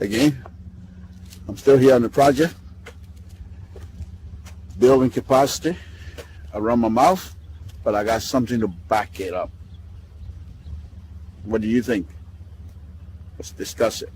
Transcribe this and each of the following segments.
Again, I'm still here on the project, building capacity around my mouth, but I got something to back it up. What do you think? Let's discuss it.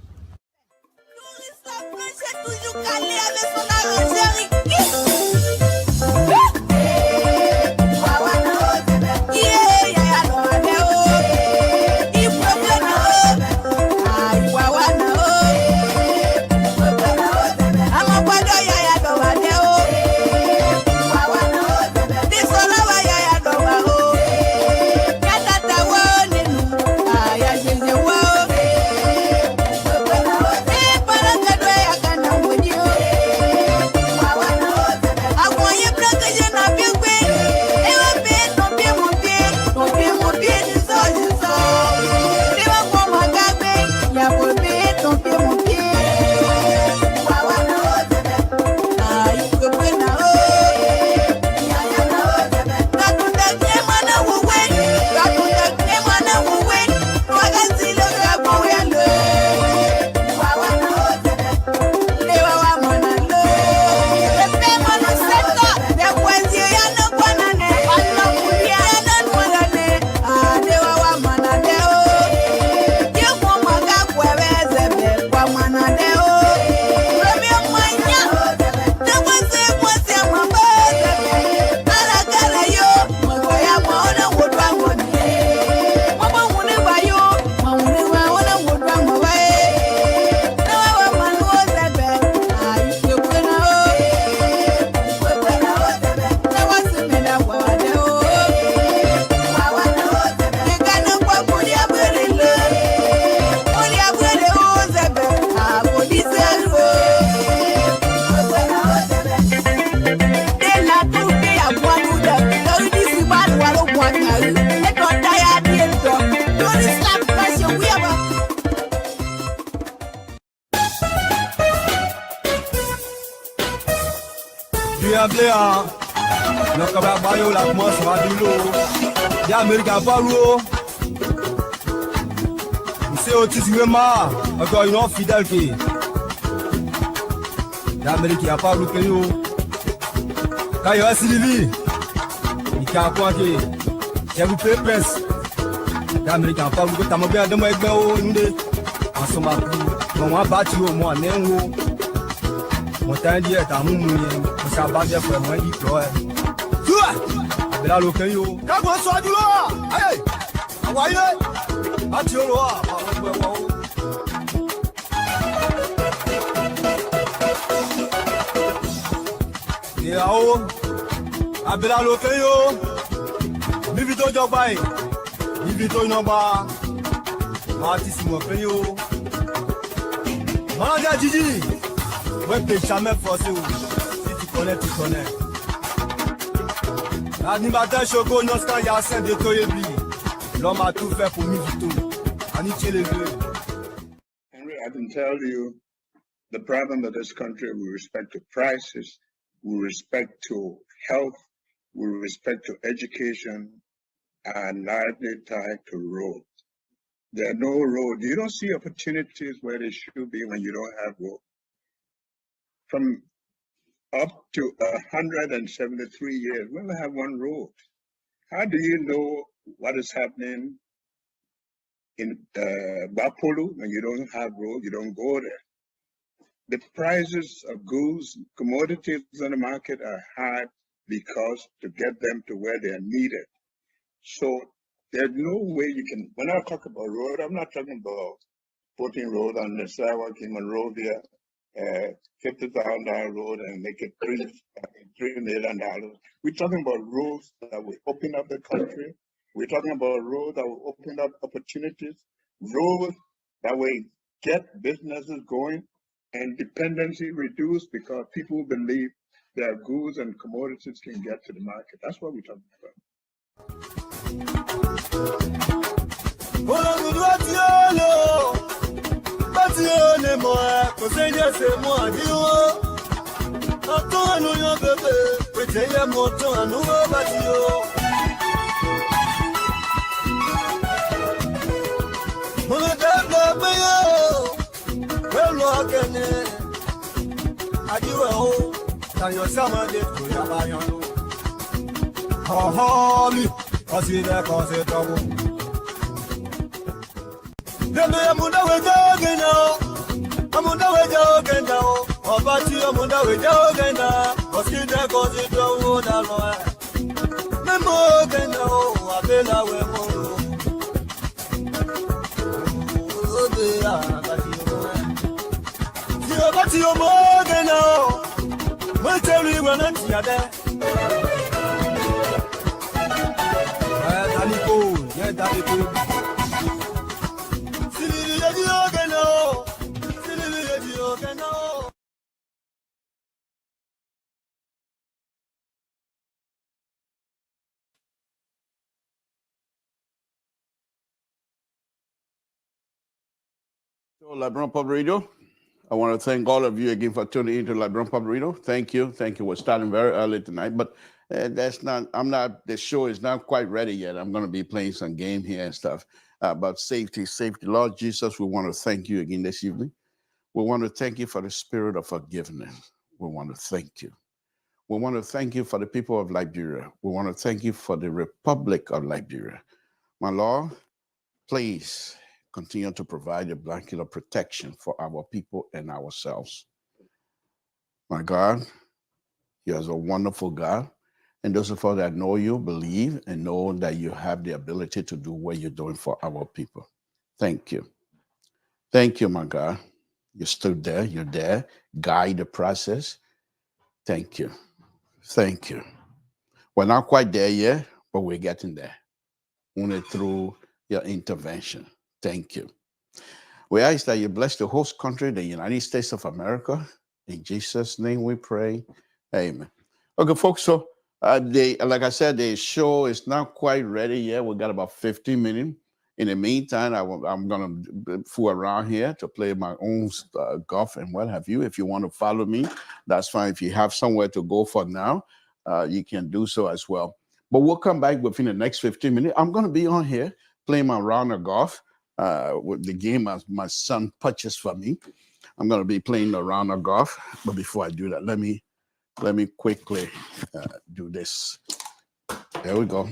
Encore une autre fidèle qui l'Amérique n'a pas loupé nous. Quand il y a Sylvie, il y a un point qui est loupé presse. L'Amérique n'a pas loupé. T'as mon bien de moi avec moi. En ce moment, on va battre au moins néo. Mon temps dit est à mon moyen. On s'en bat bien pour moi dit quoi. Tu vois? Là le caillou. Quand on soit du loin. Allez. Envoyez. Battu au loin. Yao, abela lokeyo, bibito jobai, bibito inoba, martis mo peyo. Manager Gigi, ouais peut jamais forcer ou si tu connais tu connais. L'animateur Choco Noska Yassen de Toyebi, l'homme a tout fait pour Mivito, Aniche les deux. Henry, I can tell you the problem of this country with respect to prices, with respect to health, with respect to education, and largely tied to roads. There are no roads. You don't see opportunities where they should be when you don't have roads. From up to 173 years, we only have one road. How do you know what is happening in Bapolu when you don't have roads? You don't go there. The prices of goods, commodities on the market are high because to get them to where they are needed. So there's no way you can, when I talk about road, I'm not talking about putting road on the sidewalk in Monrovia, $50,000 road and make it $3 million. We're talking about roads that will open up the country. We're talking about roads that will open up opportunities, roads that will get businesses going, and dependency reduced because people believe their goods and commodities can get to the market. That's what we're talking about. Stand your summer day to your lion. Oh, me, cause it trouble. Then I'm on the way jogging now. I'm on the way jogging now. Oh, but you I'm on the way jogging now. Cause it trouble. Memo can know, I feel away more. Oh, they are, but you're more than now. We'll tell you when I'm there. Yeah, Daddy, So, LIBERIA Public Radio, I want to thank all of you again for tuning into LIBERIA Public Radio. Thank you. Thank you. We're starting very early tonight, but the show is not quite ready yet. I'm going to be playing some game here and stuff about safety. Lord Jesus, we want to thank you again this evening. We want to thank you for the spirit of forgiveness. We want to thank you. We want to thank you for the people of Liberia. We want to thank you for the Republic of Liberia. My Lord, please continue to provide a blanket of protection for our people and ourselves. My God, you are a wonderful God. And those of us that know you, believe, and know that you have the ability to do what you're doing for our people. Thank you. Thank you, my God. You stood there, you're there, guide the process. Thank you. Thank you. We're not quite there yet, but we're getting there. Only through your intervention. Thank you. We ask that you bless the host country, the United States of America. In Jesus' name we pray. Amen. Okay, folks, so like I said, the show is not quite ready yet. We got about 15 minutes. In the meantime, I'm going to fool around here to play my own golf and what have you. If you want to follow me, that's fine. If you have somewhere to go for now, you can do so as well. But we'll come back within the next 15 minutes. I'm going to be on here playing my round of golf with the game my son purchased for me. I'm going to be playing the round of golf. But before I do that, let me quickly do this. There we go.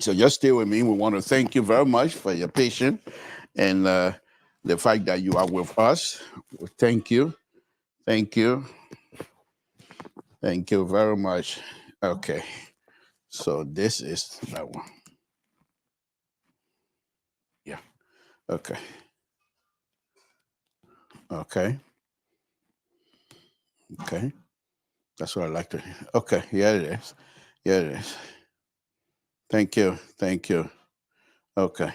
So just stay with me. We want to thank you very much for your patience and the fact that you are with us. Thank you. Thank you. Thank you very much. Okay. So this is that one. Yeah. Okay. Okay. Okay. That's what I like to hear. Okay. Yeah, it is. Yeah, it is. Thank you. Thank you. Okay.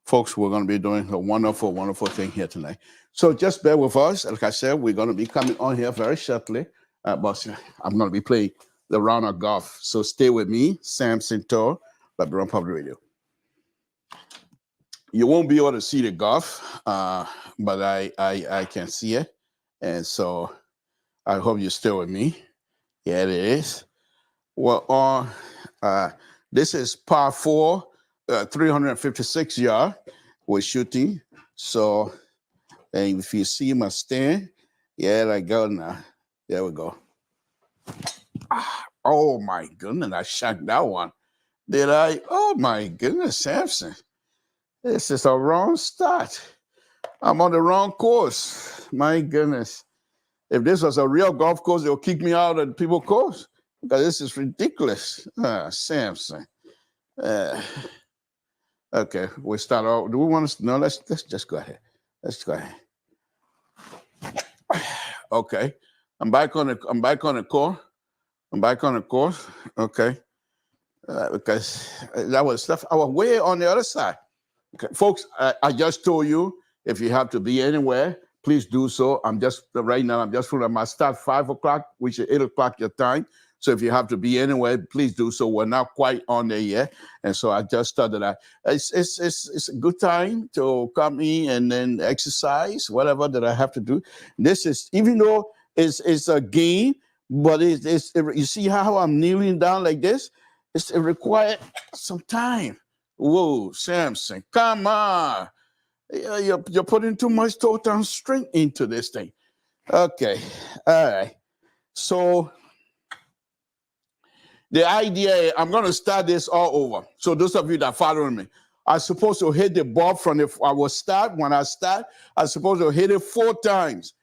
Folks, we're going to be doing a wonderful, wonderful thing here tonight. So just bear with us. Like I said, we're going to be coming on here very shortly. But I'm going to be playing the round of golf. So stay with me, Samson Tour, LIBERIA Public Radio. You won't be able to see the golf, but I can see it. And so I hope you're still with me. Yeah, it is. Well, this is par 4, 356 yards we're shooting. So, and if you see my stand, yeah, I go now. There we go. Oh my goodness, I shot that one. Did I? Oh my goodness, Samson. This is a wrong start. I'm on the wrong course. My goodness. If this was a real golf course, they'll kick me out of the people's course. Because this is ridiculous. Samson. Okay, we start off. Do we want to? No, let's just go ahead. Let's go ahead. Okay, I'm back on the course. I'm back on the course. Okay, because that was stuff. I was way on the other side. Okay, folks, I just told you if you have to be anywhere, please do so. I'm just right now. I'm just from my start 5 o'clock, which is 8 o'clock your time. So if you have to be anywhere, please do so. We're not quite on there yet. And so I just thought that it's a good time to come in and then exercise, whatever that I have to do. This is, even though it's a game, but you see how I'm kneeling down like this? It requires some time. Whoa, Samson, come on. You're putting too much total strength into this thing. Okay. All right. So the idea is I'm going to start this all over. So those of you that following me, I'm supposed to hit the ball from the, when I start, I'm supposed to hit it 4 times.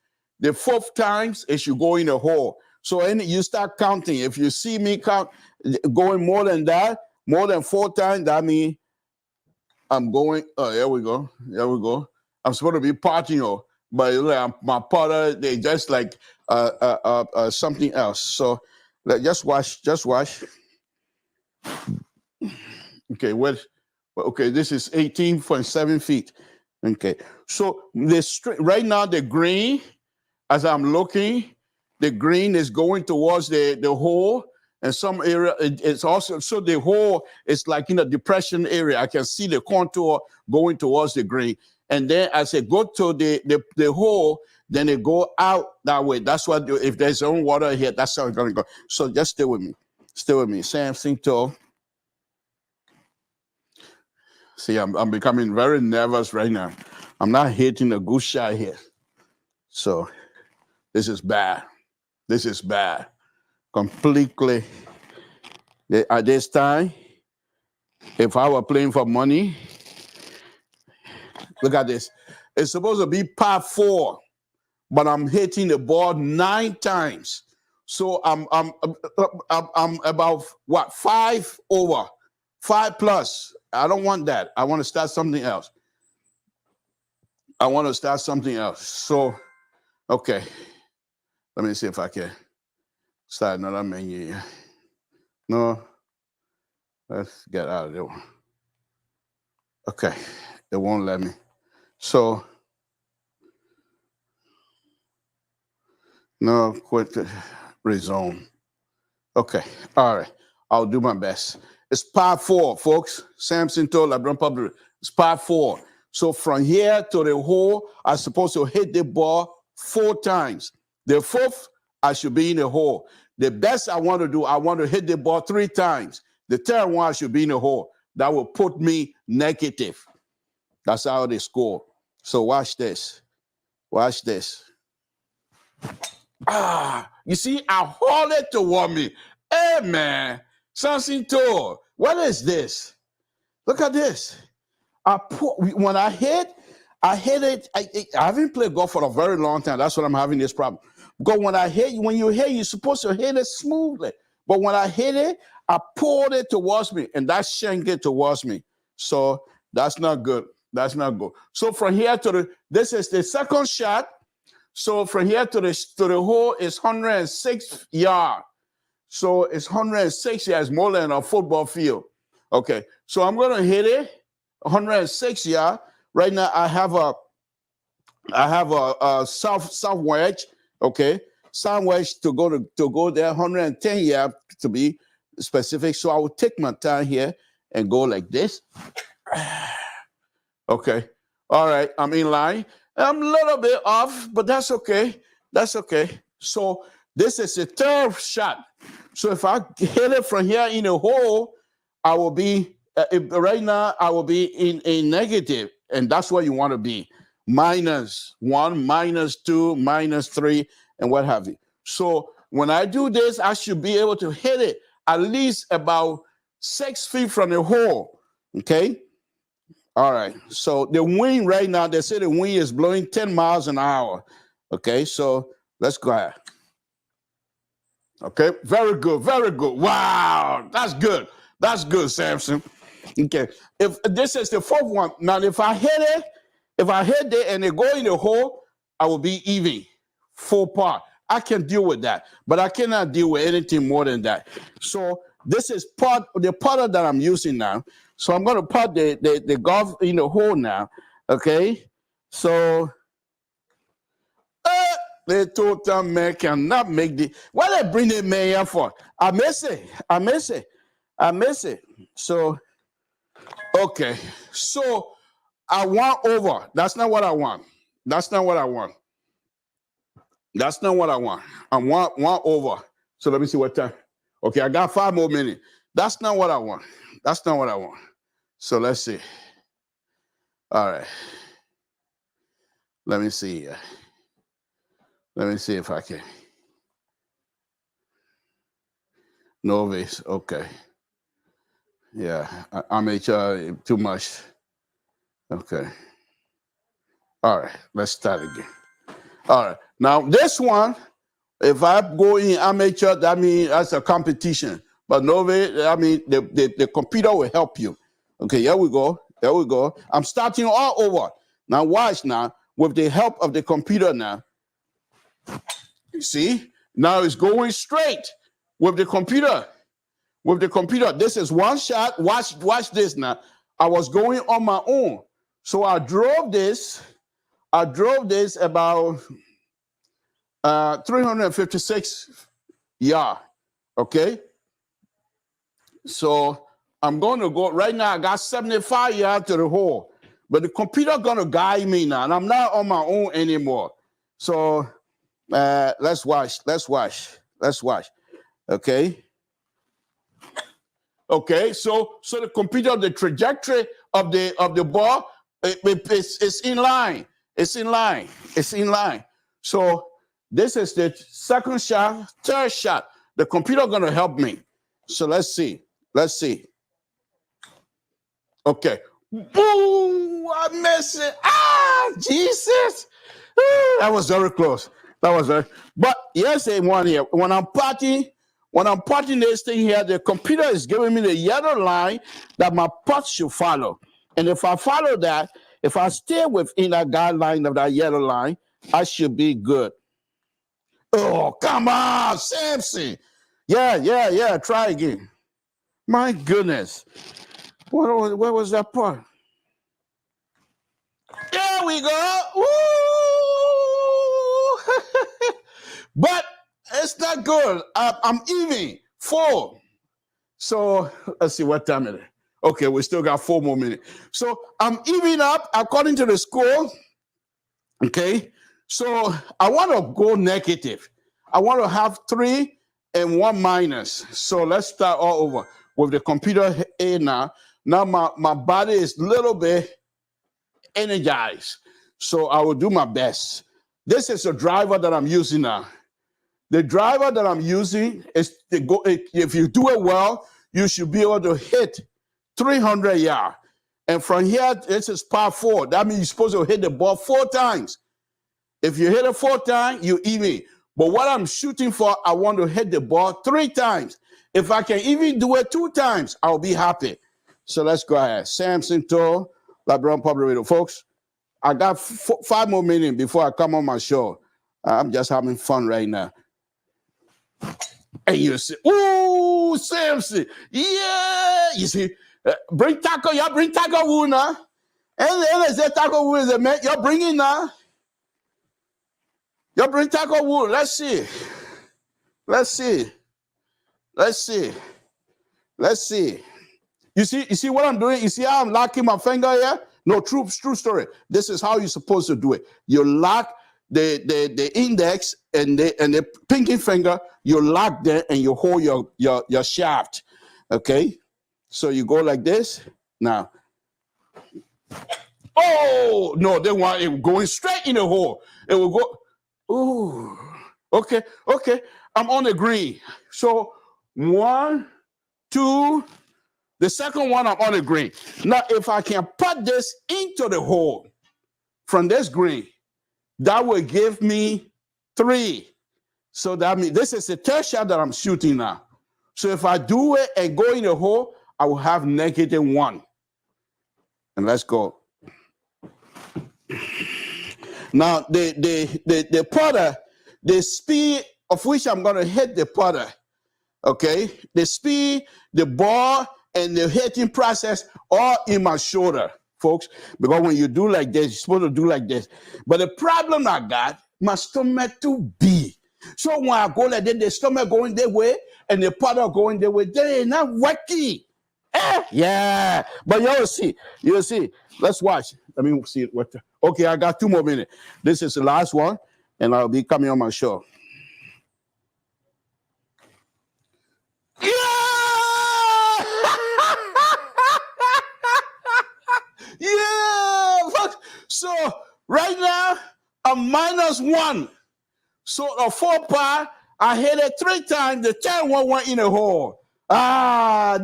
The 4th times, it should go in the hole. So you start counting. If you see me count going more than that, more than 4 times, that means I'm going, oh, there we go. There we go. I'm supposed to be partying, but my partner, they just like something else. So just watch. Okay, okay, this is 18.7 feet. Okay, so right now the green, as I'm looking, the green is going towards the hole, and some area it's also, so the hole is like in a depression area. I can see the contour going towards the green, and then as it go to the hole, then it go out that way. That's what, if there's own water here, that's how it's gonna go. So just stay with me, Samson toe. See, I'm becoming very nervous right now. I'm not hitting a good shot here. So this is bad. This is bad. Completely. At this time, if I were playing for money, look at this. It's supposed to be par 4, but I'm hitting the ball 9 times. So I'm about what, 5 over, 5 plus. I don't want that. I want to start something else. So, okay. Let me see if I can start another menu here. No. Let's get out of there. Okay. It won't let me. So, no, quit the rezone. Okay. All right. I'll do my best. It's par 4, folks. Samson told LeBron Public. It's par 4. So from here to the hole, I'm supposed to hit the ball 4 times. The 4th, I should be in the hole. The best I want to do, I want to hit the ball 3 times. The 3rd one, I should be in the hole. That will put me negative. That's how they score. So watch this. Watch this. You see, I hauled it toward me. Hey, man. Samson told. What is this? Look at this. When I hit it. I haven't played golf for a very long time. That's what I'm having this problem. Because when you hit, you're supposed to hit it smoothly. But when I hit it, I pulled it towards me, and that shanked it towards me. So that's not good. That's not good. So from here to this is the 2nd shot. So from here to the hole is 106 yards. So it's 106 yards, more than a football field. Okay, so I'm gonna hit it 106 yards. Right now I have a south wedge. Okay, south wedge to go there 110 yards to be specific. So I will take my time here and go like this. Okay, all right, I'm in line. I'm a little bit off, but that's okay. That's okay. So this is the 3rd shot. So if I hit it from here in the hole, I will be, right now, I will be in a negative. And that's where you want to be. -1, -2, -3, and what have you. So when I do this, I should be able to hit it at least about 6 feet from the hole. Okay? All right. So the wind right now, they say the wind is blowing 10 miles an hour. Okay, so let's go ahead. Okay, very good, very good. Wow, that's good. That's good, Samson. Okay, if this is the 4th one, now if I hit it and it go in the hole, I will be even, full par. I can deal with that, but I cannot deal with anything more than that. So this is the putter that I'm using now. So I'm going to put the golf in the hole now. Okay, so the total man cannot make the. What they bring the man here for? I miss it. So okay, so I want over. That's not what I want. I want over. So let me see what time. Okay, I got 5 more minutes. That's not what I want. So let's see. All right. Let me see. Let me see if I can. Novice, okay. Yeah, amateur, too much. Okay. All right, let's start again. All right, now this one, if I go in amateur, that means that's a competition. But novice, I mean, the computer will help you. Okay, here we go. There we go. I'm starting all over. Now watch now, with the help of the computer now. You see, now it's going straight with the computer. With the computer, this is one shot. Watch this now. I was going on my own. So I drove this about 356 yards. Okay. So I'm going to go right now. I got 75 yards to the hole, but the computer going to guide me now, and I'm not on my own anymore. So let's watch. Okay. Okay. So the computer, the trajectory of the ball, it's in line. It's in line. So this is the second shot, third shot. The computer going to help me. So let's see. Okay. Boom! I missed it. Ah, Jesus! That was very close. But yes, one here. When I'm partying this thing here, the computer is giving me the yellow line that my putt should follow. And if I follow that, if I stay within that guideline of that yellow line, I should be good. Oh, come on, Samson. Yeah. Try again. My goodness. Where was that part? There we go. Woo! But it's not good. I'm even 4. So let's see what time it is. Okay, we still got 4 more minutes. So I'm even up according to the score. Okay. So I want to go negative. I want to have 3 and 1 minus. So let's start all over with the computer A now. Now my body is a little bit energized. So I will do my best. This is a driver that I'm using now. The driver that I'm using is to go. If you do it well, you should be able to hit 300 yards. And from here, this is par 4. That means you're supposed to hit the ball 4 times. If you hit it 4 times, you even. But what I'm shooting for, I want to hit the ball 3 times. If I can even do it 2 times, I'll be happy. So let's go ahead. Samson to LIBERIA Public Radio. Folks, I got 5 more minutes before I come on my show. I'm just having fun right now. And you see, ooh, Samson. Yeah. You see, bring taco. Yeah, bring taco wood now. And they say taco wood is a man. You're bringing now. You bring taco wood. Let's see. You see what I'm doing? You see how I'm locking my finger here? No, true story. This is how you're supposed to do it. You lock the index and the pinky finger, you lock there and you hold your shaft. Okay? So you go like this. Now. Oh, no, they want it going straight in the hole. It will go. Ooh. Okay. I'm on the green. So 1, 2. The second one, I'm on the green. Now, if I can put this into the hole from this green, that will give me 3. So that means this is the third shot that I'm shooting now. So if I do it and go in the hole, I will have -1. And let's go. Now, the putter, the speed of which I'm going to hit the putter, okay? The speed, the ball, and the hitting process all in my shoulder, folks. Because when you do like this, you're supposed to do like this. But the problem I got, my stomach too big. So when I go like this, the stomach going that way and the putter going that way, they ain't not working. Yeah. But you'll see. Let's watch. Let me see what. Okay, I got 2 more minutes. This is the last one, and I'll be coming on my show. Yeah! Yeah! So right now, I'm -1. So a 4-part, I hit it 3 times. The 10 one went in the hole.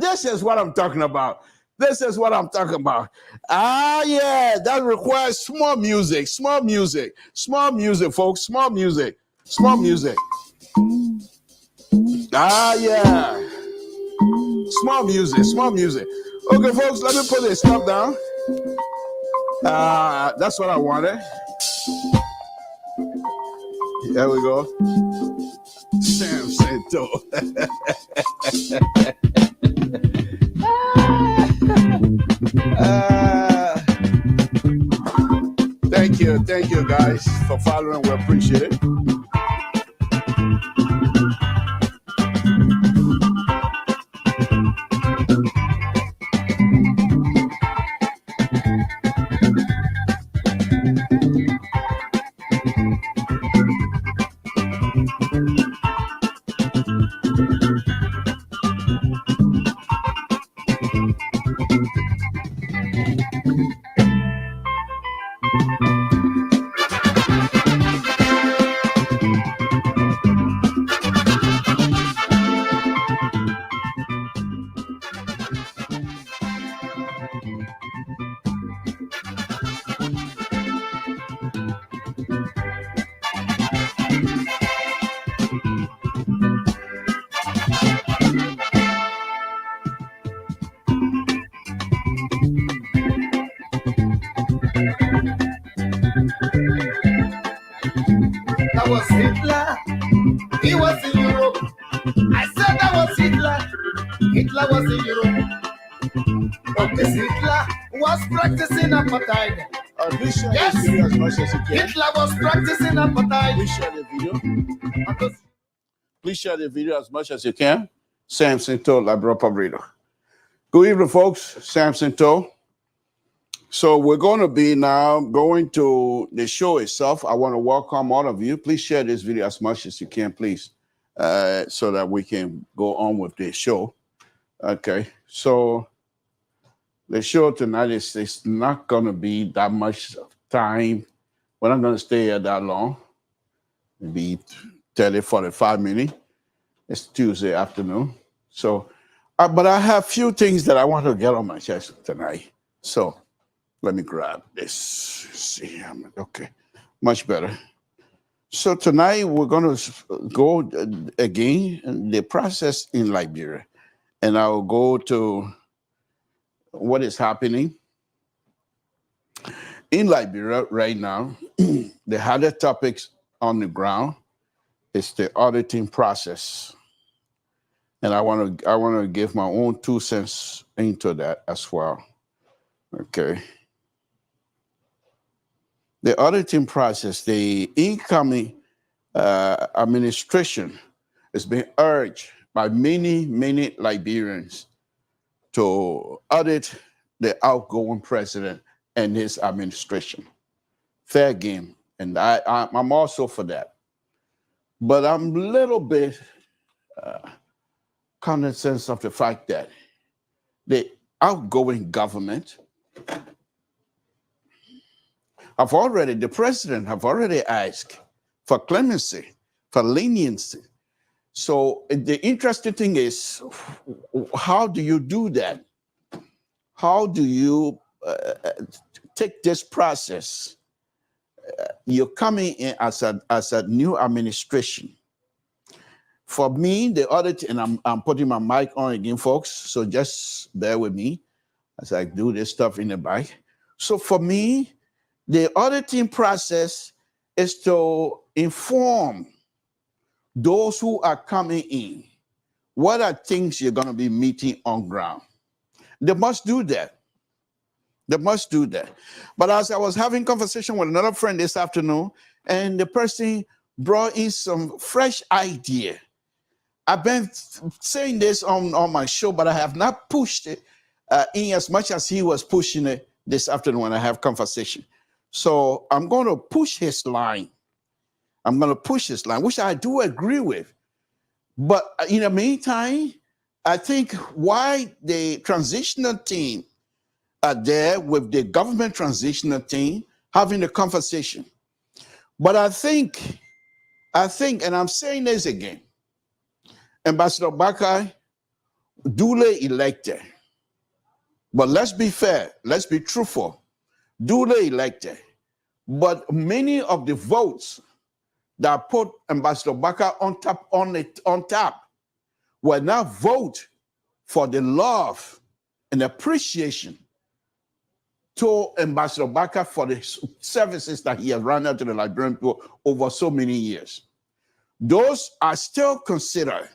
This is what I'm talking about. This is what I'm talking about. Yeah, that requires small music, folks, small music. Yeah, small music. Okay, folks, let me put this stuff down. That's what I wanted. There we go. Samson. Thank you guys for following. We appreciate it. That was Hitler. He was in Europe. I said that was Hitler. Hitler was in Europe. But this Hitler was practicing apartheid. Yes, As much as you can. Hitler was practicing apartheid. Please share the video. Please share the video as much as you can. Samson told LIBERIA Public Radio. Good evening, folks. Samson told. So we're going to be now going to the show itself. I want to welcome all of you. Please share this video as much as you can, please, so that we can go on with the show. Okay, so the show tonight is not going to be that much time. We're not going to stay here that long. Maybe 30, 45 minutes. It's Tuesday afternoon. So, but I have a few things that I want to get on my chest tonight. So, let me grab this. See, okay, much better. So tonight we're going to go again the process in Liberia, and I'll go to what is happening in Liberia right now. The harder topics on the ground is the auditing process, and I want to give my own 2 cents into that as well. Okay. The auditing process, the incoming administration is being urged by many Liberians to audit the outgoing president and his administration. Fair game, and I'm also for that. But I'm a little bit cognizant of the fact that the outgoing government the president have already asked for clemency, for leniency. So the interesting thing is, how do you do that? How do you take this process? You're coming in as a new administration. For me, the audit, and I'm putting my mic on again, folks, so just bear with me as I do this stuff in the back. So for me, the auditing process is to inform those who are coming in what are things you're going to be meeting on ground. They must do that. They must do that. But as I was having conversation with another friend this afternoon, and the person brought in some fresh idea. I've been saying this on my show, but I have not pushed it in as much as he was pushing it this afternoon when I have conversation. So I'm going to push his line. Which I do agree with. But in the meantime, I think why the transitional team are there with the government transitional team having a conversation. But I think I think, and I'm saying this again, Ambassador Bakai, duly elected. But let's be fair, let's be truthful. Duly elected. But many of the votes that put Ambassador Bakai on top will now vote for the love and appreciation to Ambassador Bakai for the services that he has rendered to the Liberian people over so many years. Those are still considered,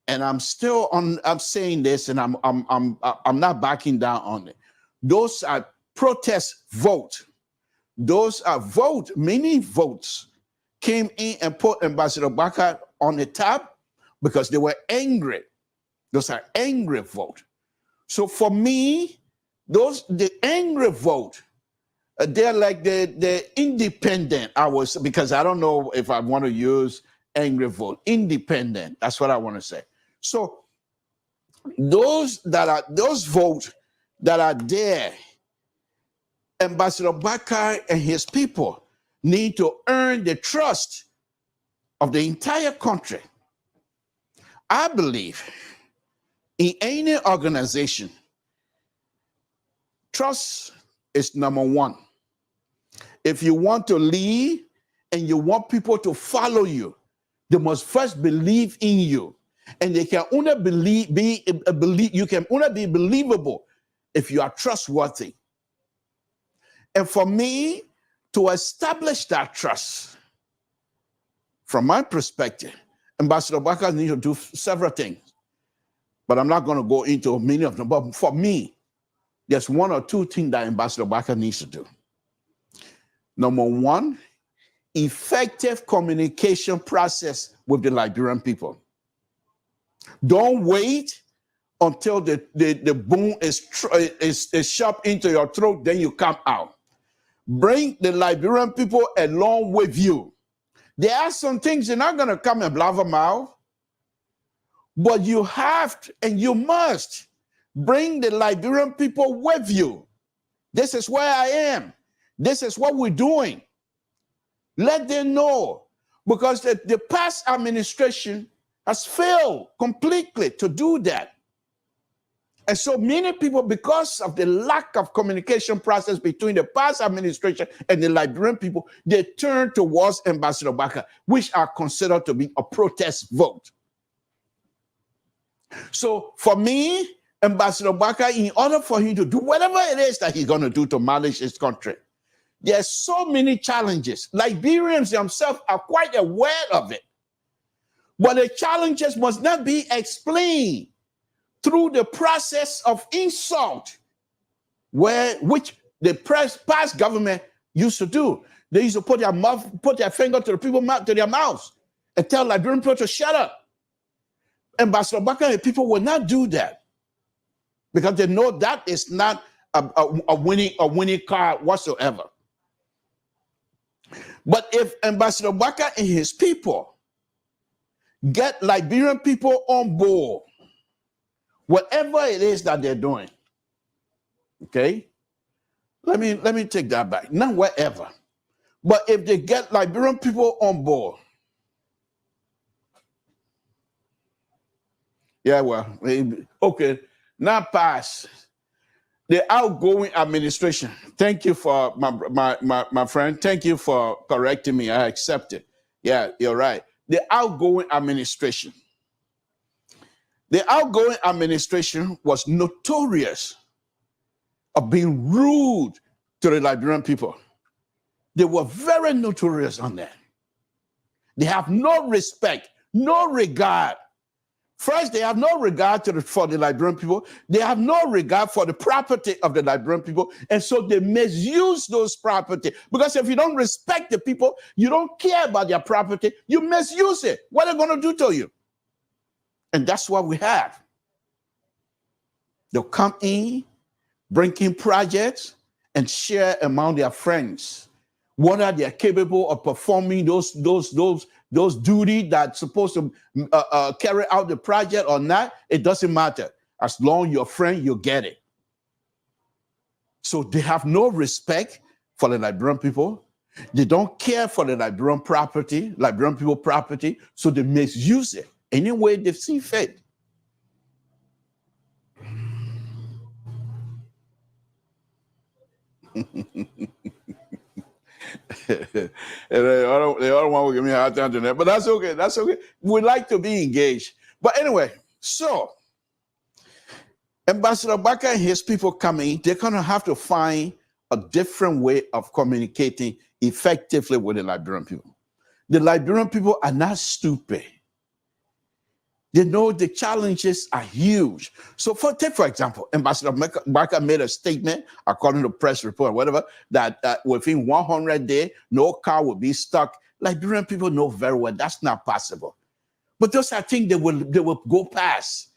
and I'm saying this, and I'm not backing down on it. Those are protest votes. Those are votes. Many votes came in and put Ambassador Bakai on the top because they were angry. Those are angry votes. So for me, the angry vote, they're like the independent. Because I don't know if I want to use angry vote. Independent. That's what I want to say. So those votes that are there, Ambassador Bakai and his people need to earn the trust of the entire country. I believe in any organization, trust is number one. If you want to lead and you want people to follow you, they must first believe in you. And they can only you can only be believable if you are trustworthy. And for me, to establish that trust, from my perspective, Ambassador Bakai needs to do several things. But I'm not going to go into many of them. But for me, there's one or two things that Ambassador Bakai needs to do. Number one, effective communication process with the Liberian people. Don't wait until the bone is shoved into your throat, then you come out. Bring the Liberian people along with you. There are some things you're not going to come and blabber mouth, but you have to, and you must bring the Liberian people with you. This is where I am. This is what we're doing. Let them know, because the past administration has failed completely to do that. And so many people, because of the lack of communication process between the past administration and the Liberian people, they turn towards Ambassador Bakai, which are considered to be a protest vote. So for me, Ambassador Bakai, in order for him to do whatever it is that he's going to do to manage his country, there's so many challenges. Liberians themselves are quite aware of it. But the challenges must not be explained through the process of insult, which the past government used to do. They used to put their finger to the people to their mouths and tell Liberian people to shut up. Ambassador Bakai and people will not do that because they know that is not a winning card whatsoever. But if Ambassador Bakai and his people get Liberian people on board, whatever it is that they're doing, okay? Let me take that back. Not whatever. But if they get Liberian people on board, yeah, well, okay, now pass. The outgoing administration, thank you for my friend, thank you for correcting me, I accept it. Yeah, you're right. The outgoing administration. The outgoing administration was notorious of being rude to the Liberian people. They were very notorious on that. They have no respect, no regard. First, they have no regard for the Liberian people. They have no regard for the property of the Liberian people. And so they misuse those property. Because if you don't respect the people, you don't care about their property, you misuse it. What are they going to do to you? And that's what we have. They'll come in, bring in projects, and share among their friends. Whether they are capable of performing those duties that's supposed to carry out the project or not, it doesn't matter. As long as you're a friend, you get it. So they have no respect for the Liberian people. They don't care for the Liberian people property, so they misuse it any way they see fit. They all want to give me a hard time to that, but that's okay. That's okay. We like to be engaged. But anyway, so Ambassador Baka and his people coming, they're going to have to find a different way of communicating effectively with the Liberian people. The Liberian people are not stupid. They know the challenges are huge. So take for example, Ambassador Baka made a statement, according to press report, whatever, that within 100 days, no car will be stuck. Liberian people know very well that's not possible. But those are things they will go past.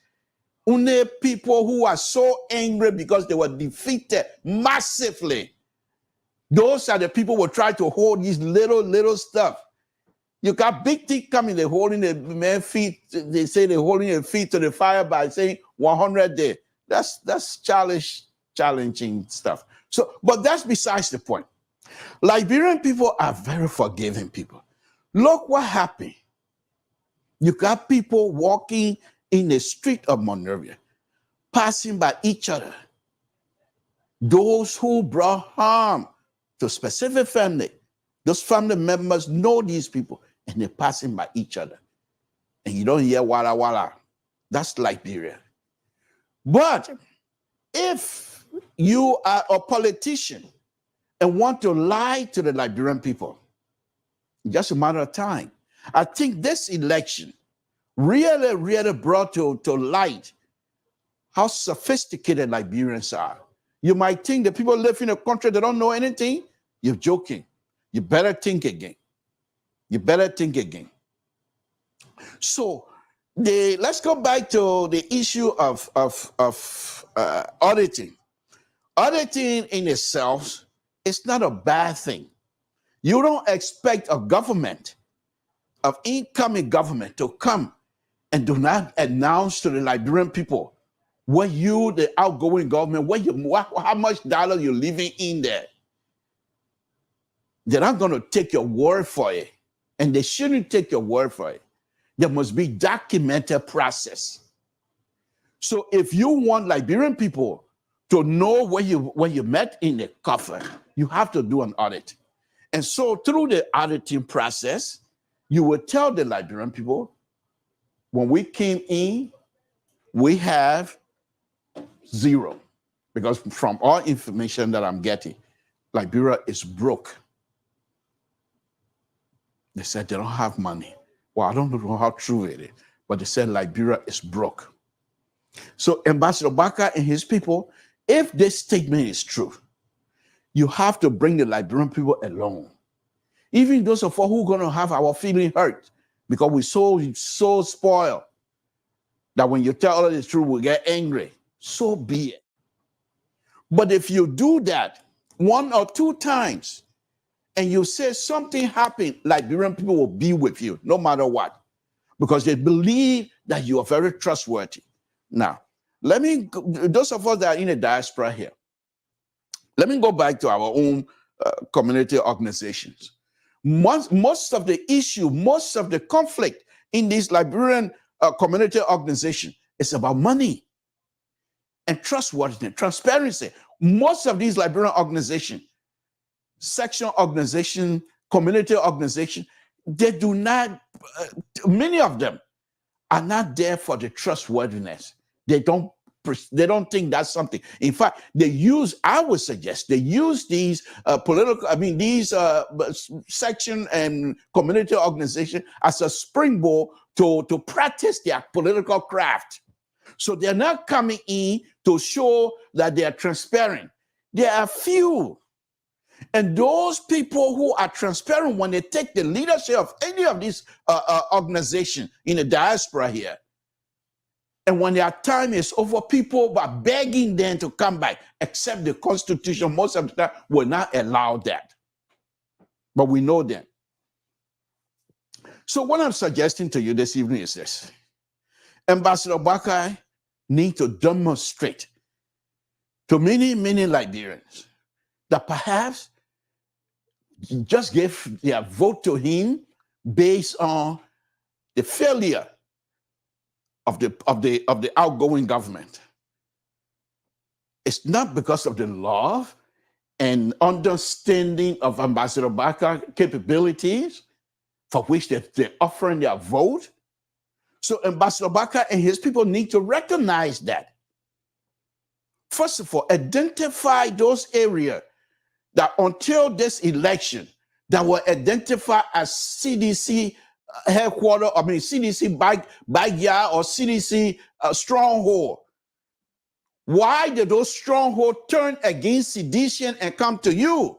Only people who are so angry because they were defeated massively. Those are the people who will try to hold these little stuff. You got big things coming, they're holding the man's feet. They say they're holding their feet to the fire by saying 100 days. That's challenging stuff. So, but that's besides the point. Liberian people are very forgiving people. Look what happened. You got people walking in the street of Monrovia, passing by each other. Those who brought harm to specific family, those family members know these people, and they're passing by each other. And you don't hear walla walla. That's Liberia. But if you are a politician and want to lie to the Liberian people, it's just a matter of time. I think this election really brought to light how sophisticated Liberians are. You might think that people live in a country that don't know anything. You're joking. You better think again. You better think again. So let's go back to the issue of auditing. Auditing in itself is not a bad thing. You don't expect a government, of incoming government, to come and do not announce to the Liberian people what you, the outgoing government, how much dollar you're leaving in there. They're not going to take your word for it, and they shouldn't take your word for it. There must be documented process. So if you want Liberian people to know where you met in the coffer, you have to do an audit. And so through the auditing process, you will tell the Liberian people, when we came in, we have zero. Because from all information that I'm getting, Liberia is broke. They said they don't have money. Well, I don't know how true it is, but they said Liberia is broke. So Ambassador Baka and his people, if this statement is true, you have to bring the Liberian people along. Even those of us who are going to have our feeling hurt because we're so spoiled that when you tell us the truth, we get angry. So be it. But if you do that 1 or 2 times, and you say something happened, Liberian people will be with you no matter what, because they believe that you are very trustworthy. Now, those of us that are in the diaspora here, let me go back to our own community organizations. Most of the issue, most of the conflict in this Liberian community organization is about money and trustworthiness, transparency. Most of these Liberian organizations, section organization, community organization, they do not, many of them are not there for the trustworthiness. They don't think that's something. In fact, I would suggest they use these section and community organization as a springboard to practice their political craft. So they're not coming in to show that they are transparent. There are few. And those people who are transparent, when they take the leadership of any of these organizations in the diaspora here, and when their time is over, people are begging them to come back, except the Constitution, most of the time, will not allow that. But we know them. So what I'm suggesting to you this evening is this. Ambassador Baka needs to demonstrate to many Liberians that perhaps just gave their vote to him based on the failure of the outgoing government. It's not because of the love and understanding of Ambassador Barker's capabilities for which they're offering their vote. So Ambassador Barker and his people need to recognize that. First of all, identify those areas that until this election that were identified as CDC headquarters, CDC backyard or CDC stronghold. Why did those strongholds turn against sedition and come to you?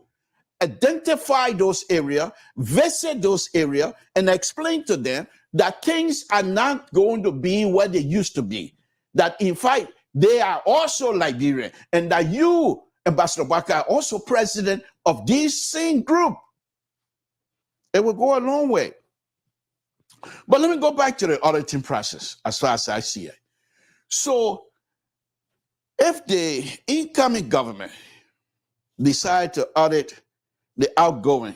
Identify those areas, visit those areas, and explain to them that things are not going to be what they used to be. That in fact, they are also Liberian, and that you, Ambassador Barker, are also president of this same group. It will go a long way. But let me go back to the auditing process as far as I see it. So, if the incoming government decide to audit the outgoing,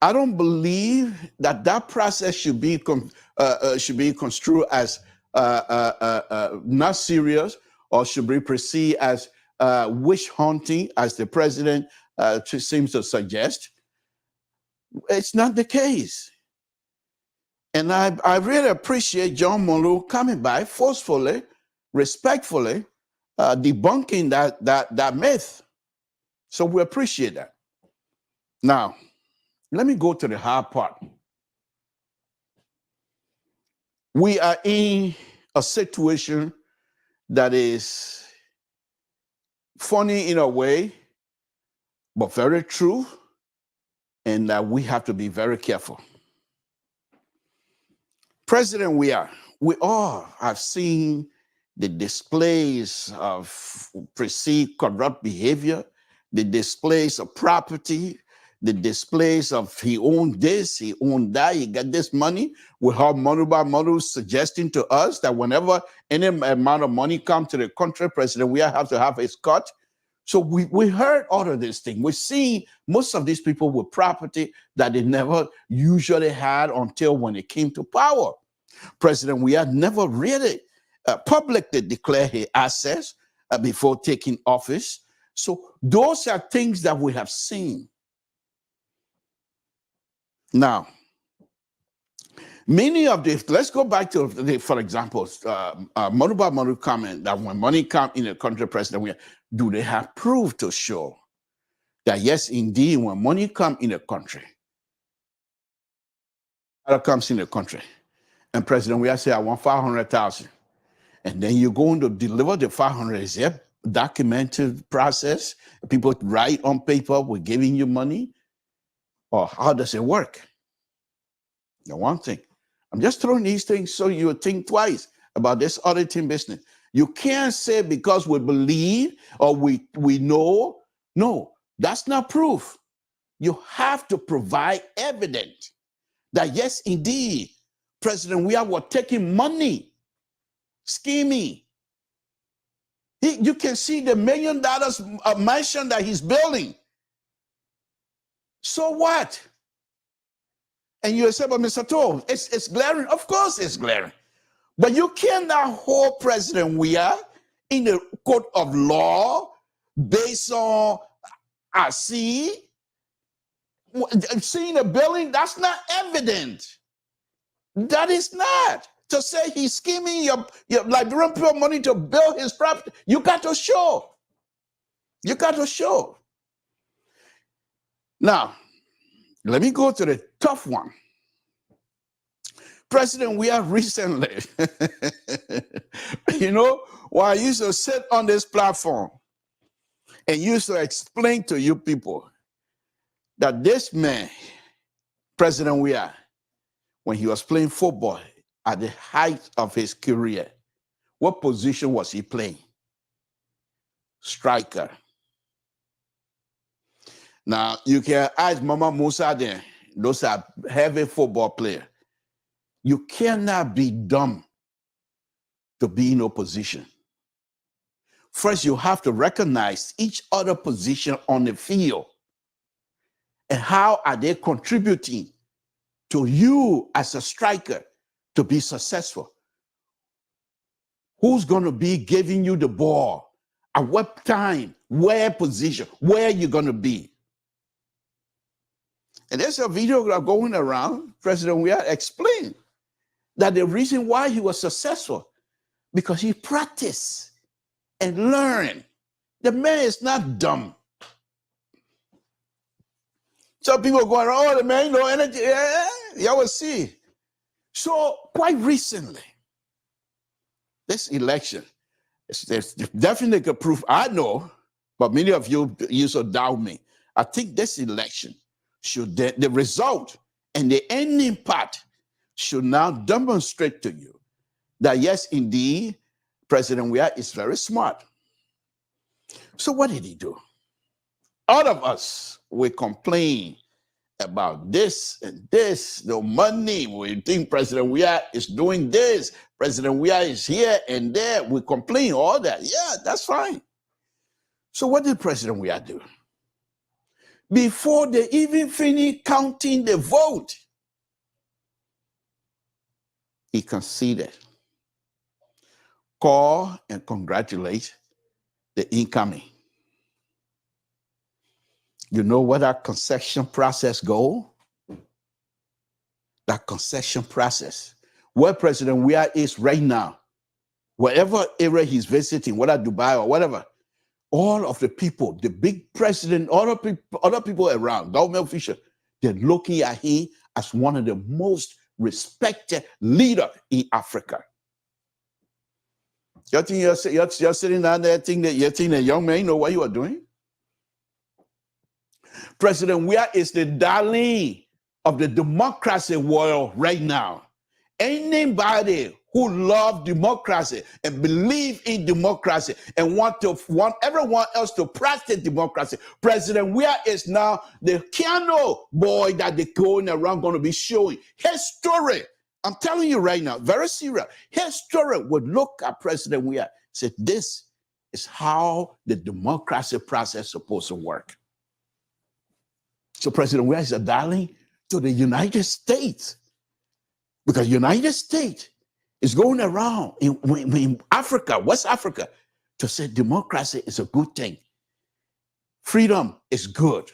I don't believe that process should be construed as not serious, or should be perceived as witch hunting, as the president seems to suggest. It's not the case. And I really appreciate John Molu coming by forcefully, respectfully, debunking that myth. So we appreciate that. Now, let me go to the hard part. We are in a situation that is funny in a way, but very true, and that we have to be very careful. President, we all have seen the displays of perceived corrupt behavior, the displays of property, the displays of he owned this, he owned that, he got this money. We have model by model suggesting to us that whenever any amount of money comes to the country, President, we have to have his cut. So we heard all of these things. We see most of these people with property that they never usually had until when it came to power. President, we had never really publicly declared his assets before taking office. So those are things that we have seen. Now, many of these, let's go back to, for example, model by model comment that when money comes in the country, President, do they have proof to show that yes, indeed, when money comes in the country, comes in the country, and President, we say, I want 500,000. And then you're going to deliver the 500. Is there a documented process? People write on paper, we're giving you money? Or how does it work? The one thing. I'm just throwing these things so you think twice about this auditing business. You can't say because we believe or we know. No, that's not proof. You have to provide evidence that yes, indeed, President, we were taking money, scheming. You can see the $1 million mansion that he's building. So what? And you say, but Mr. Toll, it's glaring. Of course it's glaring. But you cannot hold President Weah in the court of law based on seeing a building. That's not evident. That is not. To say he's scheming your Liberian people money to build his property, you got to show. You got to show. Now, let me go to the tough one. President, we have recently, while I used to sit on this platform and used to explain to you people that this man, President Weah, when he was playing football at the height of his career, what position was he playing? Striker. Now, you can ask Mama Musa there. Those are heavy football players. You cannot be dumb to be in opposition. First, you have to recognize each other position on the field. And how are they contributing to you as a striker to be successful? Who's going to be giving you the ball? At what time? Where position? Where you're going to be? And there's a video going around. President Weah explained that the reason why he was successful, because he practiced and learned. The man is not dumb. Some people going, oh, the man, no energy. Yeah, you will see. So quite recently, this election, there's definitely proof. I know, but many of you used to doubt me. I think this election should, the result and the ending part should now demonstrate to you that yes, indeed, President Weah is very smart. So what did he do? All of us, we complain about this and this, no money. We think President Weah is doing this. President Weah is here and there. We complain all that. Yeah, that's fine. So what did President Weah do? Before they even finish counting the vote, he conceded. Call and congratulate the incoming. You know where that concession process go? That concession process, where President Weah is right now, wherever area he's visiting, whether Dubai or whatever, all of the people, the big president, other people around, government officials, they're looking at him as one of the most respected leaders in Africa. You think you're sitting down there thinking that young man, you know what you are doing? President Weah is the darling of the democracy world right now. Anybody who loves democracy and believe in democracy and want everyone else to practice democracy, President Weah is now the piano boy that they're going around going to be showing. His story, I'm telling you right now, very serious. His story would look at President Weah and say, this is how the democracy process is supposed to work. So President Weah is a darling to the United States, because United States is going around in Africa, West Africa, to say democracy is a good thing. Freedom is good.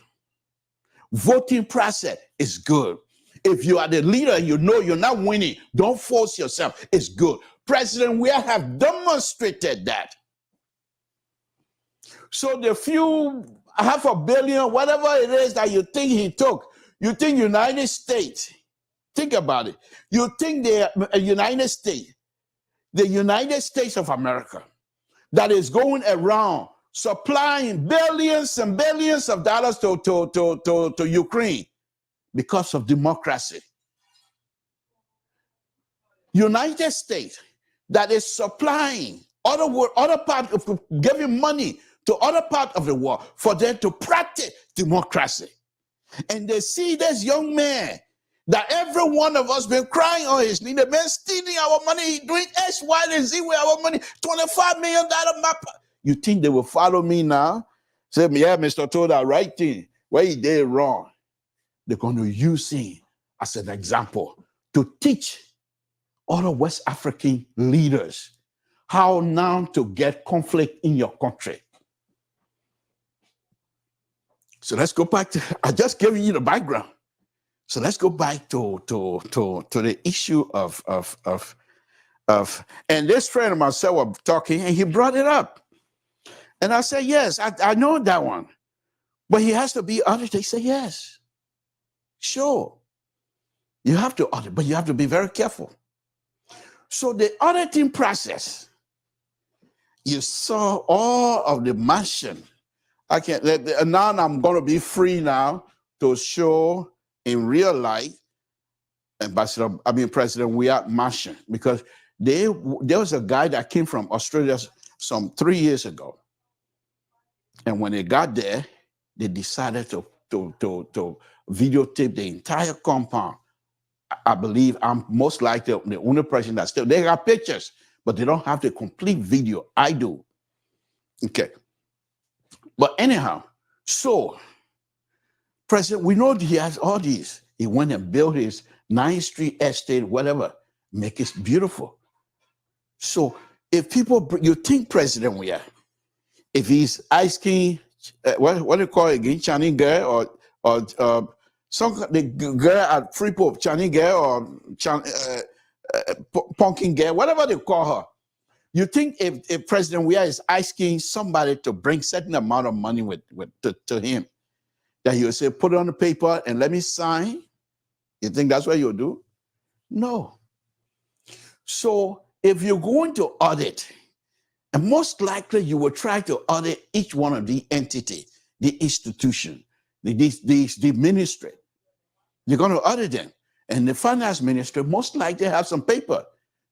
Voting process is good. If you are the leader, you know you're not winning, don't force yourself. It's good. President Weah have demonstrated that. So the few, $500 million, whatever it is that you think he took, you think United States, think about it. You think the United States of America, that is going around supplying billions and billions of dollars to Ukraine because of democracy. United States that is supplying other part of giving money to other part of the world for them to practice democracy. And they see this young man that every one of us been crying on his knee, the man stealing our money, doing X, Y, and Z with our money, $25 million map. You think they will follow me now? Say, yeah, Mr. Toda, right thing. Where he did wrong. They're going to use him as an example to teach other West African leaders how now to get conflict in your country. So let's go back to, I just gave you the background. So let's go back to the issue of and this friend of myself was talking and he brought it up. And I said, yes, I know that one. But he has to be audited. He said, yes, sure. You have to audit, but you have to be very careful. So the auditing process, you saw all of the mansion. I can't now I'm going to be free now to show in real life President Weah mansion, because there was a guy that came from Australia some 3 years ago. And when they got there, they decided to videotape the entire compound. I believe I'm most likely the only person that still, they got pictures, but they don't have the complete video. I do. Okay. But anyhow, so President, we know he has all these. He went and built his 9th Street estate, whatever, make it beautiful. So if people, you think President we are, if he's asking, what do you call it again, Chinese girl or the girl at Freeport, Chinese girl or pumpkin girl, whatever they call her. You think if President Weah is asking somebody to bring certain amount of money to him, that he will say, put it on the paper and let me sign? You think that's what you'll do? No. So if you're going to audit, and most likely you will try to audit each one of the entity, the institution, the ministry. You're going to audit them. And the finance ministry most likely have some paper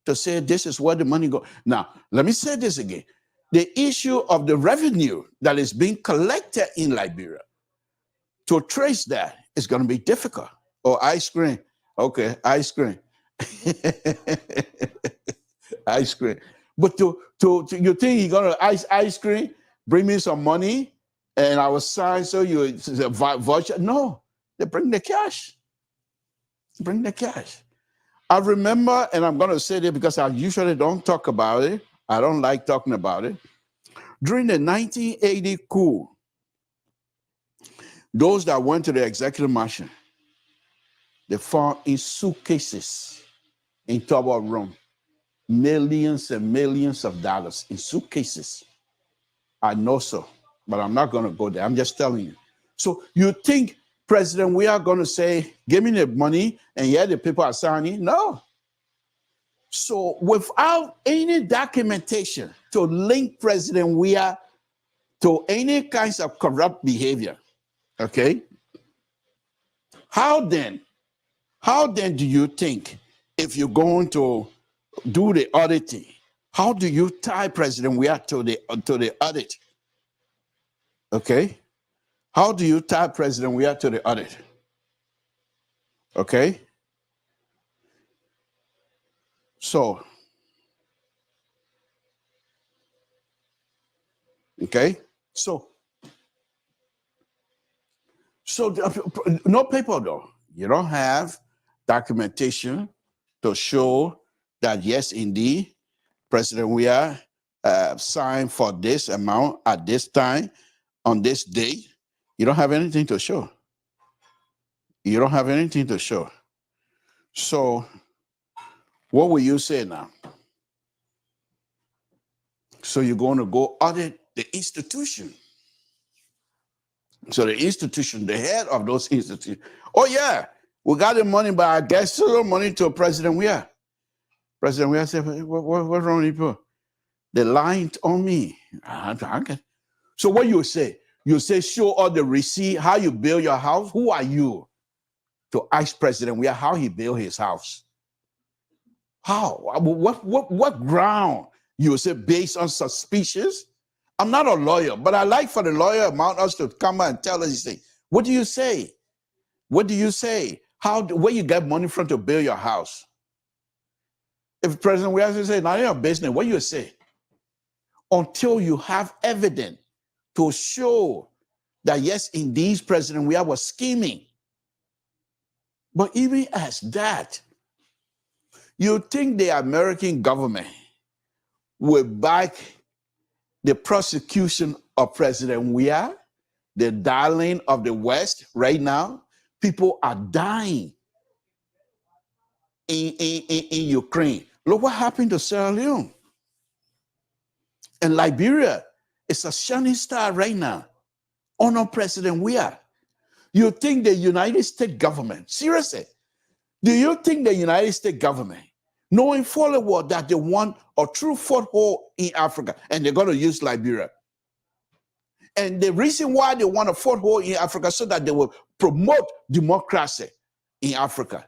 to say this is where the money goes. Now, let me say this again. The issue of the revenue that is being collected in Liberia, to trace that is going to be difficult. Oh, ice cream. Okay, ice cream. Ice cream. But to you think you're going to ice cream, bring me some money, and I will sign so you voucher? No, they bring the cash. Bring the cash. I remember, and I'm going to say this because I usually don't talk about it. I don't like talking about it. During the 1980 coup, those that went to the executive mansion, they found in suitcases in Tower Room millions and millions of dollars in suitcases. I know so, but I'm not going to go there. I'm just telling you. So you think President, we are going to say, give me the money, and yet the people are signing? No. So without any documentation to link President Weah to any kinds of corrupt behavior, okay? How then do you think, if you're going to do the auditing, how do you tie President Weah to the audit? Okay? How do you tie President Weah to the audit? Okay? So, okay? So no paper though. You don't have documentation to show that yes, indeed, President Weah signed for this amount at this time on this date. You don't have anything to show. You don't have anything to show. So what will you say now? So you're going to go audit the institution. So the institution, the head of those institutions, oh yeah, we got the money, but I guess still money to President Weah. President Weah said, what's wrong with you? They lied on me. So what you say? You say, show all the receipt, how you build your house. Who are you to ask President Weah how he built his house? How? What ground? You say based on suspicions? I'm not a lawyer, but I like for the lawyer among us to come and tell us, say, what do you say? What do you say? Where you get money from to build your house? If President Weah say, not in your business, what do you say? Until you have evidence to show that yes, indeed, President Weah was scheming. But even as that, you think the American government will back the prosecution of President Weah, the darling of the West right now? People are dying in Ukraine. Look what happened to Sierra Leone. And Liberia is a shining star right now. Honor President Weah. You think the United States government, seriously, do you think the United States government, knowing fully well that they want a true foothold in Africa, and they're going to use Liberia? And the reason why they want a foothold in Africa so that they will promote democracy in Africa.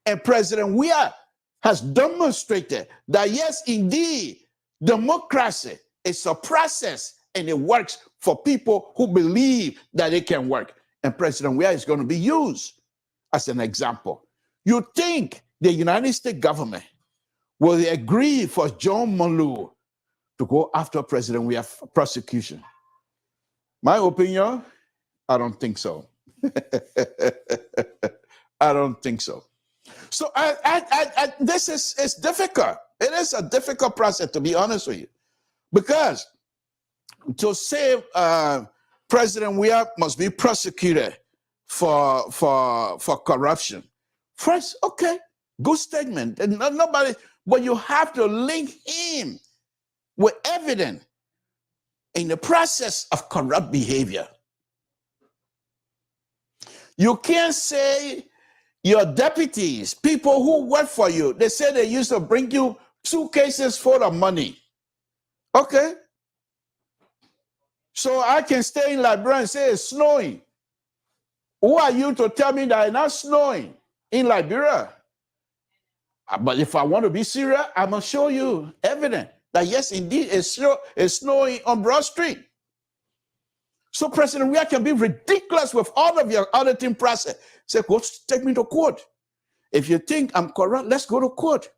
And President Weah has demonstrated that yes, indeed, democracy is a process and it works for people who believe that it can work. And President Weah is going to be used as an example. You think the United States government will agree for John Malou to go after President Weah prosecution? My opinion, I don't think so. I don't think so. So this is difficult. It is a difficult process, to be honest with you, because to say President Weah must be prosecuted for corruption. First, okay, good statement. And nobody, but you have to link him with evidence in the process of corrupt behavior. You can't say your deputies, people who work for you, they say they used to bring you suitcases full of money. Okay. So I can stay in Liberia and say it's snowing. Who are you to tell me that it's not snowing in Liberia? But if I want to be serious, I must show you evidence that yes, indeed, it's snowing on Broad Street. So President Weah can be ridiculous with all of your auditing process. Say, go take me to court. If you think I'm corrupt, let's go to court.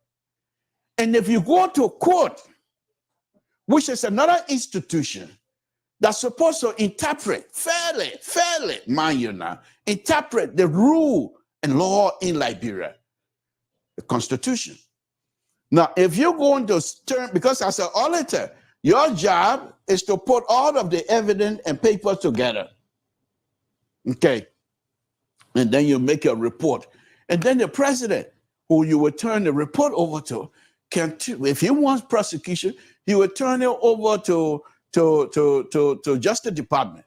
And if you go to court, which is another institution that's supposed to interpret fairly, mind you now, interpret the rule and law in Liberia, the Constitution. Now, if you're going to turn, because as an auditor, your job is to put all of the evidence and papers together. Okay. And then you make a report. And then the president, who you will turn the report over to, can, if he wants prosecution, he will turn it over to Justice Department.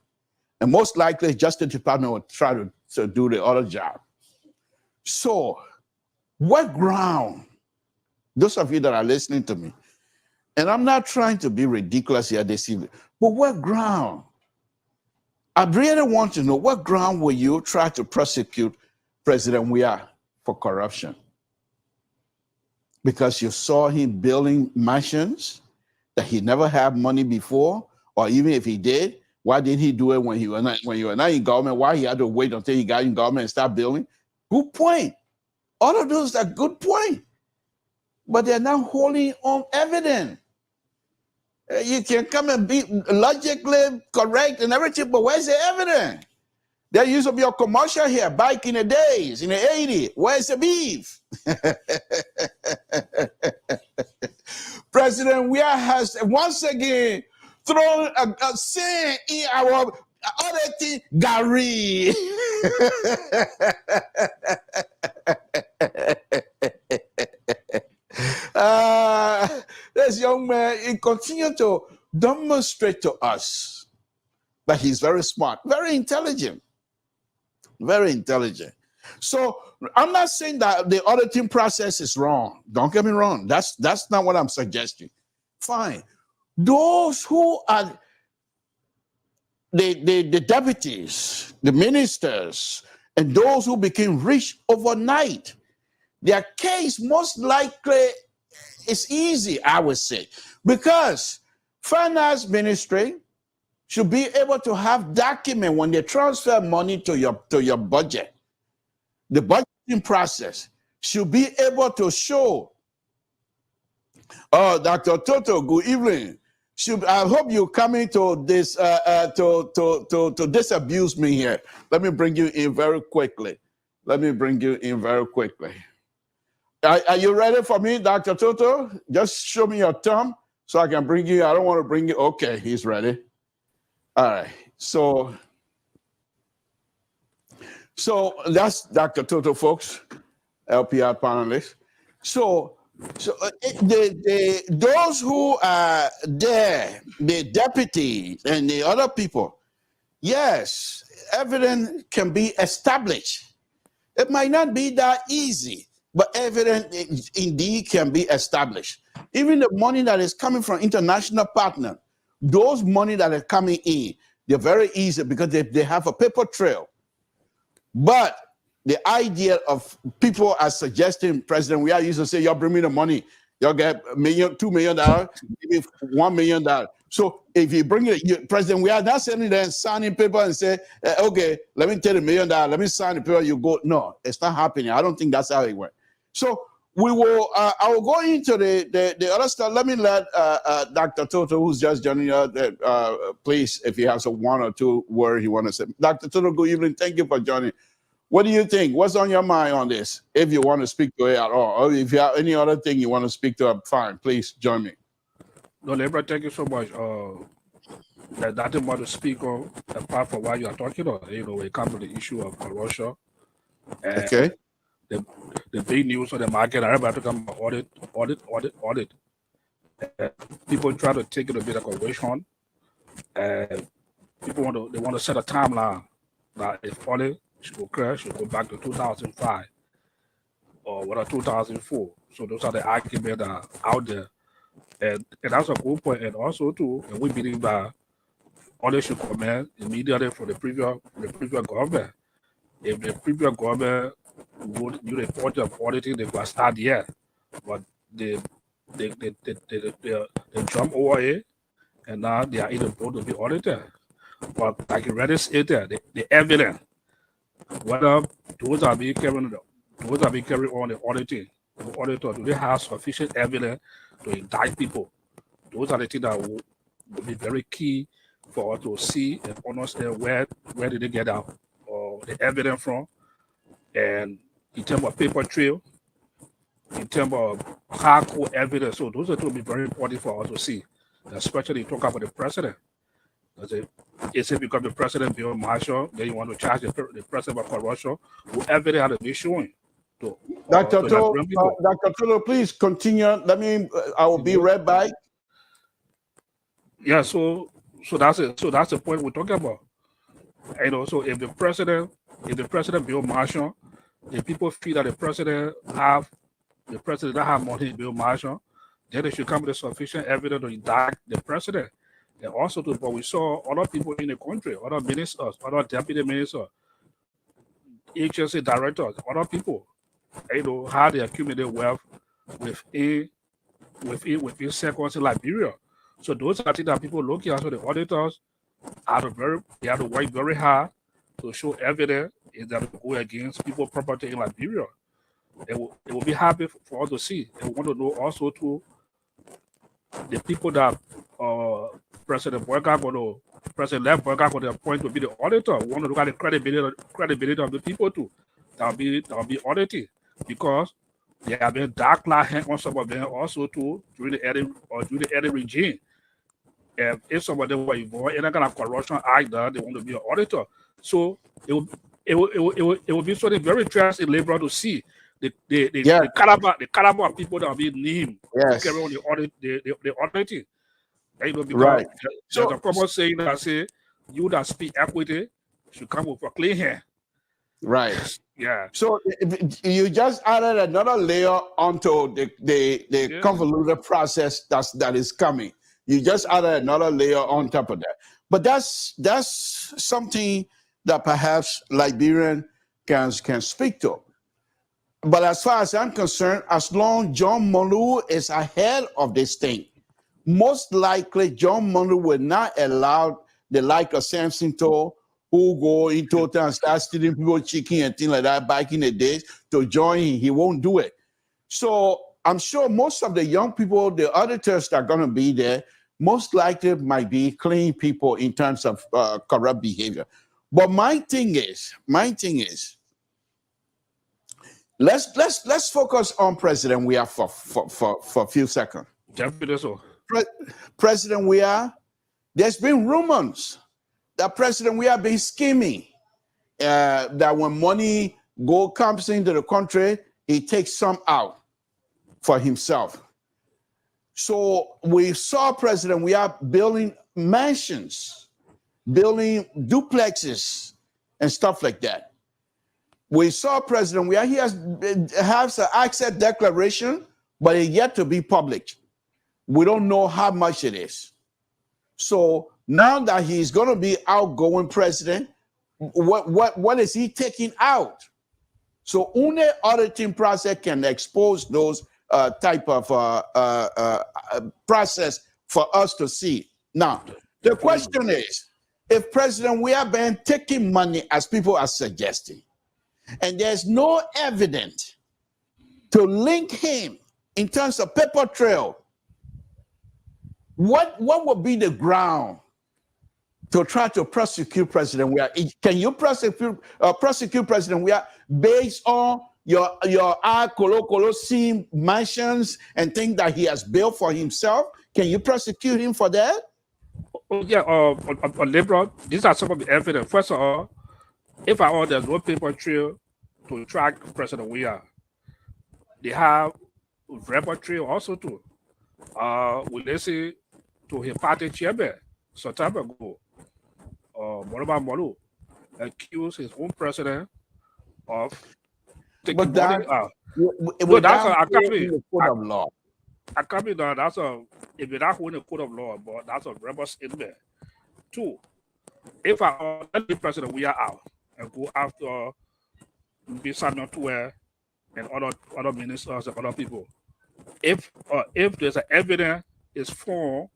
And most likely, Justice Department will try to do the other job. So, what ground, those of you that are listening to me, and I'm not trying to be ridiculous here this evening, but what ground? I really want to know, what ground will you try to prosecute President Weah for corruption? Because you saw him building mansions that he never had money before, or even if he did, why didn't he do it when you were not in government? Why he had to wait until he got in government and start building? Good point. All of those are good point. But they're not holding on evidence. You can come and be logically correct and everything, but where's the evidence? There used to be a commercial here back in the days, in the 80s. Where's the beef? President Weah has once again thrown a sin in our auditing Gary. This young man, he continued to demonstrate to us that he's very smart, very intelligent, very intelligent. So I'm not saying that the auditing process is wrong. Don't get me wrong. That's not what I'm suggesting. Fine. Those who are the deputies, the ministers, and those who became rich overnight, their case most likely is easy, I would say, because finance ministry should be able to have document when they transfer money to your budget. The budgeting process should be able to show. Oh, Dr. Toto, good evening. I hope you're coming to this to disabuse me here. Let me bring you in very quickly. Are you ready for me, Dr. Toto? Just show me your thumb so I can bring you. I don't want to bring you. Okay, he's ready. All right. So that's Dr. Toto, folks, LPR panelists. So those who are there, the deputies and the other people, yes, evidence can be established. It might not be that easy, but evidence indeed can be established. Even the money that is coming from international partners, those money that are coming in, they're very easy because they have a paper trail. But the idea of people are suggesting, President Weah used to say, y'all bring me the money, y'all get $1 million, $2 million, maybe $1 million. So if you bring it, President Weah not sitting there and signing paper and say, okay, let me take $1 million, let me sign the paper, you go. No, it's not happening. I don't think that's how it works. So we will. I will go into the other stuff. Let me let Dr. Toto, who's just joining us, please, if he has a one or two words he want to say. Dr. Toto, good evening. Thank you for joining. What do you think? What's on your mind on this? If you want to speak to it at all, or if you have any other thing you want to speak to, fine. Please join me. No, Libra, thank you so much. There's nothing more to speak on apart from what you are talking about. You know, when it comes to the issue of corruption. Okay. The big news on the market, everybody talking about audit. People try to take it a bit of a witch hunt. People want to set a timeline that if audit should go back to 2005 or what 2004. So those are the arguments that are out there, and that's a good point. And also too, and we believe that audit should commence immediately for the previous government. If the previous government would do the point of auditing, they could start yet, but they jump over it, and now they are in the boat to be audited. But like you already said there, the evidence, whether those are being carried on the auditing, the auditor, do they have sufficient evidence to indict people? Those are the things that will be very key for us to see and understand where did they get out or the evidence from. And in terms of paper trail, in terms of hardcore evidence, so those are going to be very important for us to see, especially talk about the president. It's because the president Bill Marshall, then you want to charge the president of corruption, whoever they have to be showing. Dr. Toto, please continue. I will be right back. Yeah, so that's it. So that's the point we're talking about. You know, so if the president Bill Marshall, if people feel that the president don't have money, Bill Marshall, then they should come with sufficient evidence to indict the president. And also, but we saw other people in the country, other ministers, other deputy ministers, agency directors, other people, you know, how they accumulate wealth within seconds in Liberia. So those are things that people look at. So the auditors they have to work very hard to show evidence that go against people's property in Liberia. It will be happy for us to see. And we want to know also to the people that President President-elect Burger going to appoint to be the auditor. We want to look at the credibility of the people too. That'll be audited, because there have been dark line hang on some of them also too during the early regime. If some of them were involved in a kind of corruption act, they want to be an auditor. So it will be something very interesting in labor to see the caliber of people that are being named to carry on the auditing. You know, because right. There's a common saying that say, you that speak equity should come with a clean hand. Right. Yeah. So you just added another layer onto the convoluted process that is coming. You just added another layer on top of that. But that's something that perhaps Liberian can speak to. But as far as I'm concerned, as long John Monroe is ahead of this thing, most likely John Monroe will not allow the like of Samson who go into town and start stealing people chicken and things like that back in the days to join him. He won't do it. So I'm sure most of the young people, the auditors that are going to be there, most likely might be clean people in terms of corrupt behavior. But my thing is, let's focus on President Weah for a few seconds. Definitely so. President Weah, there's been rumors that President Weah been scheming, that when money comes into the country, he takes some out for himself. So we saw President Weah building mansions, building duplexes and stuff like that. We saw President Weah, he has an asset declaration, but it's yet to be public. We don't know how much it is. So now that he's going to be outgoing president, what is he taking out? So only auditing process can expose those type of process for us to see. Now, the question is, if President Weah been taking money as people are suggesting, and there's no evidence to link him in terms of paper trail, what would be the ground to try to prosecute President Weah? Can you prosecute President Weah based on your Kolo Sim mansions and things that he has built for himself? Can you prosecute him for that? Oh, yeah, on liberal, these are some of the evidence. First of all, if at all there's no paper trail to track President Weah, they have verbal trail also too. We listen to his party chairman some time ago, Moroba Molu, accused his own president of taking But that, money out. no, that's a code of law. I can't be done. That's a if you're not holding a code of law, but that's a rebel statement. Two, if I let the president we are out and go after Samuel Tuer and other ministers and other people, if there's an evidence is found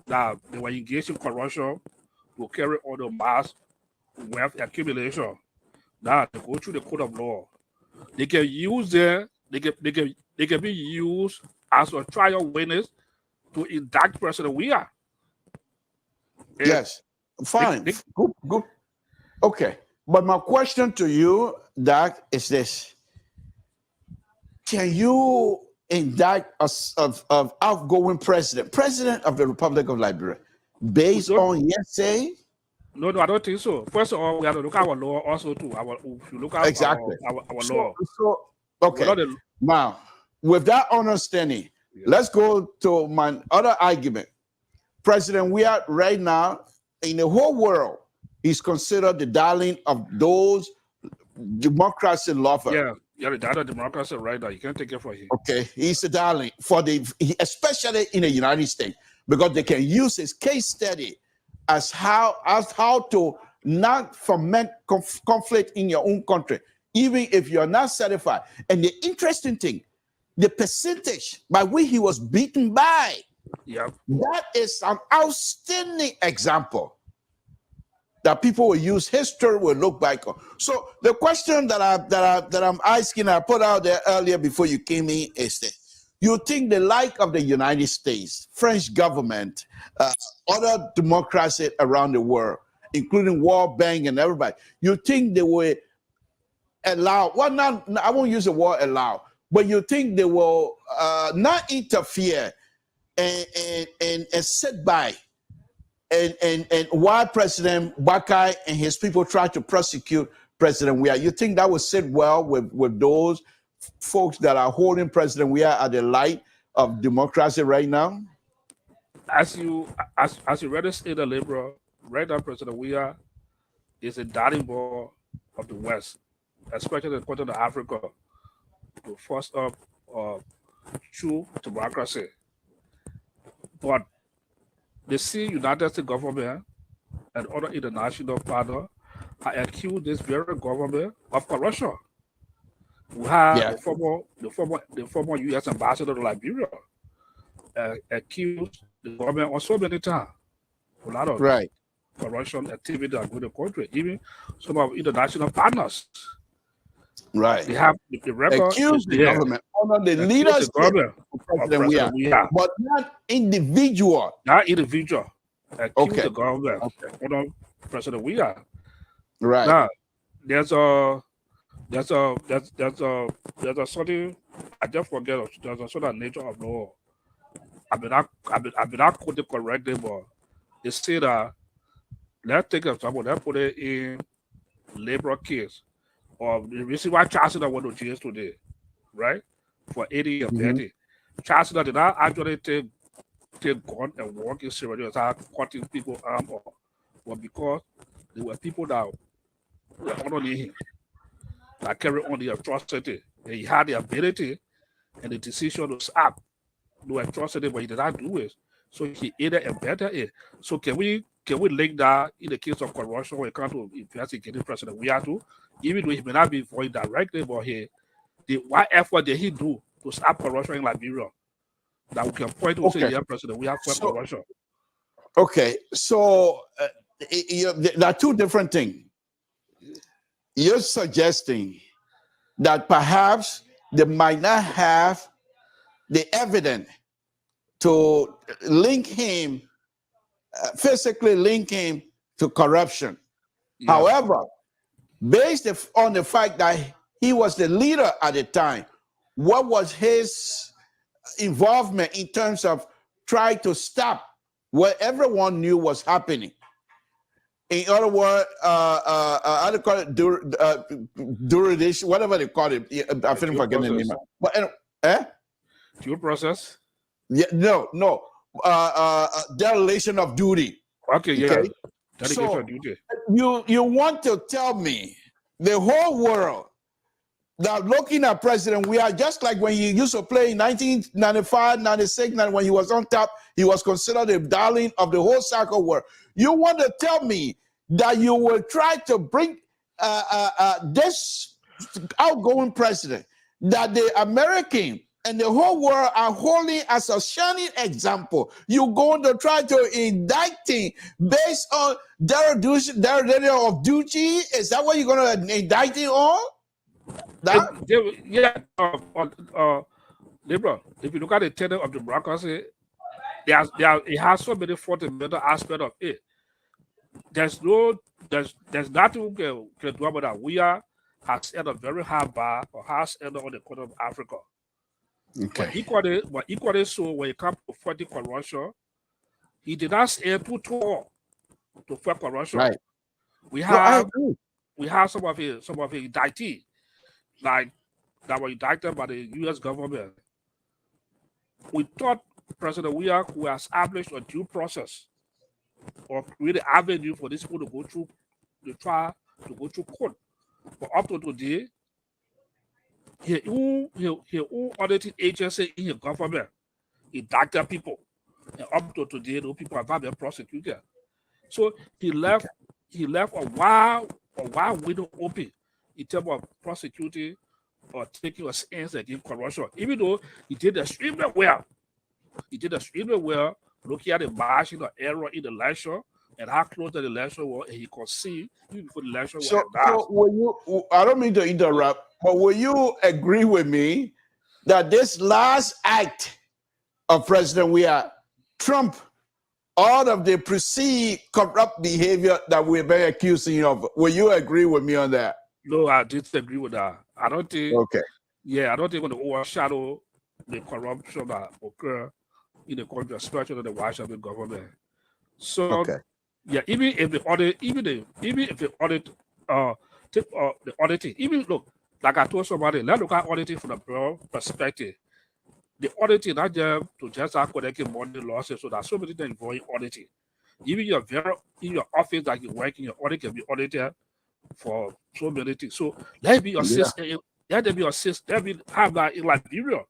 that they were engaged in corruption to carry on the mass wealth accumulation, that they go through the code of law, they can use there. They can be used as a trial witness to indict President Weah. Yes, fine, good. Okay, but my question to you, Doc, is this: can you indict of outgoing president of the Republic of Liberia, based on hearsay? No, I don't think so. First of all, we have to look at our law also too. If you look at exactly our law. So okay. Now, with that understanding, let's go to my other argument. President Weah right now in the whole world is considered the darling of those democracy lovers. Yeah, the darling of democracy right now. You can't take it for him. Okay, he's a darling for especially in the United States, because they can use his case study as how to not foment conflict in your own country, even if you're not certified. And the interesting thing, the percentage by which he was beaten by, that is an outstanding example that people will use, history will look back on. So the question that I'm asking, I put out there earlier before you came in, is that you think the like of the United States, French government, other democracies around the world, including World Bank and everybody, you think they will allow, well, not, I won't use the word allow, but you think they will not interfere and sit by and while President Bakai and his people try to prosecute President Weah? You think that would sit well with those folks that are holding President Weah at the light of democracy right now? As you read in the liberal, right now President Weah is a darling boy of the West, especially the continent of Africa, to force up true democracy. But the United States government and other international partners have accused this very government of corruption. We have the former U.S. ambassador to Liberia accused the government on so many times. A lot of corruption activity that go to the country, even some of international partners. Right. They have the record. Accused the government, under the leadership of President Weah, but not individual. Not individual. Accused the government under President Weah. Right. Now, there's a something I just forget. There's a sort of nature of law. I've been not quoted correctly, but they say that, let's take an example, let's put it in labor case, or the reason why Chancellor went to jail today, right? For 80 or 30. Chancellor did not actually take gun and work in Sierra Leone, start cutting people arm off, but because there were people that were honoring him, that carried on the atrocity, and he had the ability and the decision to stop the atrocity, but he did not do it. So he aided and abetted it. So can we link that in the case of corruption when it comes to investigating President Weah too? Even though he may not be voiced directly, but what effort did he do to stop corruption in Liberia that we can point to say, yeah, President Weah fought corruption? Okay, so there are two different things. You're suggesting that perhaps they might not have the evidence to link him, physically link him to corruption. Yeah. However, based on the fact that he was the leader at the time, what was his involvement in terms of trying to stop what everyone knew was happening? In other words, how do you call it? Duration, whatever they call it. I think I'm forgetting the name. But due process? Yeah, no. Dereliction of duty. Okay, yeah. Okay? Delegation So of duty. you want to tell me the whole world that looking at President, we are just like when he used to play in 1995, 96, when he was on top, he was considered the darling of the whole soccer world. You want to tell me that you will try to bring this outgoing president, that the American and the whole world are holding as a shining example. You're going to try to indict him based on dereliction of duty? Is that what you're going to indict him on? Liberal, if you look at the tenor of the democracy, it has so many fundamental aspects of it. There's nothing we can do about that. We has entered a very high bar, or has entered on the corner of Africa. Okay. But equally so, when it comes to fighting corruption, he did not stay too tall to fight corruption. Right. We have some of his indictees, like that were indicted by the U.S. government. We thought President Weah who established a due process or create an avenue for these people to go through the trial, to go through court. But up to today, his own auditing agency in his government indicted people. And up to today, those people have not been prosecuted. So he left a wide window open in terms of prosecuting or taking a stance against corruption, even though he did extremely well. He did extremely well looking at the margin of error in the election and how close the election was, and he could see even before the election So was. will you, I don't mean to interrupt, but will you agree with me that this last act of President Weah Trump all of the perceived corrupt behavior that we've been accusing of? Will you agree with me on that? No, I disagree with that. I don't think. Okay. Yeah, I don't think it's going to overshadow the corruption that occur in the country, especially the Washington government. So, okay. Yeah, even if the audit, the auditing, even look, like I told somebody, let's look at auditing from the broad perspective. The auditing not just to just have collecting money losses, so there's so many things involving auditing. Even in your office that you work in, your audit can be audited for so many things. So let me assist. Let me assist. Let me have that in Liberia.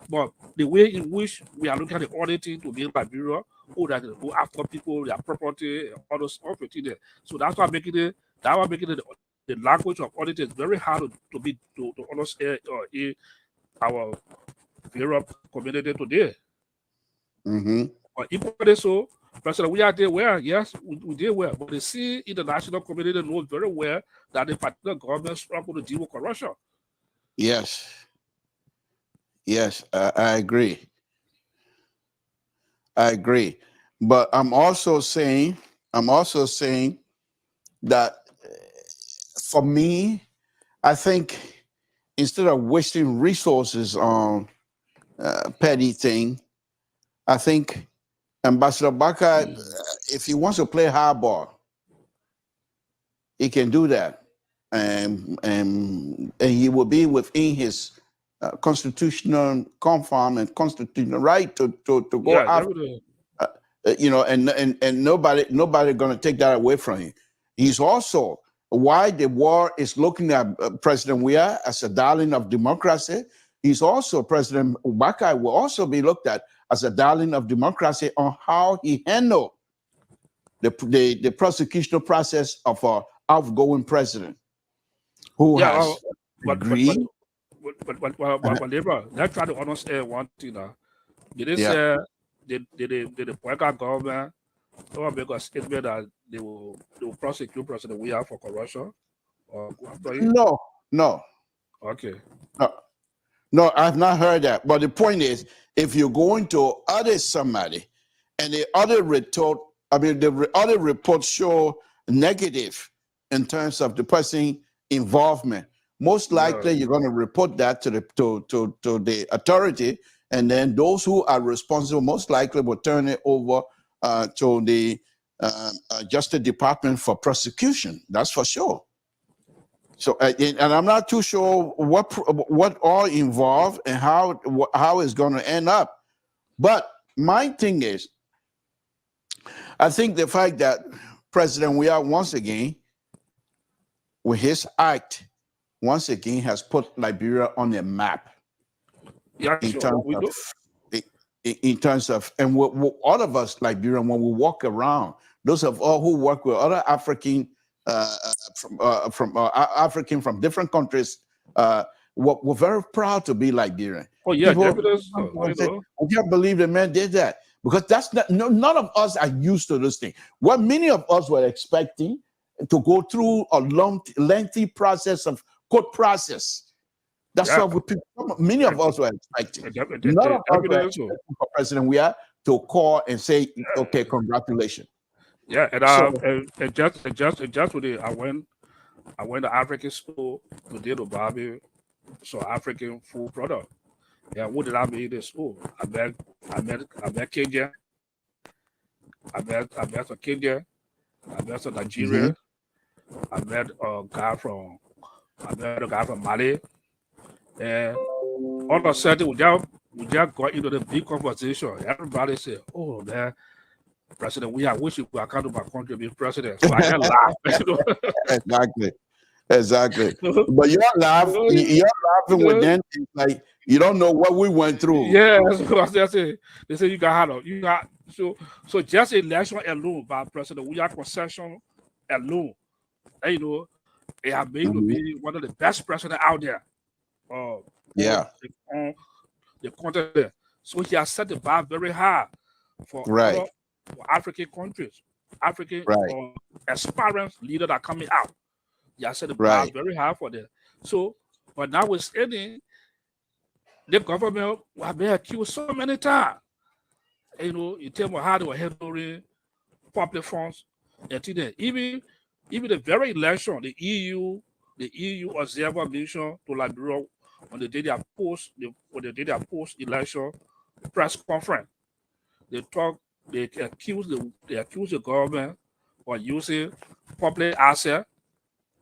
But the way in which we are looking at the auditing to be in Liberia, that go after people, their property, all those stuff there. So that's why making it. The language of audit is very hard to understand in our Europe community today. Mm-hmm. But equally so, President, we are there well. Yes, we did well. But the see international community knows very well that the particular government struggle to deal with corruption. Yes. Yes, I agree. I agree. But I'm also saying that for me, I think instead of wasting resources on petty thing, I think Ambassador Baka, if he wants to play hardball, he can do that, and he will be within his constitutional confirm and constitutional right to go after, and nobody going to take that away from him. He's also why the world is looking at President Weah as a darling of democracy. He's also, President Ubaka will also be looked at as a darling of democracy on how he handled the prosecutional process of our outgoing president, who has agreed. But Libra, let's try to understand one thing now. Did they say did the Puerto government make a statement that they will prosecute President Weah for corruption? Or No. Okay. No. No, I've not heard that. But the point is, if you're going to audit somebody and the other other reports show negative in terms of the person involvement, most likely you're going to report that to the authority, and then those who are responsible most likely will turn it over to the Justice Department for prosecution. That's for sure. So, and I'm not too sure what all involved and how it's going to end up. But my thing is, I think the fact that President Weah once again, with his act, once again has put Liberia on the map. Yeah, in terms of, and all of us Liberian, when we walk around, those of all who work with other African from different countries, we're very proud to be Liberian. Oh yeah, People, I can't believe the man did that, because that's not, none of us are used to this thing. What many of us were expecting to go through a lengthy process of court process. That's what many of us were expecting. None of us were expecting for President Weah to call and say, "Okay, congratulations." Yeah, and just today, I went to African school to do the Barbie, so African food product. Yeah, what did I make this school? I met Kenya. I met some Kenya. I met some Nigeria. I met a guy from Mali. And all of a sudden, we just got into the big conversation. Everybody said, "Oh man, President, I wish you could come to my country be president." So I can laugh. Exactly. But you're laughing with them. It's like you don't know what we went through. Yeah, that's it. They say you got so just election alone by President we have concession alone. And, they have made to be one of the best presidents out there. On the continent. So he has set the bar very high for African countries, African aspirant leaders that are coming out. He has set the bar very high for them. So, but now we're saying the government have been accused so many times. You tell me how they were handling public funds. And even the very election, the EU observer mission to Liberia, when they did their post-election press conference, they accused the government of using public asset,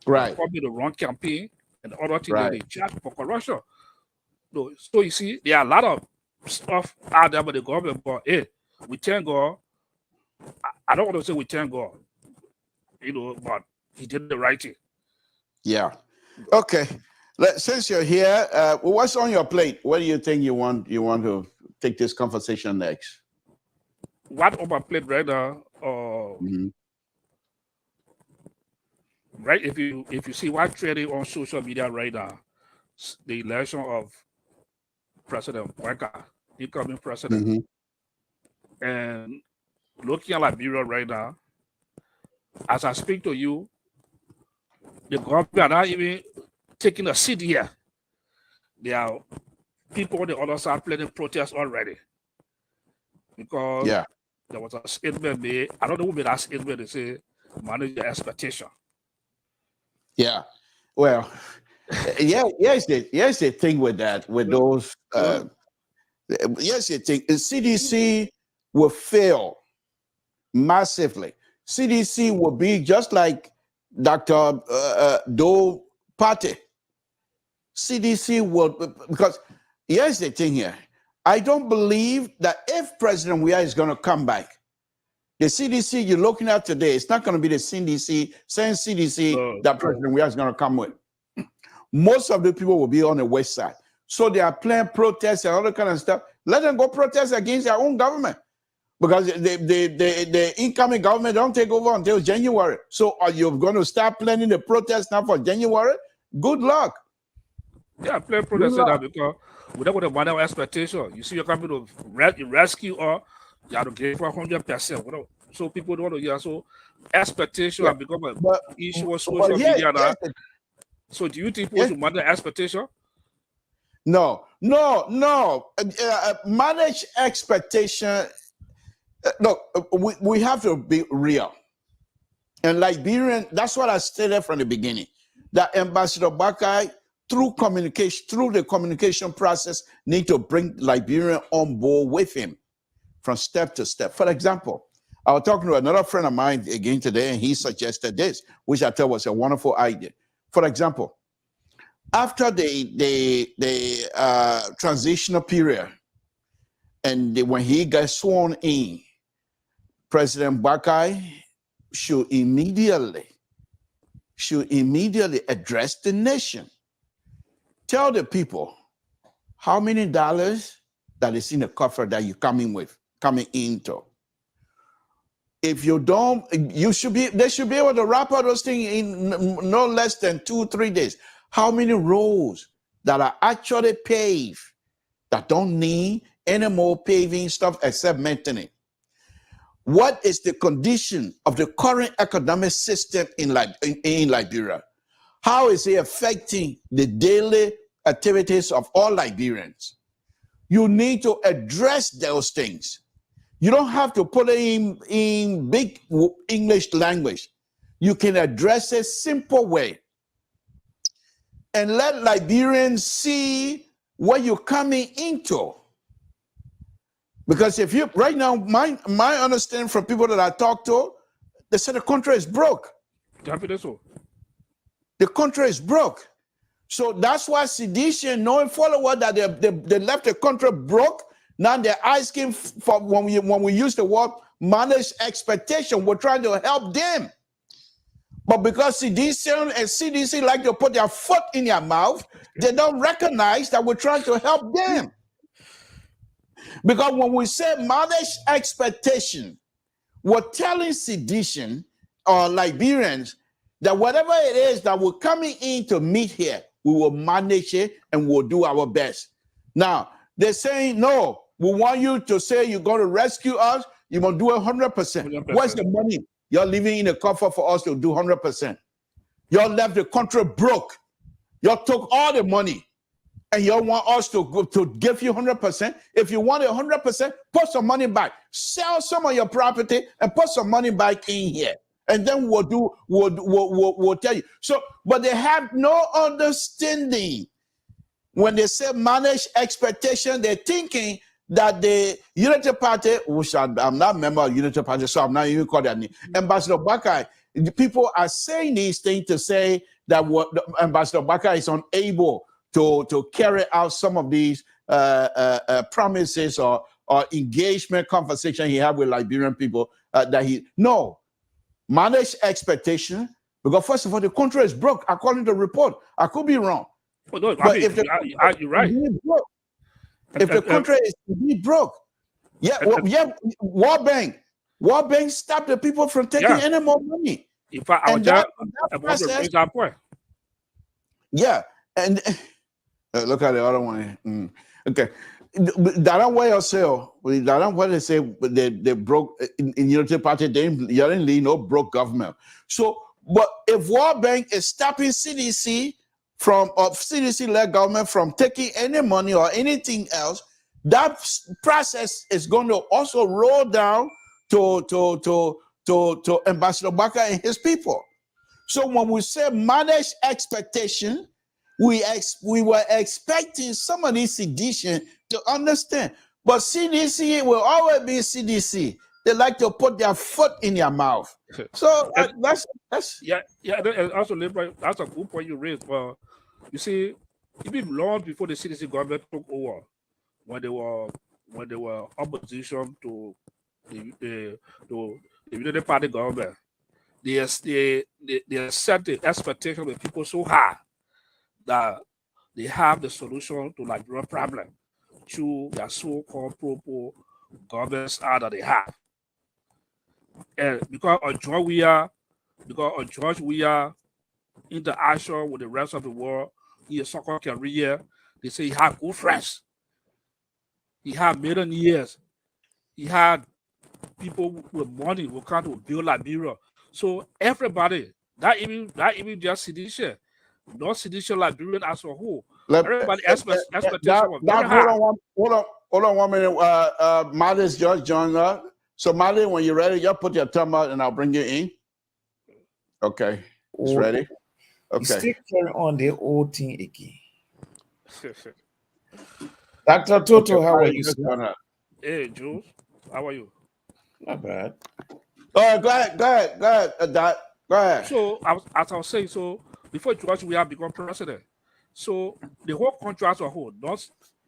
probably the wrong campaign, and other things that they charge for corruption. So you see, there are a lot of stuff out there with the government, but hey, we thank God. I don't want to say we thank God, but he did the right thing. Yeah. Okay. Since you're here, what's on your plate? What do you think you want to take this conversation next? What on my plate right now? Right. If you see what's trending on social media right now, the election of President Weka, incoming president, and looking at Liberia right now, as I speak to you, the government are not even taking a seat here. There are people on the other side planning protests already. Because there was a statement made. I don't know who made that statement. They say, manage your expectation. Yeah. Well, here's the thing with that, with those. Here's the thing. The CDC will fail massively. CDC will be just like Dr. Doe Party. CDC will, because here's the thing here. I don't believe that if President Weah is going to come back, the CDC you're looking at today, it's not going to be the same CDC that President Weah is going to come with. Most of the people will be on the west side. So they are planning protests and all that kind of stuff. Let them go protest against their own government. Because the incoming government don't take over until January. So are you going to start planning the protest now for January? Good luck. Yeah, plan protest now because we don't want to manage our expectation. You see, you're coming to rescue or you have to give for 100%. So people don't want to hear. So expectation has become an issue on social media now. So do you think people should manage expectation? No, No. Manage expectation. Look, we have to be real. And Liberian, that's what I stated from the beginning. That Ambassador Bakai, through the communication process, need to bring Liberian on board with him from step to step. For example, I was talking to another friend of mine again today, and he suggested this, which I thought was a wonderful idea. For example, after the transitional period, and when he got sworn in, President Bakai should immediately address the nation. Tell the people how many dollars that is in the coffer that you're coming into. If you don't, they should be able to wrap up those things in no less than 2-3 days. How many roads that are actually paved that don't need any more paving stuff except maintenance? What is the condition of the current economic system in Liberia? How is it affecting the daily activities of all Liberians? You need to address those things. You don't have to put it in big English language. You can address it simple way. And let Liberians see what you're coming into. Because if you, right now, my understanding from people that I talk to, they say the country is broke. The country is broke. So that's why sedition, knowing follower that they left the country broke. Now they're asking for, when we use the word manage expectation, we're trying to help them. But because sedition and CDC like to put their foot in their mouth, they don't recognize that we're trying to help them. Because when we say manage expectation, we're telling sedition or Liberians that whatever it is that we're coming in to meet here, we will manage it and we'll do our best. Now, they're saying, no, we want you to say you're going to rescue us, you're going to do 100%. Where's the money? You're leaving in the coffer for us to do 100%. Y'all left the country broke. Y'all took all the money. And you want us to give you 100%. If you want it 100%, put some money back. Sell some of your property and put some money back in here. And then we'll tell you. So, but they have no understanding. When they say manage expectation, they're thinking that the Unity Party, which I'm not a member of Unity Party, so I'm not even calling that name. Ambassador Bakai, people are saying these things to say that Ambassador Bakai is unable to carry out some of these promises or engagement conversation he had with Liberian people manage expectation, because first of all, the country is broke according to the report. I could be wrong. Well, no, but you're right. If the country is broke, World Bank stopped the people from taking any more money. In fact, I want to raise that point. Yeah, and look at the other one. Okay, that way yourself. That what they say they broke in Unity Party. They didn't leave no broke government. So, but if World Bank is stopping CDC from CDC-led government from taking any money or anything else, that process is going to also roll down to Ambassador Bakai and his people. So when we say manage expectation, we were expecting some of these sedition to understand. But CDC will always be CDC. They like to put their foot in their mouth. So that's and also, that's a good point you raised. Well, you see, even long before the CDC government took over, when they were opposition to the Unity Party government, they set the expectation of people so high that they have the solution to Liberian problem through their so-called pro governments that they have. And because of George Weah interaction with the rest of the world in his so-called career, they say he had good friends. He had millionaires. He had people with money who come to build Liberia. So everybody, that even just sedition, not sedition Liberian as a whole, Everybody expectation was very high. Hold on 1 minute. Molly's just joined us. So Molly, when you're ready, just put your thumb out and I'll bring you in. Okay, it's ready. Okay. Still carry on the old thing again. Dr. Toto, how are you, sir? Hey, Jules, how are you? Not bad. Go ahead, Doc. Go ahead. So, as I was saying, so before George we have become president, so the whole country as a whole,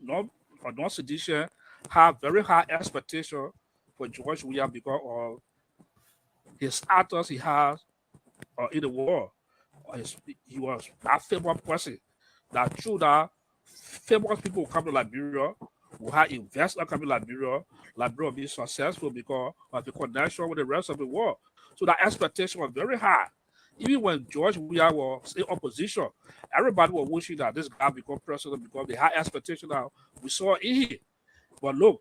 non-sedition, have very high expectation for George William because of his status he has in the world. He was that famous person that through that famous people who come to Liberia, who have investors come to Liberia will be successful because of the connection with the rest of the world. So that expectation was very high. Even when George Weah was in opposition, everybody was wishing that this guy become president because they had expectation that we saw in him. But look,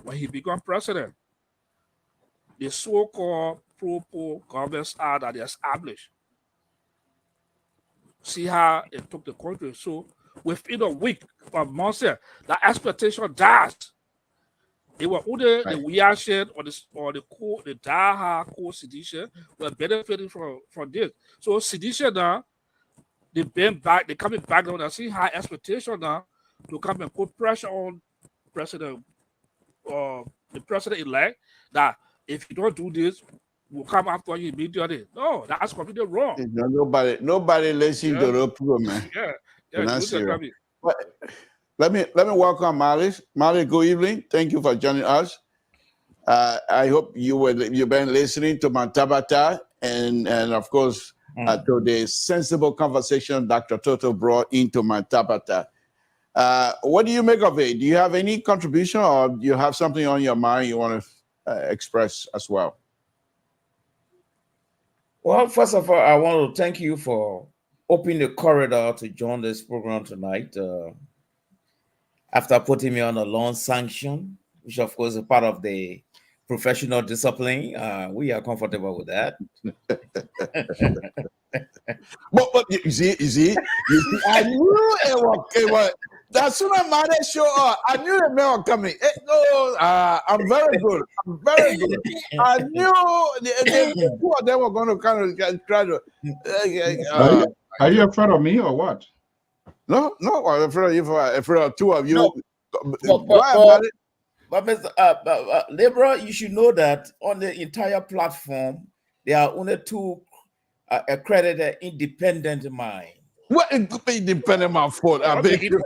when he became president, the so-called pro-poor government style that they established, see how it took the country. So within a week or months, the expectation died. It was only the reaction or the die-hard core sedition were benefiting from this. So sedition now, they coming back now and see high expectation now to come and put pressure on the president-elect that if you don't do this, we'll come after you immediately. No, that's completely wrong. Nobody listens to the program. Yeah. Let me welcome Molly. Molly, good evening. Thank you for joining us. I hope you've been listening to Mantabata and of course to the sensible conversation Dr. Toto brought into Mantabata. What do you make of it? Do you have any contribution or do you have something on your mind you want to express as well? Well, first of all, I want to thank you for opening the corridor to join this program tonight. After putting me on a loan sanction, which of course is part of the professional discipline, we are comfortable with that. But you see, I knew it was. As soon as Mother showed up, I knew the man was coming. I'm very good. I knew the two of them were going to kind of try to. Are you afraid of me or what? No, I'm afraid of two of you. But Mr. Libera, you should know that on the entire platform, there are only two accredited independent minds. What independent my fault? I beg you.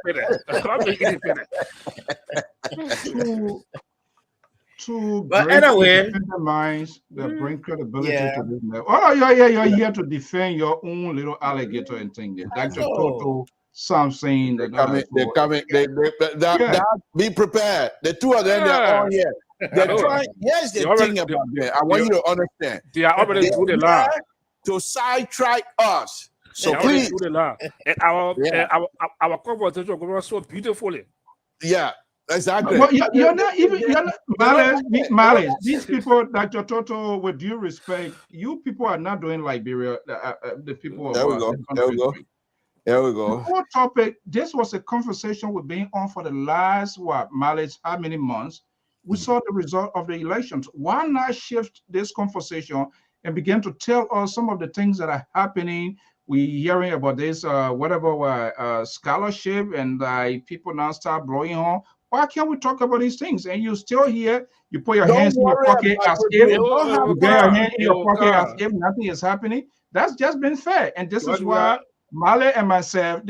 But anyway, minds that bring credibility to this level. Oh, you're here to defend your own little alligator and thing. Dr. Toto, Samson, they're coming. Be prepared. The two of them, they're all here. They're trying. Here's the thing about that. I want you to understand. They are already through the line to sidetrack us. So please, and our conversation goes so beautifully. Yeah, exactly. But you're not Malice. These people, Dr. Toto, with due respect, you people are not doing Liberia. The people. There we go. The whole topic. This was a conversation we've been on for the last Malice, how many months? We saw the result of the elections. Why not shift this conversation and begin to tell us some of the things that are happening? We hearing about this scholarship and people now start blowing on. Why can't we talk about these things? And you still here, you put your hands in your pocket as if you get your hand in your pocket as if nothing is happening. That's just been fair. And this is why Male and myself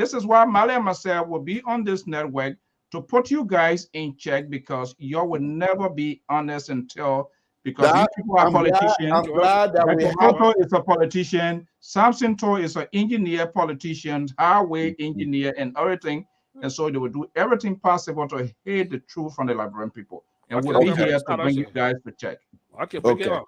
will be on this network to put you guys in check, because you will never be honest until. Because these people are politicians. I'm glad that Toto is a politician. Samson Tour is an engineer, politician, highway engineer, and everything. And so they will do everything possible to hide the truth from the Liberian people. And we'll be here to bring you guys to check. Okay. Before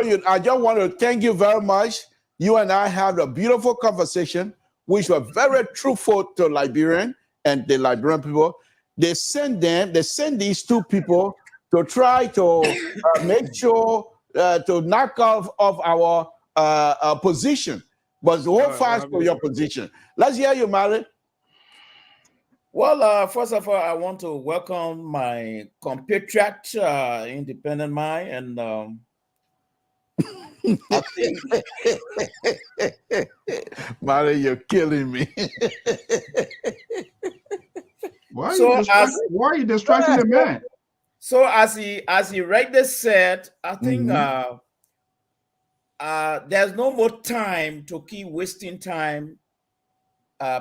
you, I just want to thank you very much. You and I had a beautiful conversation, which was very truthful to Liberian and the Liberian people. They send these two people to try to make sure to knock off our position. But hold fast for your position. Let's hear you, Mali. Well, first of all, I want to welcome my compatriot, Independent Mind, and I think Mali, you're killing me. Why are you distracting the man? So as he rightly said, I think there's no more time to keep wasting time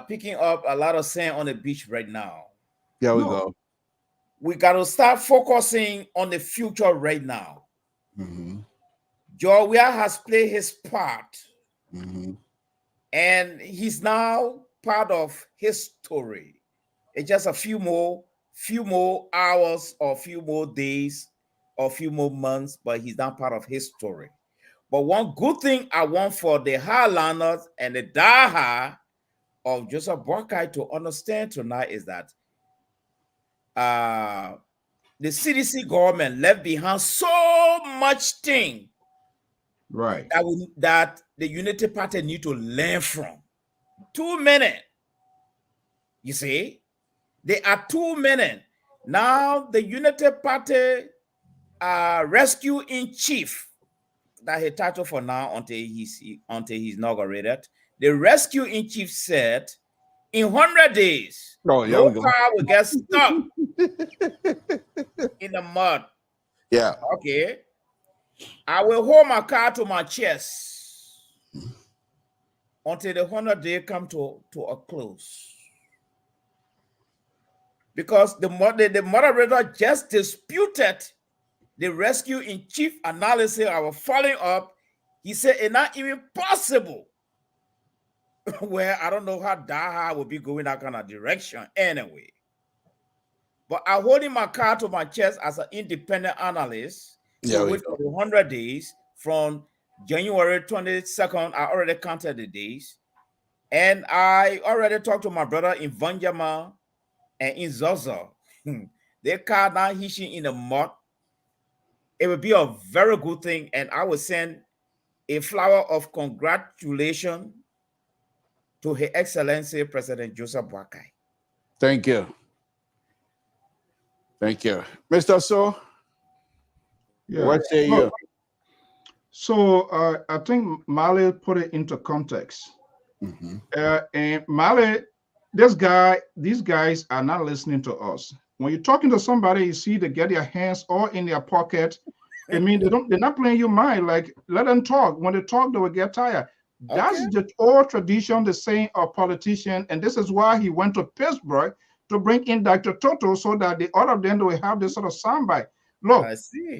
picking up a lot of sand on the beach right now. There we go. We got to start focusing on the future right now. Georgia has played his part, and he's now part of history. It's just a few more hours or a few more days or a few more months, but he's now part of history. But one good thing I want for the Highlanders and the Daha of Joseph Boakai to understand tonight is that the CDC government left behind so much thing, right? That the Unity Party need to learn from. Too many. You see, they are too many. Now the Unity Party rescue in chief, that he title for now until he's inaugurated. The rescue in chief said, in 100 days, no car will get stuck in the mud. Yeah. Okay. I will hold my car to my chest until the 100 days come to a close. Because the moderator just disputed the rescue in chief analysis I was following up. He said it's not even possible. Well, I don't know how Daha will be going that kind of direction anyway. But I'm holding my card to my chest as an independent analyst to wait for the 100 days from January 22nd. I already counted the days. And I already talked to my brother in Vanjama and in Zozo. Their car now hitching in the mud. It would be a very good thing. And I will send a flower of congratulations to Her Excellency President Joseph Boakai. Thank you. Thank you. Mr. So, what say you? So I think Mali put it into context. And Mali, these guys are not listening to us. When you're talking to somebody, you see they get their hands all in their pocket. I mean, they're not playing your mind. Like, let them talk. When they talk, they will get tired. That's the old tradition, the saying of politician, and this is why he went to Pittsburgh to bring in Dr. Toto so that the all of them will have this sort of soundbite. Look,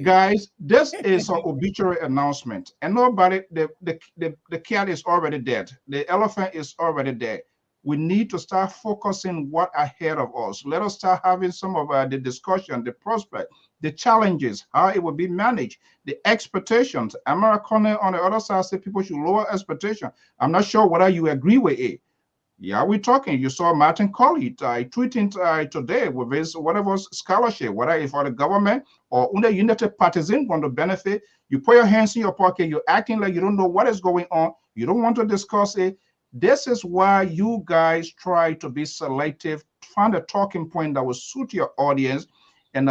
guys, this is an obituary announcement, and nobody, the cat is already dead. The elephant is already dead. We need to start focusing what ahead of us. Let us start having some of the discussion, the prospect, the challenges, how it will be managed, the expectations. American on the other side say people should lower expectation. I'm not sure whether you agree with it. Yeah, we're talking. You saw Martin Colley tweeting today with his whatever scholarship, whether it's for the government or under United Partisan going to benefit. You put your hands in your pocket. You're acting like you don't know what is going on. You don't want to discuss it. This is why you guys try to be selective, find a talking point that will suit your audience. And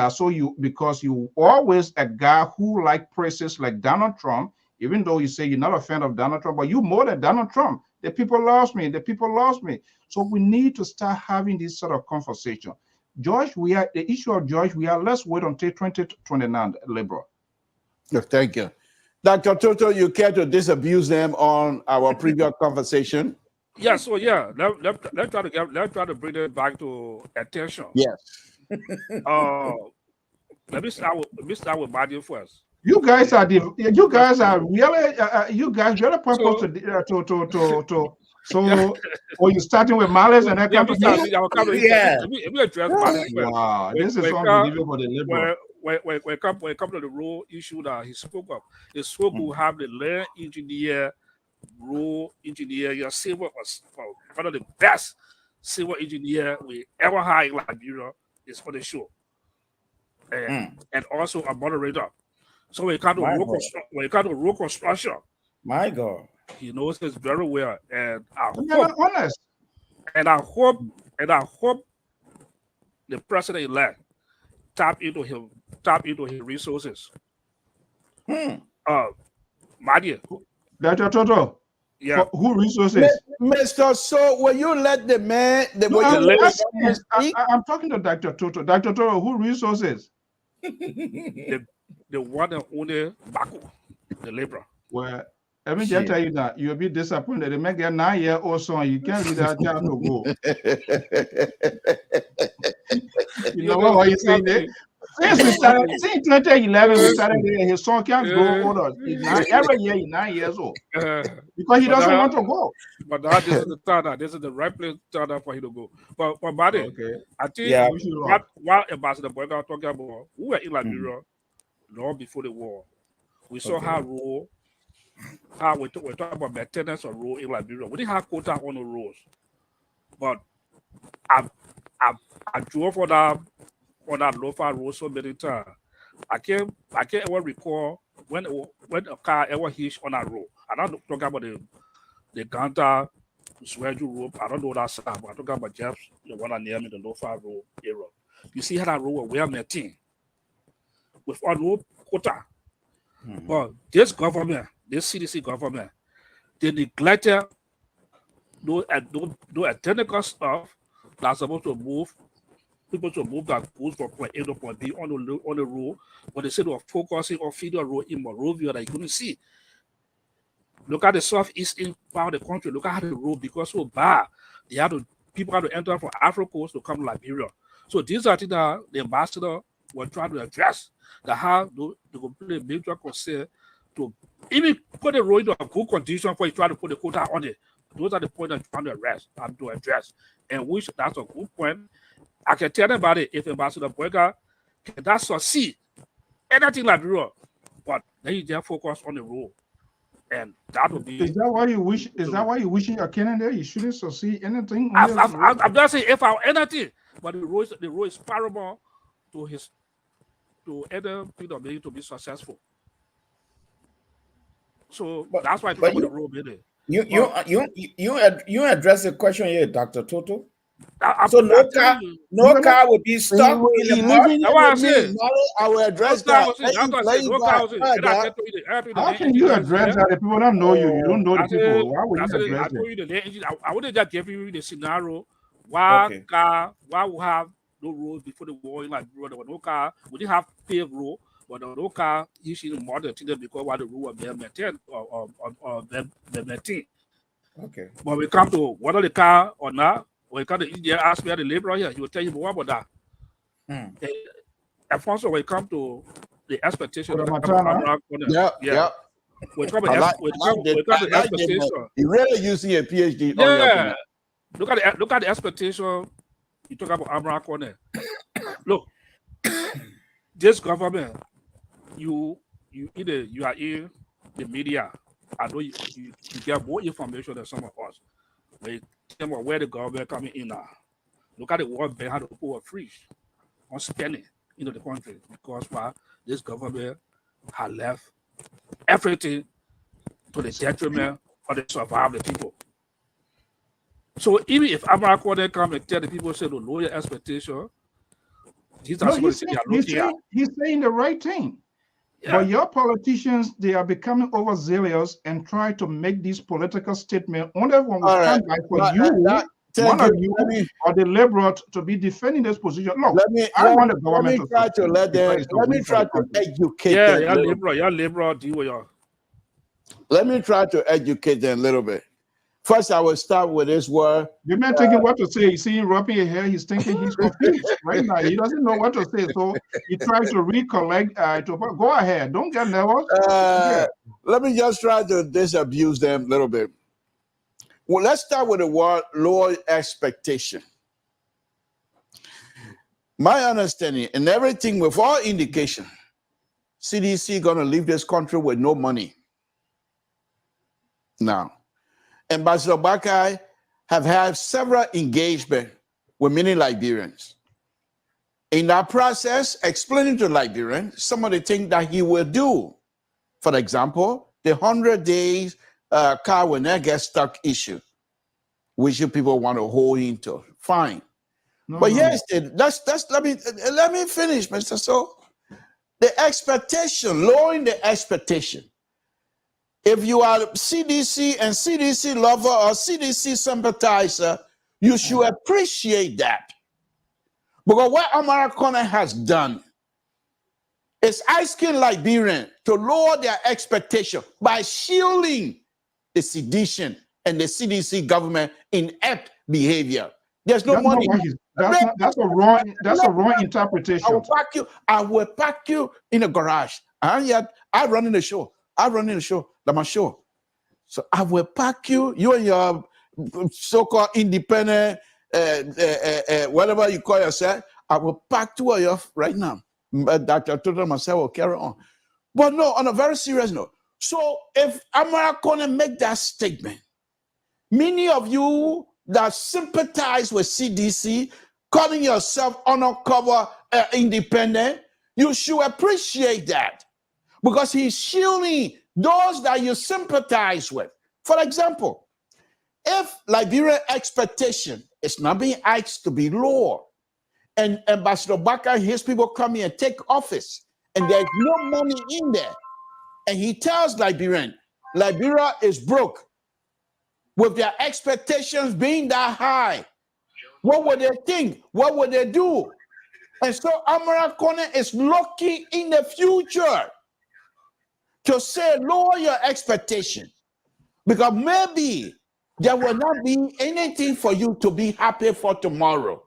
because you always a guy who like praises like Donald Trump, even though you say you're not a fan of Donald Trump, but you more than Donald Trump. The people lost me. The people lost me. So we need to start having this sort of conversation. George, the issue of George, let's wait until 2029, liberal. Thank you. Dr. Toto, you care to disabuse them on our previous conversation? Yeah, so yeah, let's try to bring it back to attention. Yes. Let me start with Matthew first. You guys are really purpose to So, or you starting with malice and that kind of thing? Let me address malice. Wow, this is unbelievable. When it comes to the rule issue that he spoke of, he spoke to have the land engineer, rule engineer, civil was one of the best civil engineer we ever had in Liberia is for the show, and also a moderator. So when it comes to road construction, my God, He knows this very well, and You're not honest. I hope the president-elect tap into his resources. Madia. Dr. Toto. Yeah. Who resources? Mr. So, will you let the man, I'm talking to Dr. Toto. Dr. Toto, who resources? the one and only Baku, the Libra. Well, let me just tell you that you'll be disappointed. They make a 9-year-old son. You can't leave that child to go. You know what you saying there? Since 2011, we started there. His son can't go older. Every year he's 9 years old. Because he doesn't want to go. But now this is the time. This is the right place for him to go. But Buddy, okay. I think what Ambassador Boyka talking about, we were in Liberia long before the war. We saw how we talk about maintenance of road in Liberia. We didn't have quota on the roads. But I drove on that low-far road so many times. I can't ever recall when a car ever hitched on that road. I don't talk about the Ganta Sweju road. I don't know that side, but I talk about just the one near me, the low-far road area. You see how that road was well maintained with our road quota. But this government, this CDC government, they neglected those identical stuff that's supposed to move people to move that goods from point A to point B on the road, but they said they were focusing on feeding the road in Monrovia that you couldn't see. Look at the southeastern part of the country. Look at how the road because so bad. People had to enter from Africa Coast to come to Liberia. So these are things that the ambassador were trying to address. That how they could play a major concern to even put the road into a good condition before you try to put the quota on it. Those are the points that I'm trying to address. And which that's a good point. I can tell them about it if Ambassador Boyka can succeed. Anything like Liberia, but then you just focus on the road. And that would be. Is that why you wish? Is that why you wishing your candidate? You shouldn't succeed anything. I'm not saying if I anything, but the road is paramount to other people being to be successful. So that's why I talk about the road building. You address the question here, Dr. Toto. So no car will be stuck in the mud. I will address that. How can you address that? The people don't know you. You don't know the people. Why would you address it? I would just give you the scenario. Why we have no roads before the war in Liberia? There were no car. We didn't have paved road, but there were no car issues in modern things because while the road was being maintained or maintained. Okay. But we come to whether the car or not. When you come to India, ask me the labor here, he will tell you more about that. And also, when you come to the expectation of you're really using a PhD. Yeah. Look at the expectation. You talk about Amra Corner. Look, this government, you are in the media. I know you get more information than some of us. Where the government coming in now. Look at the World Bank how to put a freeze on spending into the country because this government has left everything to the detriment of the survival of the people. So even if America come and tell the people say to lower your expectation, he's saying the right thing. Yeah. But your politicians, they are becoming overzealous and try to make these political statements only when we stand by for one of you or the liberal to be defending this position. Look, I want the government to try to let me try to educate them. Yeah, liberal deal with you. Let me try to educate them a little bit. First, I will start with this word. The man thinking what to say. He's seeing rubbing his hair. He's thinking he's confused right now. He doesn't know what to say. So he tries to recollect. Go ahead. Don't get nervous. Let me just try to disabuse them a little bit. Well, let's start with the word low expectation. My understanding and everything with all indication, CDC going to leave this country with no money. Now, Ambassador Bakai have had several engagements with many Liberians. In that process, explaining to Liberians some of the things that he will do. For example, the 100 days car when they get stuck issue, which you people want to hold into. Fine. But yes, let me finish, Mr. So. The expectation, lowering the expectation. If you are CDC and CDC lover or CDC sympathizer, you should appreciate that. Because what America has done is asking Liberians to lower their expectation by shielding the sedition and the CDC government inept behavior. There's no money. That's a wrong interpretation. I will pack you in a garage. And yet I run in the show. That's my show. So I will pack you, you and your so-called independent, whatever you call yourself. I will pack two of you right now. Dr. Total myself will carry on. But no, on a very serious note. So if America make that statement, many of you that sympathize with CDC, calling yourself undercover independent, you should appreciate that because he's shielding those that you sympathize with. For example, if Liberian expectation is not being asked to be lower, and Ambassador Baka and his people come here and take office, and there's no money in there, and he tells Liberia is broke, with their expectations being that high, what would they think? What would they do? And so America is looking in the future to say, lower your expectation, because maybe there will not be anything for you to be happy for tomorrow.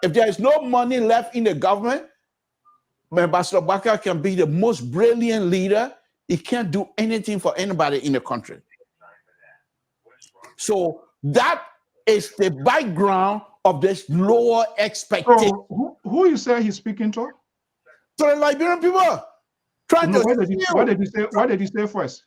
If there is no money left in the government, Ambassador Baka can be the most brilliant leader. He can't do anything for anybody in the country. So that is the background of this lower expectation. So who you say he's speaking to? So the Liberian people trying to. What did he say first?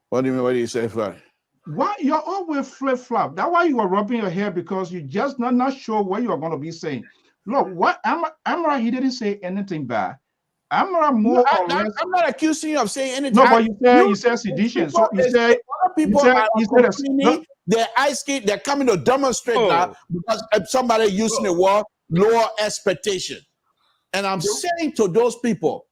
What do you mean? What did he say first? Why you're always flip-flop? That's why you are rubbing your hair, because you're just not sure what you are going to be saying. Look, what Amara, he didn't say anything bad. Amara more or less. I'm not accusing you of saying anything. No, but you said sedition. So you say they're asking, they're coming to demonstrate now because somebody using the word lower expectation. And I'm saying to those people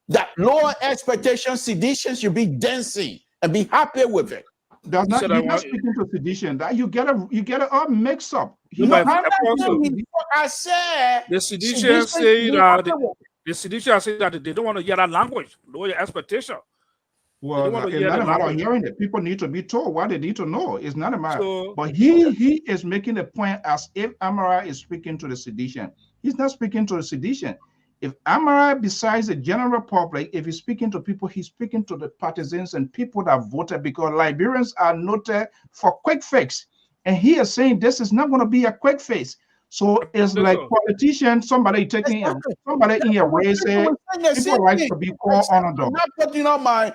that lower expectation, sedition should be dancing and be happy with it. That's not, you're not speaking to sedition. That you get it all mixed up. I said the sedition say that the sedition say that they don't want to hear that language, lower your expectation. Well, it's not a matter of hearing it. People need to be told what they need to know. It's not a matter. But he is making a point as if Amara is speaking to the sedition. He's not speaking to the sedition. If Amara, besides the general public, if he's speaking to people, he's speaking to the partisans and people that voted, because Liberians are noted for quick fix. And he is saying this is not going to be a quick fix. So it's like politicians, somebody taking somebody in your way say people like to be called underdog. I'm not putting on my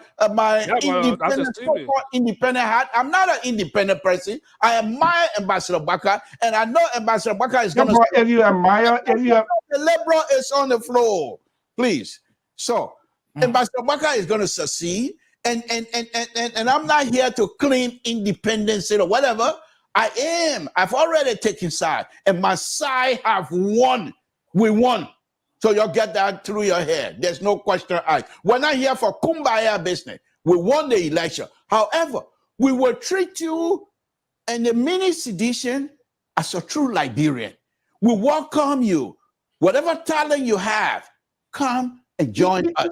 independent hat. I'm not an independent person. I admire Ambassador Baka, and I know Ambassador Baka is going to. If you admire, if you the liberal is on the floor, please. So Ambassador Baka is going to succeed, and I'm not here to claim independence or whatever. I've already taken side, and my side have won. We won. So you'll get that through your head. There's no question asked. We're not here for kumbaya business. We won the election. However, we will treat you and the mini sedition as a true Liberian. We welcome you. Whatever talent you have, come and join us.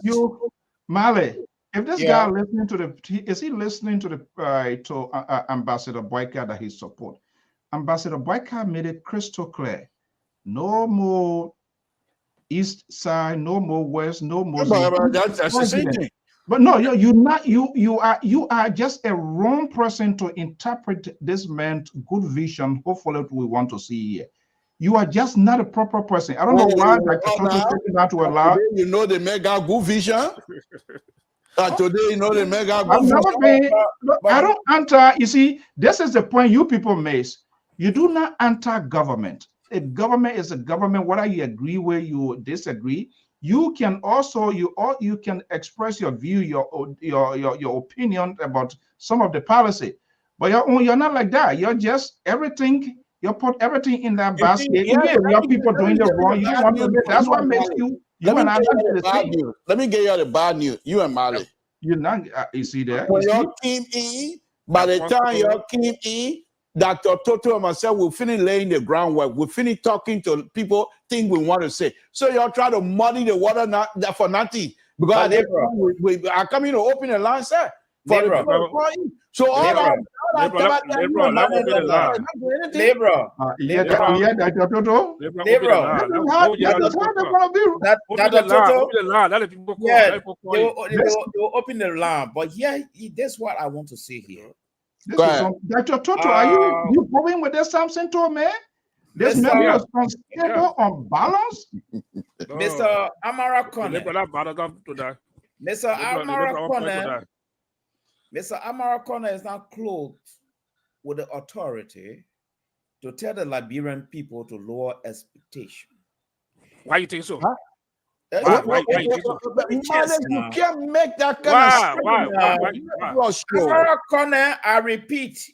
Male, if this guy listening to is he listening to the Ambassador Boyka that he support? Ambassador Boyka made it crystal clear: no more east side, no more west, no more. That's the same thing. But no, you are just a wrong person to interpret this man's good vision. Hopefully, we want to see here. You are just not a proper person. I don't know why that to allow. You know the mega good vision. Today, you know the mega. I don't enter. You see, this is the point you people miss. You do not enter government. A government is a government, whether you agree with, you disagree. you can also you can express your view, your opinion about some of the policy. But you're not like that. You're just everything. You put everything in that basket. Even if you have people doing the wrong, you don't want to admit. That's what makes you and I the same. Let me get you the bad news. You and Mali. You're not. You see there. When your team E, by the time your team E, Dr. Toto and myself will finish laying the groundwork. We'll finish talking to people, things we want to say. So y'all try to muddy the water for nothing. Because we are coming to open the line, sir. So all Dr. They will open the line, but yeah, that's what I want to say here. Dr. Toto, are you going with this Samson to me? This man was unstable, unbalanced. Mr. Amara Corner. Mr. Amara Corner is now clothed with the authority to tell the Liberian people to lower expectation. Why you think so? Huh? Why you think so? You can't make that kind of why? Amara Corner, I repeat,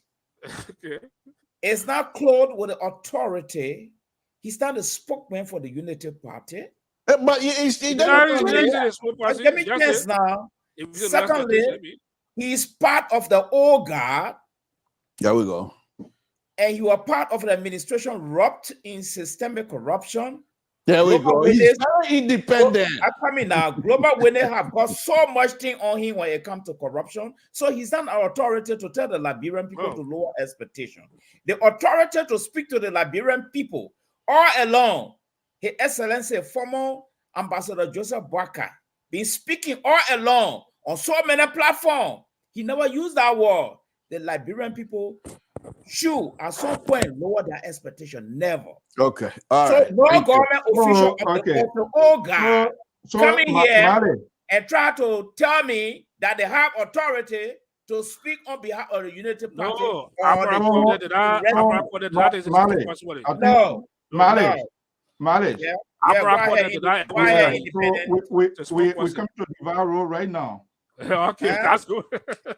is now clothed with the authority. He's not the spokesman for the Unity Party. But he doesn't. Let me guess now. Secondly, he's part of the old guard. There we go. And you are part of the administration wrapped in systemic corruption. There we go. He's very independent. I mean now, Global Winner have got so much thing on him when it comes to corruption. So he's not our authority to tell the Liberian people to lower expectation. The authority to speak to the Liberian people all along, His Excellency, former Ambassador Joseph Boakai, been speaking all along on so many platforms. He never used that word. The Liberian people should at some point lower their expectation. Never. Okay. So no government official of the old guy coming here and try to tell me that they have authority to speak on behalf of the Unity Party. We come to the viral right now. Okay, that's good.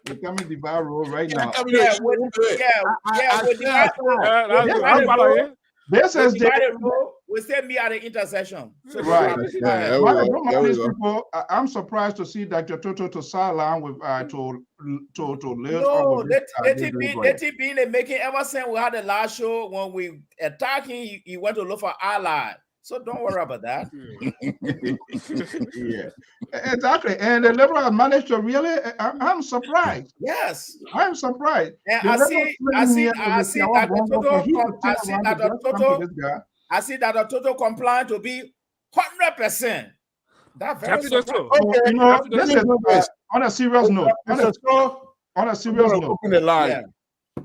We're coming the viral right now. This is we send me at the intersection. So right. People, I'm surprised to see Dr. Toto to Salam with to live. No, they been making ever since we had the last show when we attacked him, he went to look for ally. So don't worry about that. Yeah, exactly. And the Liberals managed to really. I'm surprised. Yes, I'm surprised. And I see that the total compliant to be 100%. That's very surprising. You know, this is on a serious note. On a serious note. Open the line. Yeah.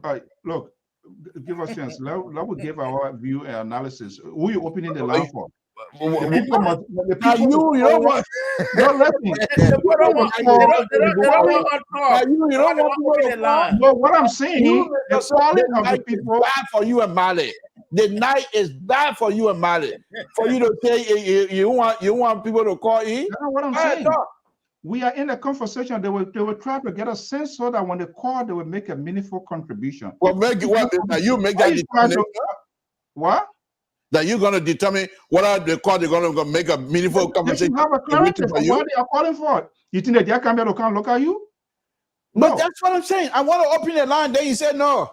All right, look. Give us a chance. Let us give our view and analysis. Who are you opening the line for? The people you don't want. Don't let me. No, what I'm saying, the quality of the people. Bad for you and Mali. The night is bad for you and Mali. For you to say you want people to call in. That's what I'm saying. We are in a conversation. They will try to get a sense so that when they call, they will make a meaningful contribution. Well, you make that determination. What? That you're going to determine whether they call, they're going to make a meaningful conversation. You have a clarity for what they are calling for. You think that they come here to come look at you? No. But that's what I'm saying. I want to open the line. Then you said no.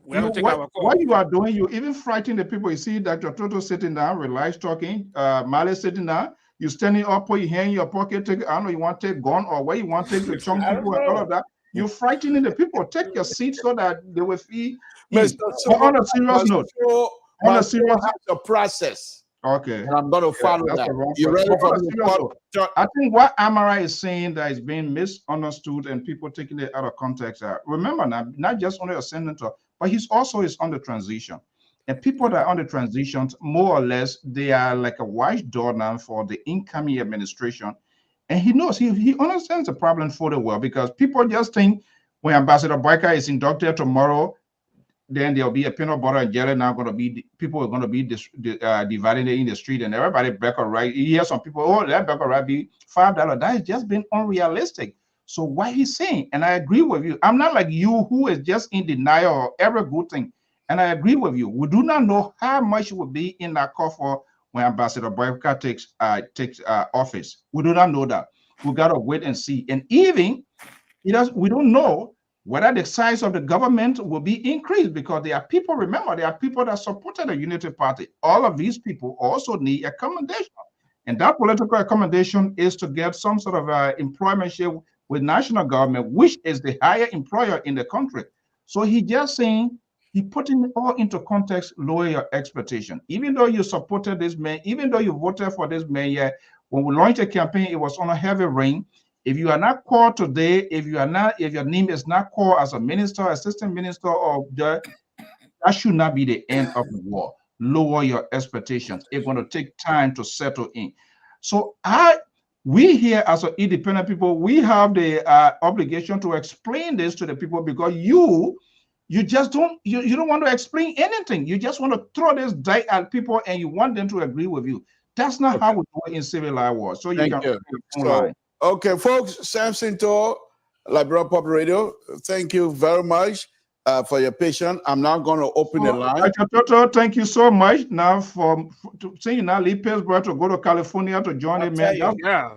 What you are doing, you even frighten the people. You see Dr. Toto sitting down, relaxed, talking, Mali sitting down. You standing up, put your hand in your pocket, take, I don't know, you want to take gun or where you want to take the chunk people and all of that. You're frightening the people. Take your seat so that they will feel. On a serious note, on a serious process. Okay. And I'm going to follow that. You ready for the I think what Amara is saying that is being misunderstood and people taking it out of context. Remember now, not just only a senator, but he's also on the transition. And people that are on the transitions, more or less, they are like a watchdog now for the incoming administration. And he knows, he understands the problem for the world because people just think when Ambassador Boakai is inducted tomorrow, then there'll be a peanut butter and jelly. Now going to be people are going to be dividing it in the street, and everybody burger right. You hear some people, oh, that burger right be $5. That has just been unrealistic. So what he's saying, and I agree with you. I'm not like you who is just in denial of every good thing. And I agree with you. We do not know how much will be in that coffer when Ambassador Boyka takes office. We do not know that. We gotta wait and see. And even we don't know whether the size of the government will be increased, because there are people. Remember, there are people that supported the Unity Party. All of these people also need accommodation, and that political accommodation is to get some sort of employment share with national government, which is the higher employer in the country. So he just saying, he putting it all into context, lower your expectation. Even though you supported this man, even though you voted for this man, yeah, when we launched a campaign, it was on a heavy rain. If you are not called today, if your name is not called as a minister, assistant minister, or that should not be the end of the war. Lower your expectations. It's going to take time to settle in. So we here as an independent people, we have the obligation to explain this to the people, because you just don't want to explain anything. You just want to throw this dike at people and you want them to agree with you. That's not how we do it in civilized war. So you can okay, folks, Samson to Liberia Public Radio, thank you very much for your patience. I'm now going to open the line. Toto, thank you so much. Now for saying now leave Pittsburgh to go to California to join it, man. Yeah.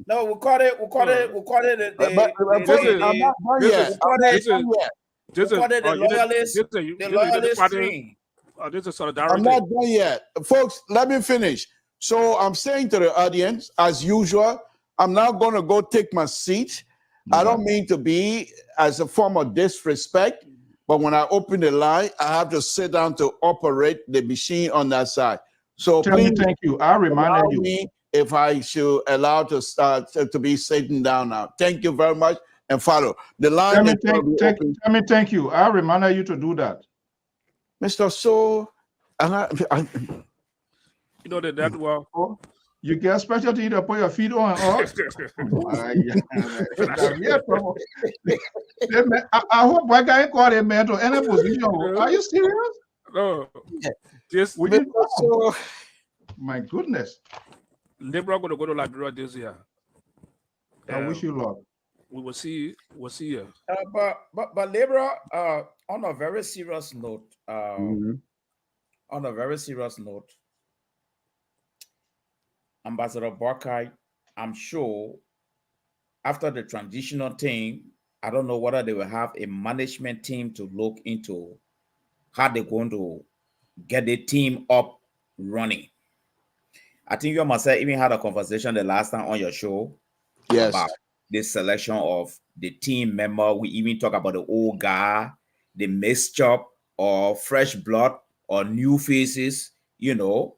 No, we call it the loyalist string. This is solidarity. I'm not done yet. Folks, let me finish. So I'm saying to the audience, as usual, I'm now going to go take my seat. I don't mean to be as a form of disrespect, but when I open the line, I have to sit down to operate the machine on that side. So please, thank you. I reminded you. Me if I should allow to start to be sitting down now. Thank you very much, and follow the line. Thank you. I reminded you to do that, Mr. So, you know that well. You get specialty to put your feet on. I hope I can't call a man to any position. Are you serious? No. My goodness. Liberia going to go to Liberia this year. I wish you luck. We will see. We'll see you. But Liberia, on a very serious note, Ambassador Barkai, I'm sure after the transitional team, I don't know whether they will have a management team to look into how they're going to get the team up running. I think you must have even had a conversation the last time on your show about the selection of the team member. We even talk about the old guy, the mixture or fresh blood or new faces, you know,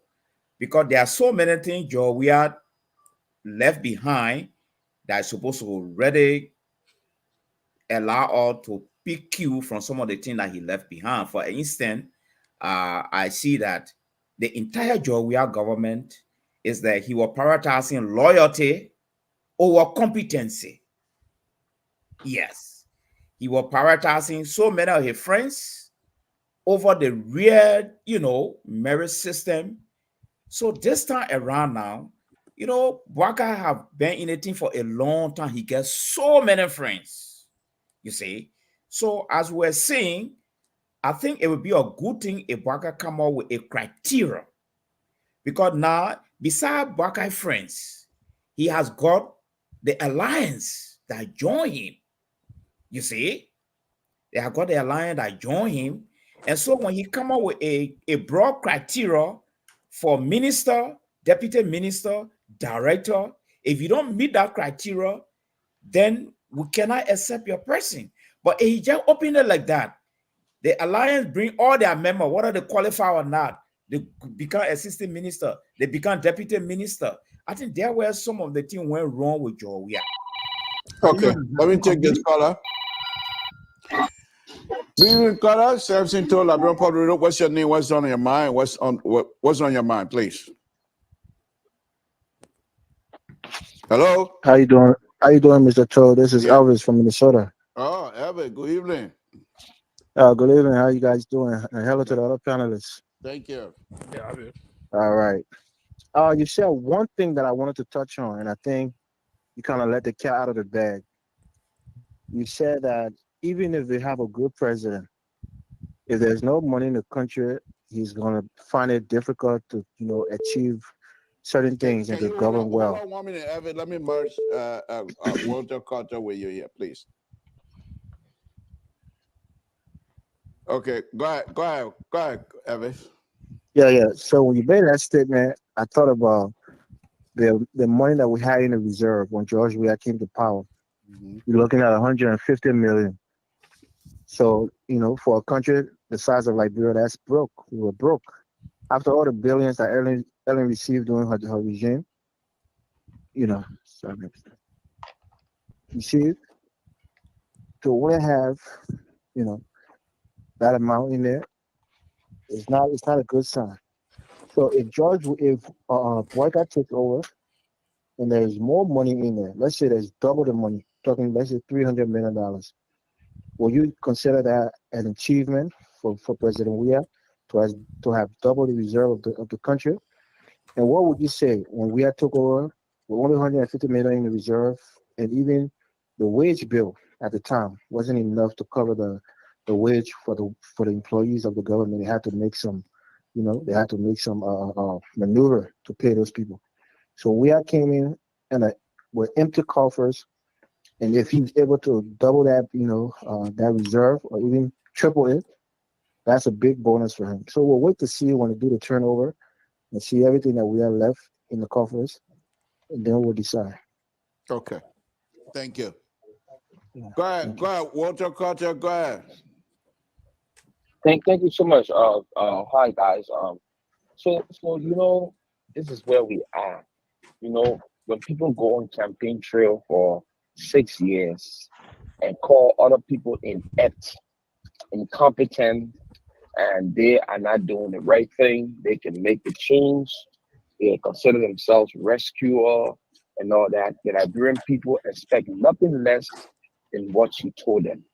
because there are so many things, Joe, we are left behind that is supposed to already allow us to pick you from some of the things that he left behind. For instance, I see that the entire Joe government is that he was prioritizing loyalty over competency. Yes. He was prioritizing so many of his friends over the real, merit system. So this time around now, Waka have been in a team for a long time. He gets so many friends, you see. So as we're saying, I think it would be a good thing if Waka come up with a criteria. Because now, beside Waka friends, he has got the alliance that join him. You see? They have got the alliance that join him. And so when he come up with a broad criteria for minister, deputy minister, director, if you don't meet that criteria, then we cannot accept your person. But if he just open it like that, the alliance bring all their members, whether they qualify or not, they become assistant minister, they become deputy minister. I think there where some of the things went wrong with Joe. Yeah. Okay, let me take this caller. Being caller, Samson told Liberia Public Radio, what's your name? What's on your mind? What's on your mind, please? Hello. How you doing, Mr. Cho? This is Elvis from Minnesota. Oh, Elvis, good evening. Good evening. How you guys doing? And hello to the other panelists. Thank you. Yeah, I mean, All right. You said one thing that I wanted to touch on, and I think you kind of let the cat out of the bag. You said that even if they have a good president, if there's no money in the country, he's gonna find it difficult to, achieve certain things and Can to you govern hold well. on 1 minute, Evan? Let me merge Walter Carter with you here, please. Okay, go ahead, Evan. Yeah, yeah. So when you made that statement, I thought about the money that we had in the reserve when George Weah came to power. Mm-hmm. You're looking at 150 million. So, for a country the size of Liberia, that's broke. We were broke. After all the billions that Ellen received during her regime, sorry, you see, to only have, you know, that amount in there, it's not a good sign. So if Boycott takes over and there's more money in there, let's say there's double the money, talking let's say $300 million, will you consider that an achievement for President Weah to have double the reserve of the country? And what would you say when we had took over with only 150 million in the reserve, and even the wage bill at the time wasn't enough to cover the wage for the employees of the government? They had to make some, maneuver to pay those people. So we had came in and with empty coffers, and if he's able to double that, that reserve or even triple it, that's a big bonus for him. So we'll wait to see when they do the turnover and see everything that we have left in the coffers, and then we'll decide. Okay, thank you. Yeah. Go ahead, Walter Carter. Go ahead. Thank you so much. Hi guys. So this is where we are. When people go on campaign trail for 6 years and call other people inept, incompetent, and they are not doing the right thing, they can make the change. They consider themselves rescuer and all that. The Liberian people expect nothing less than what you told them.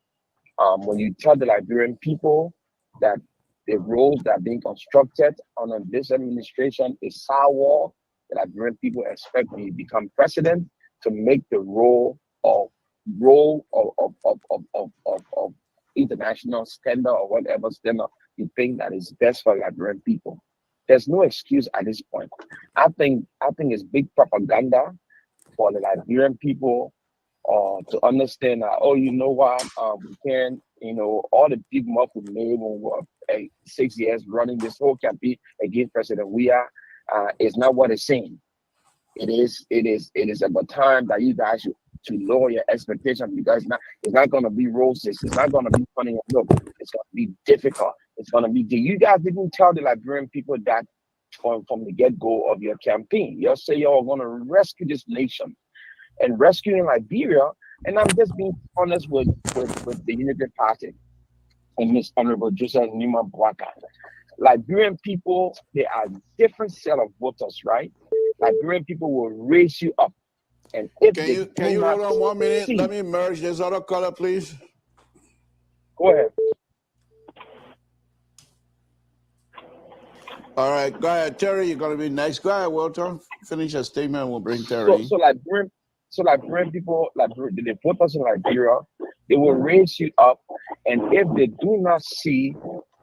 When you tell the Liberian people that the roads that are being constructed under this administration is sour, the Liberian people expect when you become president to make the role of international standard or whatever standard you think that is best for Liberian people. There's no excuse at this point. I think it's big propaganda for the Liberian people to understand that, oh, you know what, we can, all the big mouth we made when we were 6 years running this whole campaign against President Weah is not what it's saying. It is about time that you guys should to lower your expectations, because it's not gonna be roses, it's not gonna be funny. Look, it's gonna be difficult. It's gonna be. You guys didn't tell the Liberian people that from the get-go of your campaign. You say you're gonna rescue this nation and rescuing Liberia. And I'm just being honest with the Unity Party and Miss Honorable Joseph Nima Bwaka. Liberian people, they are different set of voters, right? Liberian people will raise you up. And if Can you hold on 1 minute? Let me merge this other color, please. Go ahead. All right, go ahead, Terry. You're gonna be next. Go ahead, Walter. Finish your statement. And we'll bring Terry. So Liberian people, the voters in Liberia, they will raise you up, and if they do not see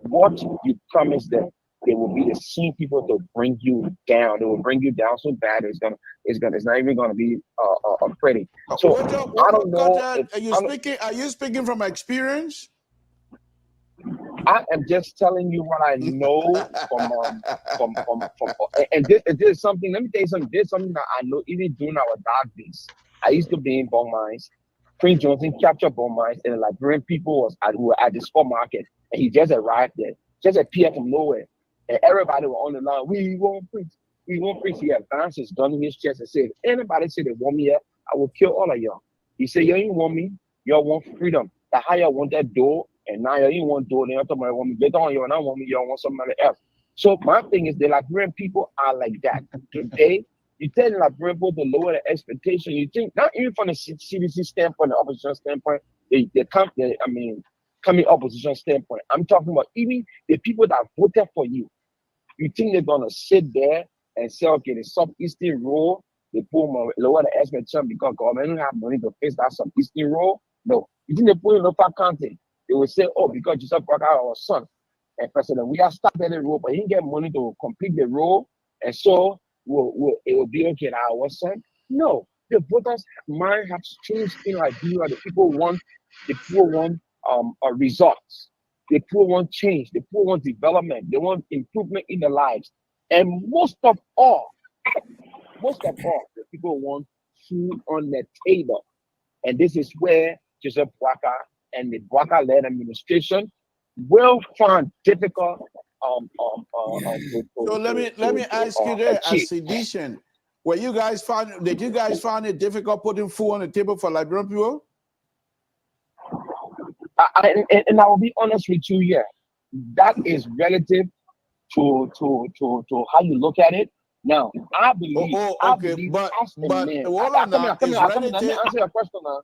what you promised them, they will be the same people to bring you down. They will bring you down so bad it's not even gonna be pretty. So Walter, I don't know. Are you speaking from experience? I am just telling you what I know and this is something. Let me tell you something. This is something that I know even during our dark days. I used to be in Bon Mines. Prince Johnson captured Bon Mines, and the Liberian people were at the spot market, and he just arrived there, just appeared from nowhere, and everybody was on the line. We want Prince. We want Prince. He advanced his gun in his chest and said, "Anybody say they want me here, I will kill all of y'all." He said, "You ain't want me. Y'all want freedom. The higher want that door." And now you want to do it, somebody want me, get on you, and I want me, you want somebody else. So my thing is the Liberian people are like that. Today, you tell the Liberian people to lower the expectation. You think, not even from the CDC standpoint, the opposition standpoint, coming opposition standpoint. I'm talking about even the people that voted for you. You think they're gonna sit there and say, okay, the southeastern road, they put more lower the expenditure because government don't have money to fix that southeastern road? No. You think they put in local county? They will say, oh, because Joseph Parker, our son, and President, we have started the road, but he didn't get money to complete the road, and so it will be okay that our son. No, the voters' mind has changed in Liberia. The people want results. The people want change. The people want development. They want improvement in their lives. And most of all, the people want food on their table. And this is where Joseph Boakai and the Boakai-led administration will find difficult. So let me ask you there, as sedition, did you guys find it difficult putting food on the table for Liberian people? And I will be honest with you here. That is relative to how you look at it. Now, I believe. But hold on now. Let me answer your question now.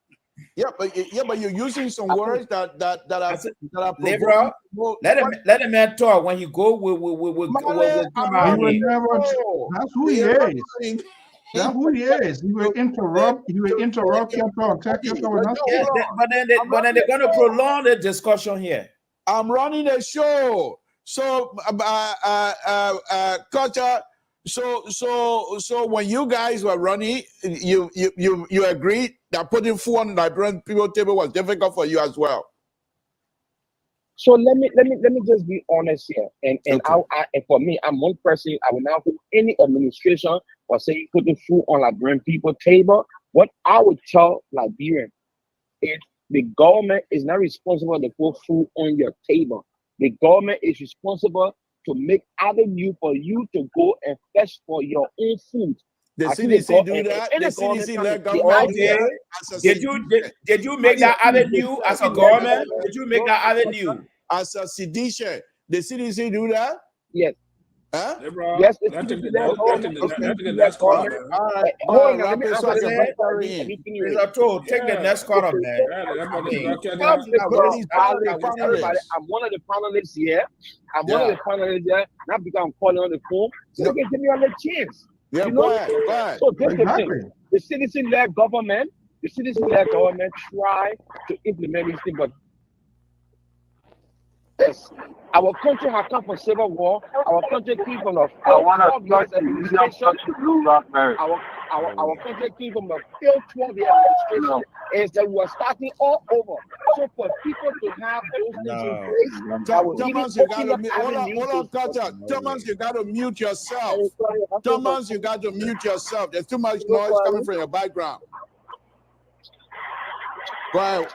Yeah, but you're using some words that are LIBERIA. Let the man talk. When you go, we'll come out here. That's who he is. That's who he is. He will interrupt. He will interrupt your talk. But then they're going to prolong the discussion here. I'm running a show, so culture. So when you guys were running, you agreed that putting food on the Liberian people table was difficult for you as well. So let me just be honest here, and for me, I'm one person. I will not hold any administration for saying putting food on Liberian people table. What I would tell Liberian is the government is not responsible to put food on your table. The government is responsible to make avenue for you to go and fetch for your own food. The CDC do that. The CDC let government do that. Did you make that avenue as a government? Did you make that avenue as a sedition? The CDC do that? Yes. Huh? Yes. Next caller. Take the next caller, man. I'm one of the panelists here. Not because I'm calling on the phone. So they can give me on the chance. Yeah, you know? Go ahead. So this thing, the citizen-led government try to implement this thing, but yes, our country has come from civil war. Our country came from the our country came from the failed 12-year administration. Is that we are starting all over. So for people to have those things in place, Thomas, you got to mute. Hold on, Thomas, you got to mute yourself. Thomas, you got to mute yourself. There's too much noise coming from your background. Go ahead.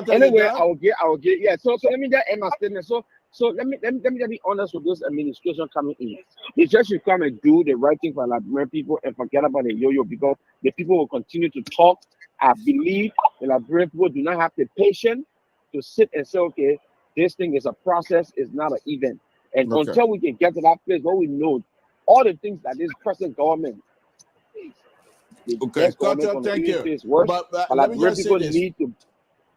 Anyway, I will get. Yeah. So let me just end my statement. So let me just be honest with this administration coming in. They just should come and do the right thing for Liberian people and forget about the yo-yo, because the people will continue to talk. I believe the Liberian people do not have the patience to sit and say, okay, this thing is a process, it's not an event. And until we can get to that place where we know all the things that this present government. Okay, thank you. But let me just say this.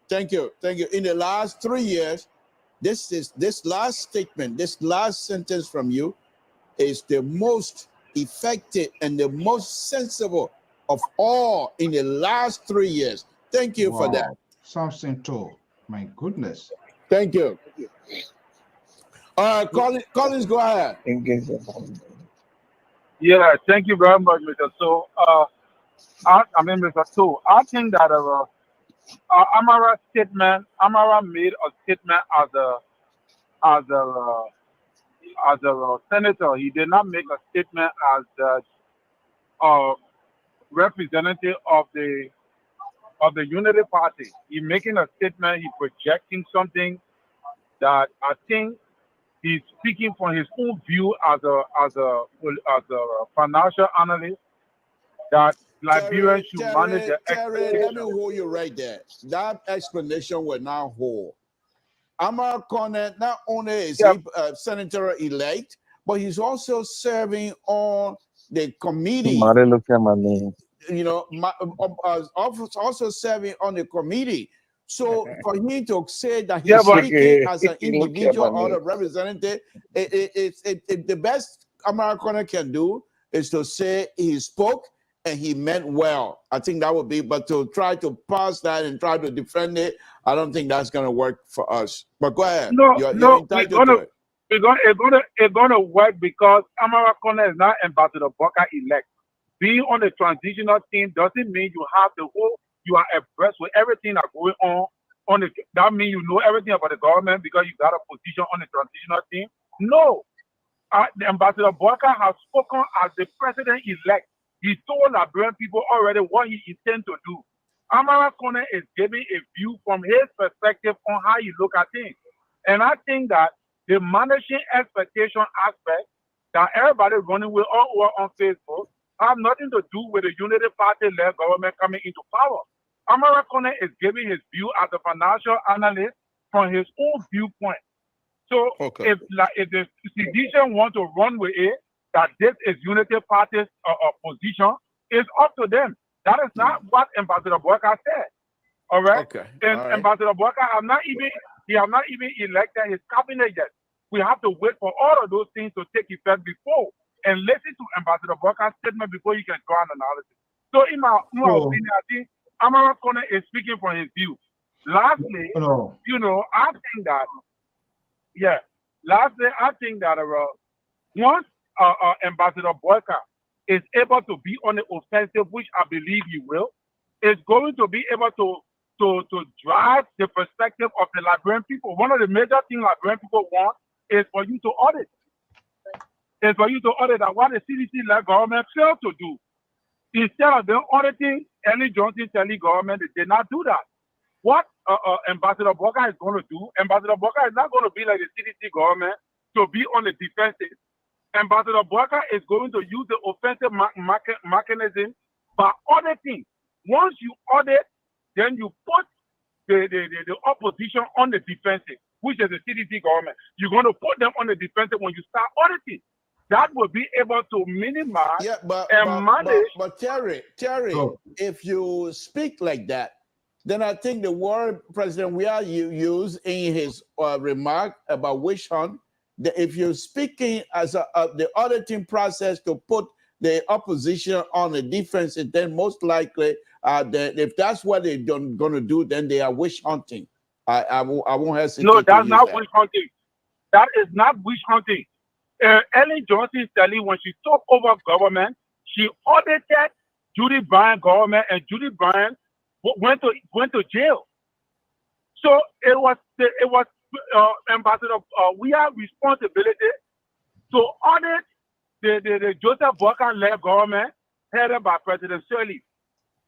Thank you. In the last 3 years, this last statement, this last sentence from you is the most effective and the most sensible of all in the last 3 years. Thank you for that. Samson too. My goodness. Thank you. All right, Collins, go ahead. Yeah, thank you very much, Mr. So. Mr. So, I think that Amara made a statement as a senator. He did not make a statement as the representative of the Unity Party. He making a statement. He projecting something that I think he's speaking from his own view as a financial analyst, that Liberia should manage the expectation. Let me hold you right there. That explanation will not hold. Amar Cornet, not only is he a senator-elect, but he's also serving on the committee. Look at my name. You know, also serving on the committee. So for him to say that he's Yeah, but speaking as an He don't care individual about or me. a representative, the best American can do is to say he spoke and he meant well. I think that would be, but to try to pass that and try to defend it, I don't think that's going to work for us. But go ahead. You're entitled to it. It's gonna work because Amara Corner is not Ambassador Booker elect. Being on the transitional team doesn't mean you have the whole. You are abreast with everything that's going on. That means you know everything about the government because you got a position on the transitional team. No, the Ambassador Booker has spoken as the president-elect. He told Liberian people already what he intends to do. Amara Corner is giving a view from his perspective on how you look at things. And I think that the managing expectation aspect that everybody running with all over on Facebook have nothing to do with the Unity Party-led government coming into power. Amara Corner is giving his view as a financial analyst from his own viewpoint. So if the decision want to run with it, that this is Unity Party's position, it's up to them. That is not what Ambassador Booker said. All right. And Ambassador Booker have not even elected his cabinet yet. We have to wait for all of those things to take effect before and listen to Ambassador Booker's statement before you can draw an analysis. So in my opinion, I think Amara Corner is speaking from his view. Lastly, I think that once Ambassador Booker is able to be on the offensive, which I believe he will, is going to be able to drive the perspective of the Liberian people. One of the major things Liberian people want is for you to audit. It's for you to audit that what the CDC-led government failed to do. Instead of them auditing Ellen Johnson telling government, they did not do that. What Ambassador Booker is going to do, Ambassador Booker is not going to be like the CDC government to be on the defensive. Ambassador Booker is going to use the offensive mechanism by auditing. Once you audit, then you put the opposition on the defensive, which is the CDC government. You're going to put them on the defensive when you start auditing. That will be able to minimize and manage. But Terry, if you speak like that, then I think the word President Weah used in his remark about witch hunt, if you're speaking as the auditing process to put the opposition on the defensive, then most likely, if that's what they're going to do, then they are witch hunting. I won't hesitate. No, that's not witch hunting. That is not witch hunting. Ellen Johnson Sally, when she took over government, she audited Judy Bryan government, and Judy Bryan went to jail. So it was Ambassador Weah's responsibility to audit the Joseph Booker-led government headed by President Shirley.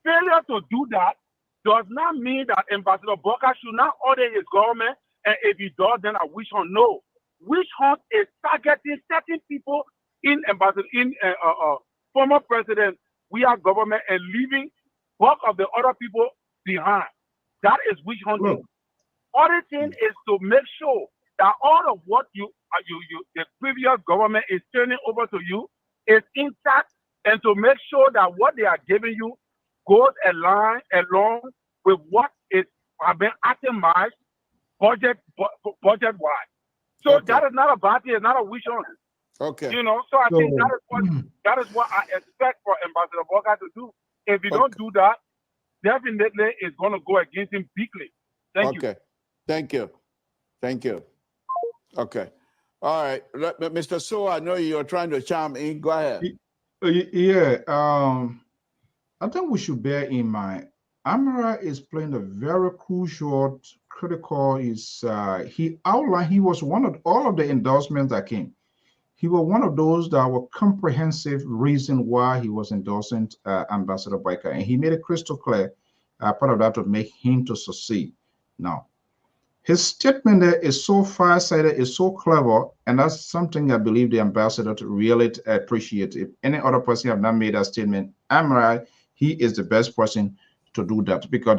Failure to do that does not mean that Ambassador Booker should not audit his government, and if he does, then a witch hunt. No. Witch hunt is targeting certain people in former President Weah government and leaving bulk of the other people behind. That is witch hunting. Auditing is to make sure that all of what the previous government is turning over to you is intact, and to make sure that what they are giving you goes along with what is been itemized budget-wise. So that is not a bad thing. It's not a witch hunt. Okay. So I think that is what I expect for Ambassador Booker to do. If he don't do that, definitely it's going to go against him bigly. Thank you. Thank you. Okay. All right. Mr. So, I know you're trying to chime in. Go ahead. I think we should bear in mind, Amara is playing a very crucial, critical. He outlined, he was one of all of the endorsements that came. He was one of those that were comprehensive reason why he was endorsing Ambassador Booker, and he made it crystal clear, part of that to make him to succeed. Now, his statement there is so far-sighted, is so clever, and that's something I believe the ambassador to really appreciate. If any other person have not made that statement, Amara, he is the best person to do that, because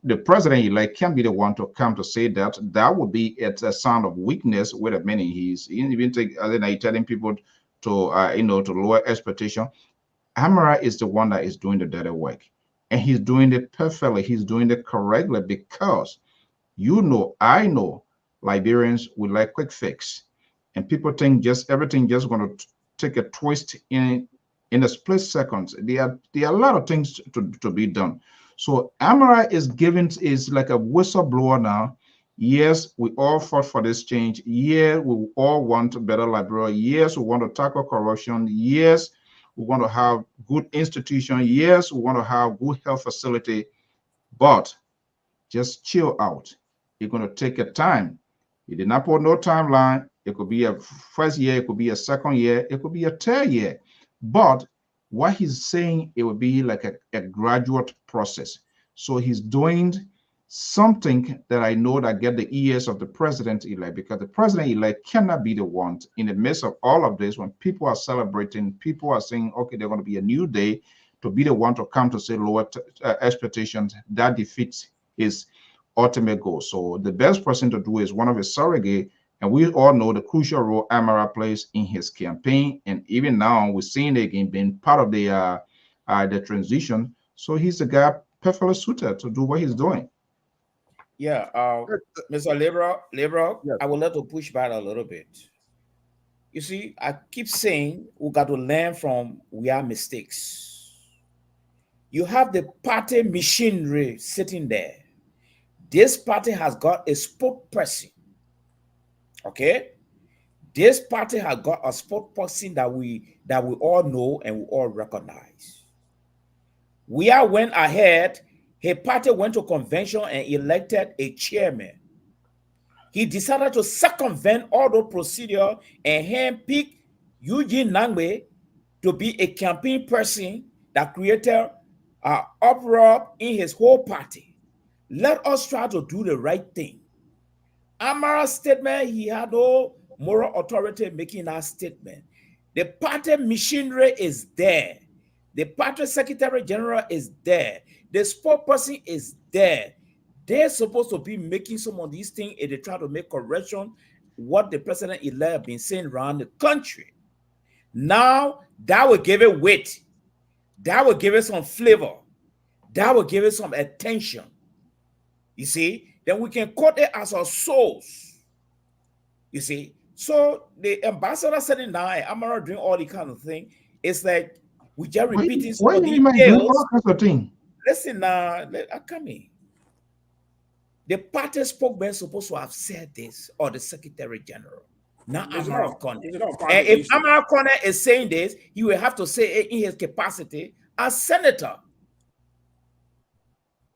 the president-elect can be the one to come to say that. That would be a sign of weakness. With a meaning, he's even telling people to to lower expectation. Amara is the one that is doing the dirty work. and he's doing it perfectly. He's doing it correctly because I know Liberians will like quick fix, and people think just everything just going to take a twist in a split second. There are a lot of things to be done. So Amara is like a whistleblower now. Yes, we all fought for this change. Yeah, we all want a better Liberia. Yes, we want to tackle corruption. Yes, we want to have good institution. Yes, we want to have good health facility. But just chill out. It's going to take a time. He did not put no timeline. It could be a first year, it could be a second year, it could be a third year. But what he's saying, it will be like a graduate process. So he's doing something that I know that get the ears of the president-elect, because the president-elect cannot be the one in the midst of all of this when people are celebrating, people are saying, okay, they're going to be a new day, to be the one to come to say lower expectations. That defeats his ultimate goal. So the best person to do is one of his surrogate, and we all know the crucial role Amara plays in his campaign, and even now we're seeing it again being part of the transition. So he's the guy perfectly suited to do what he's doing. Yeah, Mr. Liberal, Yes. I would like to push back a little bit. You see, I keep saying we got to learn from our mistakes. You have the party machinery sitting there. This party has got a spokesperson. Okay? This party has got a spokesperson that we all know and we all recognize. We are went ahead. His party went to convention and elected a chairman. He decided to circumvent all the procedure and handpick Eugene Nangbe to be a campaign person that created an uproar in his whole party. Let us try to do the right thing. Amara's statement, he had no moral authority making that statement. The party machinery is there. The party secretary general is there. The spokesperson is there. They're supposed to be making some of these things and they try to make correction what the president-elect have been saying around the country. Now, that will give it weight. That will give it some flavor. That will give it some attention. You see, then we can quote it as our source. You see, so the ambassador sitting down and Amara doing all the kind of thing, it's like we just repeating some of these tales. Listen now, I come in. The party spokesman supposed to have said this, or the secretary general, not Amara Kone. And if Amara Kone is saying this, he will have to say it in his capacity as senator.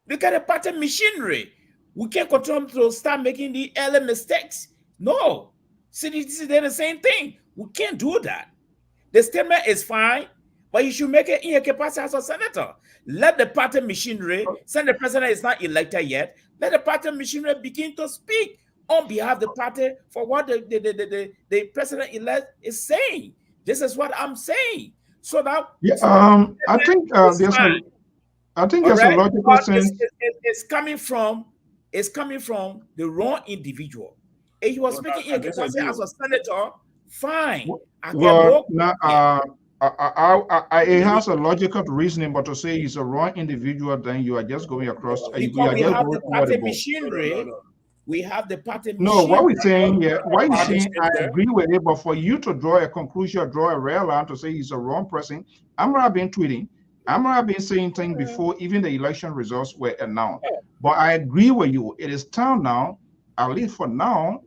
Look at the party machinery. We can't continue to start making the early mistakes. No. CDC did the same thing. We can't do that. The statement is fine, but you should make it in your capacity as a senator. Let the party machinery, since the president is not elected yet, let the party machinery begin to speak on behalf of the party for what the president-elect is saying. This is what I'm saying. So now, I think there's a logical sense. It's coming from the wrong individual. If he was speaking in capacity as a senator, fine. It has a logical reasoning, but to say he's a wrong individual, then you are just going across. Because we have the party machinery. We have the party machinery. No, what we're saying here, what you're saying, I agree with it, but for you to draw a conclusion, draw a rail line to say he's a wrong person, Amara been tweeting. Amara been saying things before even the election results were announced. But I agree with you. It is time now, at least for now,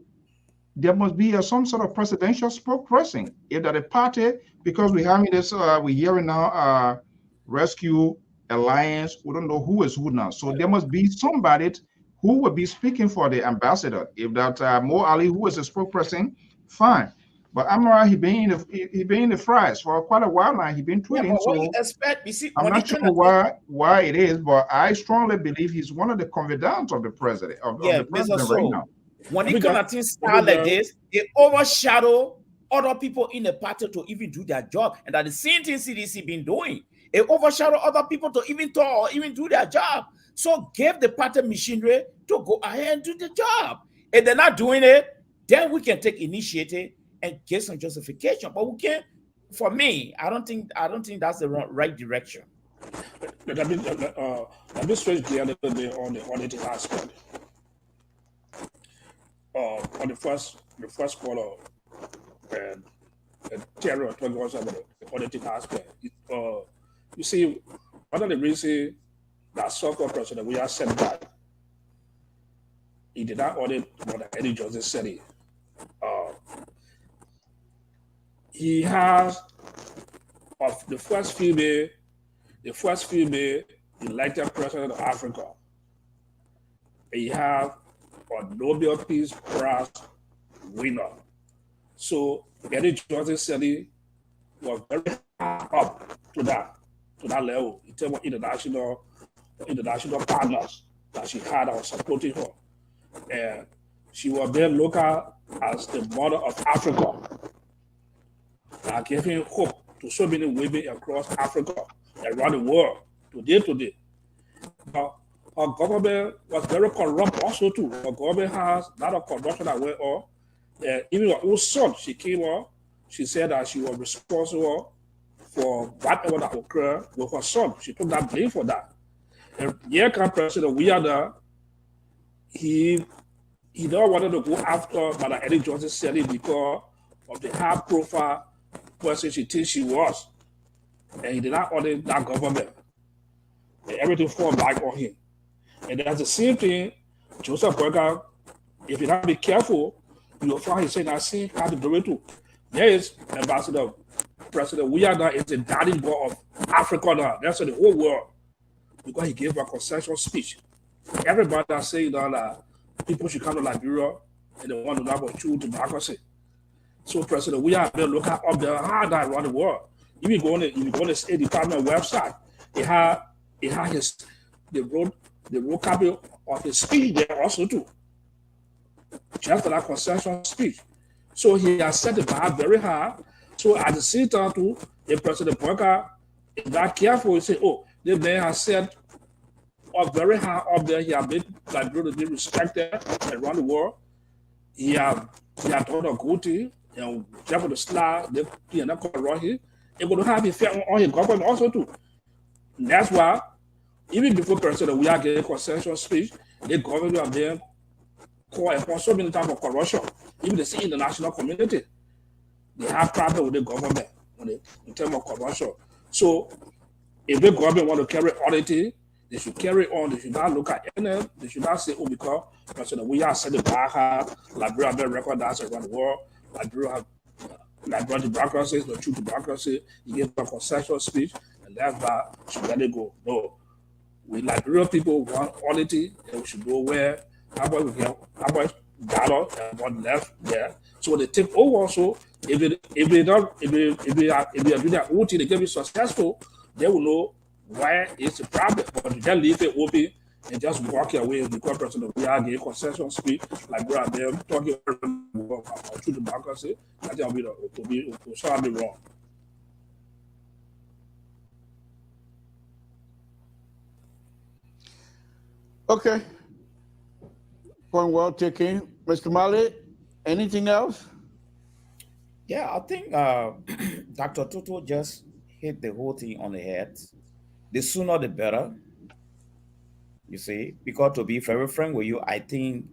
there must be some sort of presidential spokesperson. If that a party, because we're having this, we're hearing now Rescue Alliance, we don't know who is who now. So there must be somebody who will be speaking for the ambassador. If that Mo Ali, who is a spokesperson, fine. But Amara, he been in the fries for quite a while now. He been tweeting. Yeah, what you expect? You see, I'm not sure why it is, but I strongly believe he's one of the confidants of the president of the president right now. When it kind of things start like this, they overshadow other people in the party to even do their job, and that the same thing CDC been doing. It overshadow other people to even talk or even do their job. So give the party machinery to go ahead and do the job. If they're not doing it, then we can take initiative and get some justification. But we can't. For me, I don't think that's the right direction. let me switch gear a little bit on the auditing aspect. On the first quarter, and Terry was talking also about the auditing aspect. You see, one of the reasons that so-called president we are sent back, he did not audit what Eddie Johnson said. He has of the first female elected president of Africa. He have a Nobel Peace Prize winner. So Eddie Johnson said he was very high up to that level in terms of international partners that she had that was supporting her. And she was there local as the mother of Africa. That giving hope to so many women across Africa, around the world, today. But her government was very corrupt also too. Her government has a lot of corruption that went on. Even her own son, she came on, she said that she was responsible for whatever that occurred with her son. She took that blame for that. And here comes President Weirder, he don't want to go after Madam Eddie Johnson said it because of the high profile person she thinks she was. And he did not audit that government. And everything fall back on him. And that's the same thing, Joseph Burger, if you not be careful, you'll find he's saying that same category too. There is Ambassador President Weirder is the daddy boy of Africa now. That's the whole world. Because he gave a concession speech. Everybody is saying that people should come to Liberia and they want to have a true democracy. So President Weirder look up there hard around the world. If you go on the State Department website, it had the road copy of his speech there also too. Just for that concession speech. So he has set the bar very high. So at the same time too, the President Burger is not careful. He say, oh, the man has set up very high up there. He has made Liberia to be respected around the world. He has done a good thing. Just for the slide, they are not going to run here. They're going to have effect on his government also too. And that's why, even before President we are getting concession speech, the government have been called upon so many times of corruption. Even the international community, they have problem with the government in terms of corruption. So if the government want to carry authority, they should carry on. They should not look at any. They should not say, oh, because President we are setting back high, Liberia have been recognized around the world. Liberia democracy is the true democracy. You give a concession speech, and that's why should let it go. No. We Liberian people want quality, and we should know where how much dollar and what left there. So they take over also. If they are doing their own thing, they can be successful, they will know where is the problem. But you just leave it open and just walk away because President we are getting concession speech, like we are there talking about true democracy. I think will be wrong. Okay. Point well taken. Mr. Mali, anything else? Yeah, I think Dr. Toto just hit the whole thing on the head. The sooner the better, you see, because to be very frank with you, I think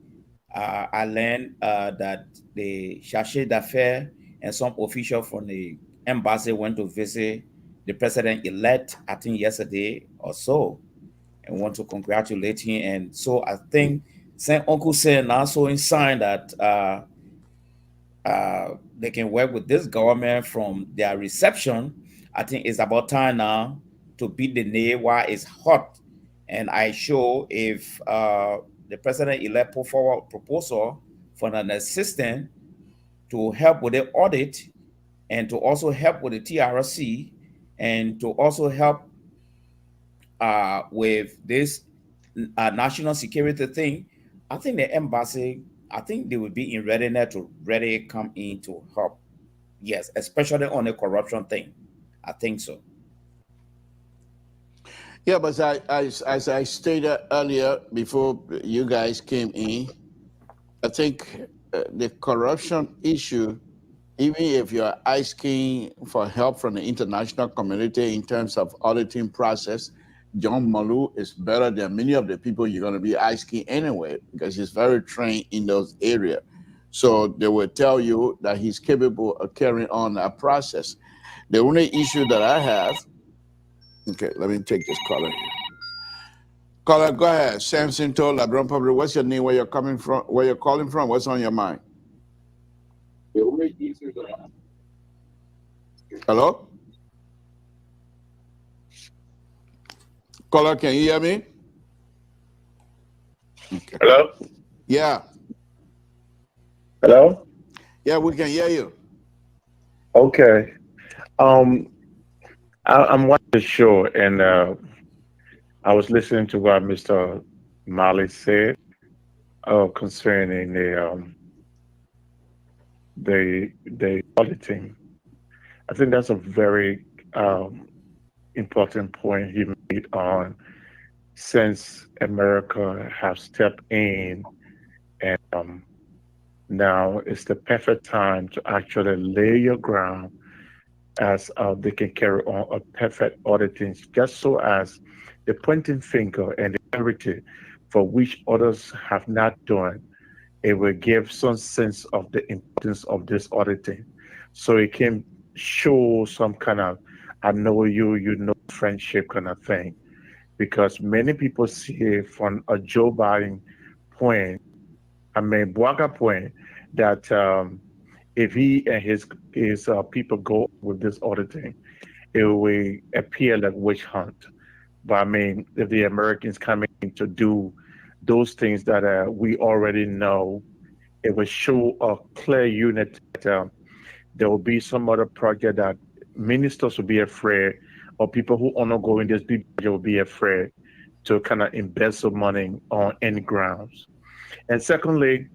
I learned that the chargé d'affaires and some official from the embassy went to visit the president-elect, I think yesterday or so, and want to congratulate him. And so I think Saint Uncle said now so in sign that they can work with this government from their reception. I think it's about time now to beat the nail while it's hot. And I show if the president-elect put forward a proposal for an assistant to help with the audit and to also help with the TRC and to also help with this national security thing, I think the embassy, I think they will be in readiness to ready come in to help. Yes, especially on the corruption thing. I think so. Yeah, but as I stated earlier before you guys came in, I think the corruption issue even if you're asking for help from the international community in terms of auditing process, John Malu is better than many of the people you're going to be asking anyway, because he's very trained in those areas. So they will tell you that he's capable of carrying on that process. The only issue that I have, okay, let me take this caller here. Caller, go ahead. Samson told LeBron Public, what's your name, where you're coming from, where you're calling from, what's on your mind? Hello? Caller, can you hear me? Okay. Hello? Yeah. Hello? Yeah, we can hear you. Okay. I'm watching the show, and I was listening to what Mr. Mali said concerning the auditing. I think that's a very important point he made on, since America have stepped in, and now it's the perfect time to actually lay your ground, as they can carry on a perfect auditing, just so as the pointing finger and the clarity for which others have not done, it will give some sense of the importance of this auditing. So it can show some kind of, I know you, you know, friendship kind of thing. Because many people see it from a Joe Biden point, I mean, Bwaga point, that if he and his people go with this auditing, it will appear like witch hunt. But I mean, if the Americans come in to do those things that we already know, it will show a clear unit that there will be some other project that ministers will be afraid, or people who are not going this big project will be afraid to kind of embezzle money on any grounds. And secondly,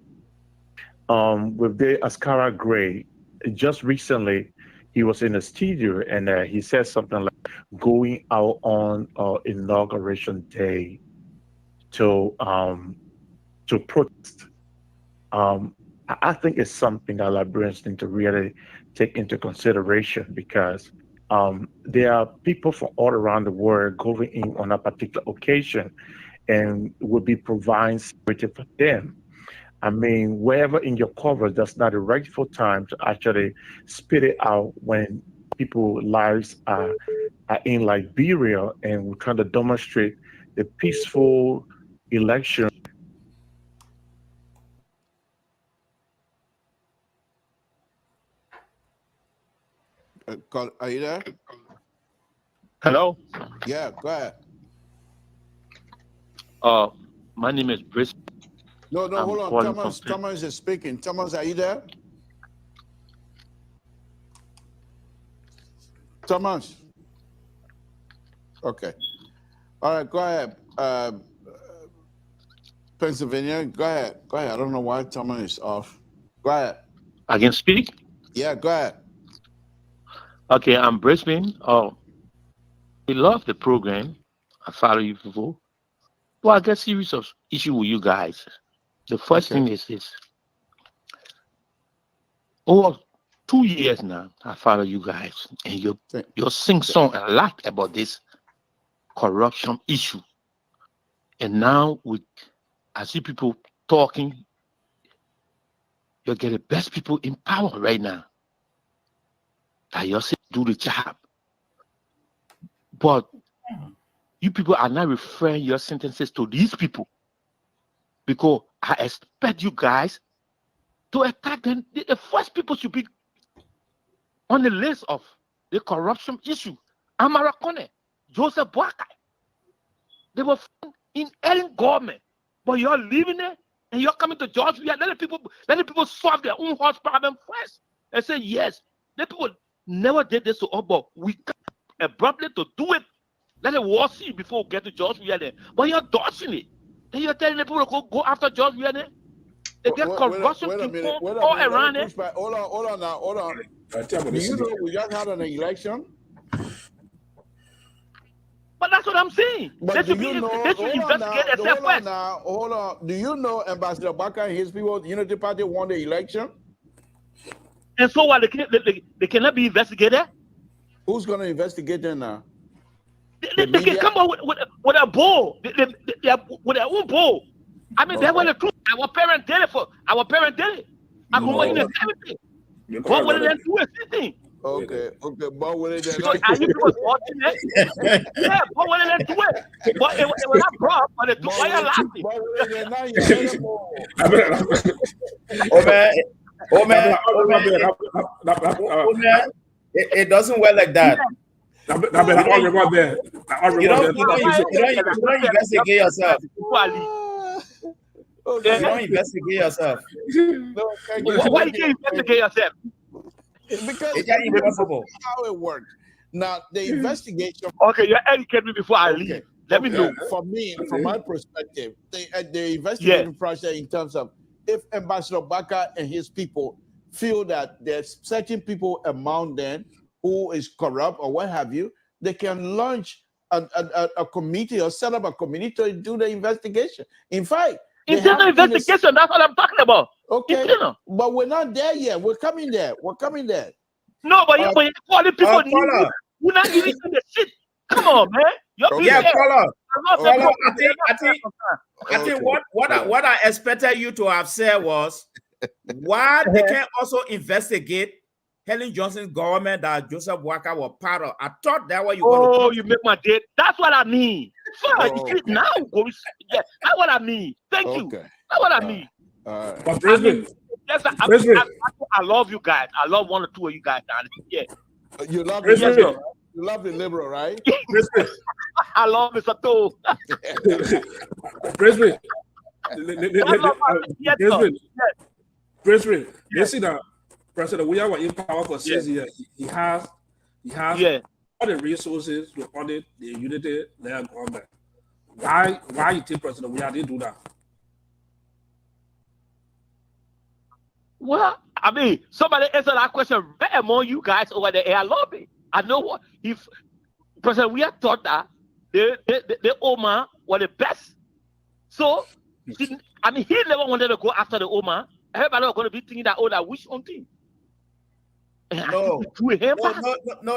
with the Ascara Gray, just recently he was in a studio, and he said something like going out on inauguration day to protest. I think it's something that Liberians need to really take into consideration, because there are people from all around the world going in on a particular occasion, and will be providing security for them. I mean, wherever in your cover, that's not the rightful time to actually spit it out when people's lives are in Liberia, and we're trying to demonstrate the peaceful election. Are you there? Hello. Yeah, go ahead. My name is Brice. No, hold on. Thomas is speaking. Thomas, are you there? Thomas. Okay. All right, go ahead. Pennsylvania, go ahead. Go ahead. I don't know why Thomas is off. Go ahead. I can speak? Yeah, go ahead. Okay, I'm Brisbane. I love the program. I follow you people. Well, I get series of issue with you guys. The first thing is this. Over 2 years now, I follow you guys, and you sing song a lot about this corruption issue. And now I see people talking. You get the best people in power right now. That you do the job. But you people are not referring your sentences to these people, because I expect you guys to attack them. The first people should be on the list of the corruption issue. Amara Kone, Joseph Boakai. They were in any government, but you're leaving it and you're coming to George. Let the people solve their own horse problem first and say yes. The people never did this to us, but we come abruptly to do it. Let the war see before we get to George Vianney. But you're dodging it. Then you're telling the people to go after George Vianney. They get corruption people all around it. Hold on now, hold on. Do you know we just had an election? But that's what I'm saying. They should investigate themselves first. Hold on. Do you know Ambassador Baka and his people, the Unity Party, won the election? And so what? They cannot be investigated. Who's going to investigate them now? They can come out with a bull. With their own bull. I mean, they were the truth. Our parents did it for. Our parents did it. I go in everything. But what did they do anything? Okay. But what did they So are you people watching it? Yeah, but what did they do it? But it was not brought, but it took why you laughing? But what did they It doesn't work like that. You don't investigate yourself. You don't investigate yourself. Why you can't investigate yourself? Because it's impossible. How it works. Now the investigation. Okay, you educate me before I leave. Let me know. For me, from my perspective, the investigation process in terms of if Ambassador Baka and his people feel that there's certain people among them who is corrupt or what have you, they can launch a committee or set up a committee to do the investigation. In fact, internal investigation, that's what I'm talking about. Okay, internal. But we're not there yet. We're coming there. No, but you're calling people. We're not giving you the shit. Come on, man. I think what I expected you to have said was why they can also investigate Helen Johnson's government that Joseph Walker was part of. I thought that was you. Oh, you make my date. That's what I mean. Now, that's what I mean. Thank you. That's what I mean. But Brisbane, I love you guys. I love one or two of you guys down here. Yeah. You love the liberal, right? I love Mr. Toe. Brisbane. Brisbane. You see that President William was in power for 6 years. He has all the resources to audit the unity their government. Why you think President William didn't do that? Well, I mean, somebody answer that question right among you guys over the air lobby. I know what if President William thought that the Oma were the best. So he never wanted to go after the Oma. Everybody was going to be thinking that that wish on thing. No,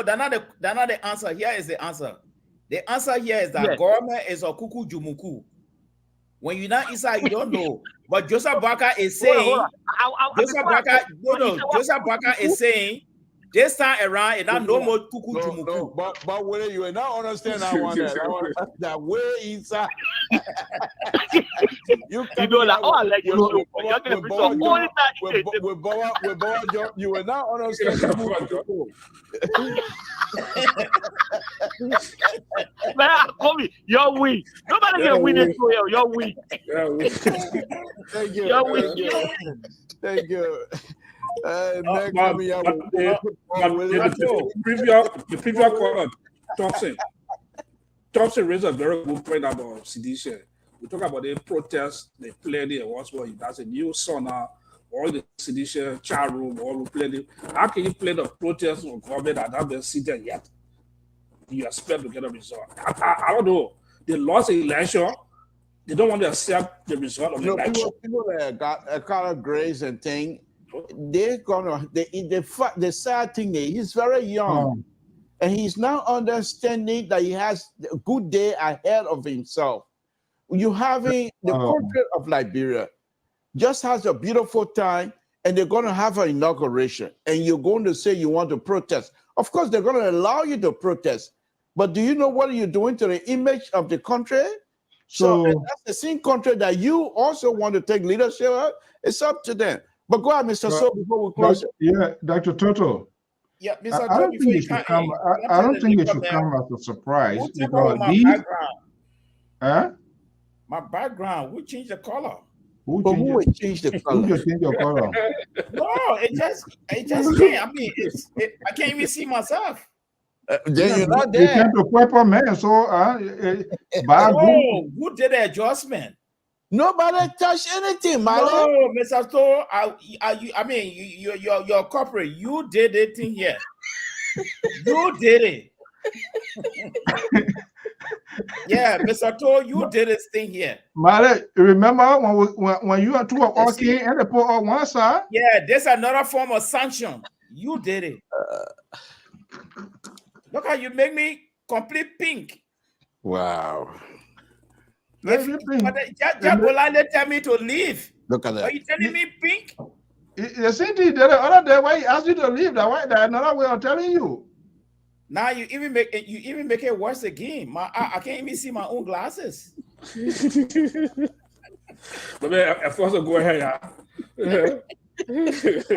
they're not the answer. Here is the answer. The answer here is that government is a kuku jumuku. When you're not inside, you don't know. But Joseph Baka is saying, Joseph Baka is saying, this time around, it's not no more kuku jumuku. No, but when you will not understand that one, that way inside. You will not understand. Man, you're weak. Nobody can win it for you. You're weak. Thank you. You're weak. Thank you. The previous caller, Thompson raised a very good point about sedition. We talk about the protests, they play the what's what that's a new song now, all the sedition, chat room, all we play the. How can you play the protests of government that haven't been seated yet? You expect to get a result. I don't know. They lost the election. They don't want to accept the result of the election. People that got a kind of grace and thing. The sad thing is he's very young and he's now understanding that he has a good day ahead of himself. You having the country of Liberia just has a beautiful time and they're going to have an inauguration and you're going to say you want to protest. Of course, they're going to allow you to protest, but do you know what you're doing to the image of the country? So that's the same country that you also want to take leadership of. It's up to them. But go ahead, Mr. So, before we close. Yeah, Dr. Toto. Yeah, Mr. I don't think it should come. I don't think it should come as a surprise because these. My background. We changed the color. Who changed the color? Who changed your color? No, it just can't. I mean, I can't even see myself. You're not there. You can't a purple man. So, who did the adjustment? Nobody touched anything, man. No, Mr. Store, I mean, you're corporate. You did it in here. You did it. Yeah, Mr. Toll, you did this thing here. Male, remember when you are two of all king and the poor on one side? Yeah, there's another form of sanction. You did it. Look how you make me complete pink. Wow. But just politely tell me to leave. Look at that. Are you telling me pink? The same thing the other day why he asked you to leave. That another way of telling you. Now you even make it worse again. I can't even see my own glasses. But man, I force to go ahead, yeah.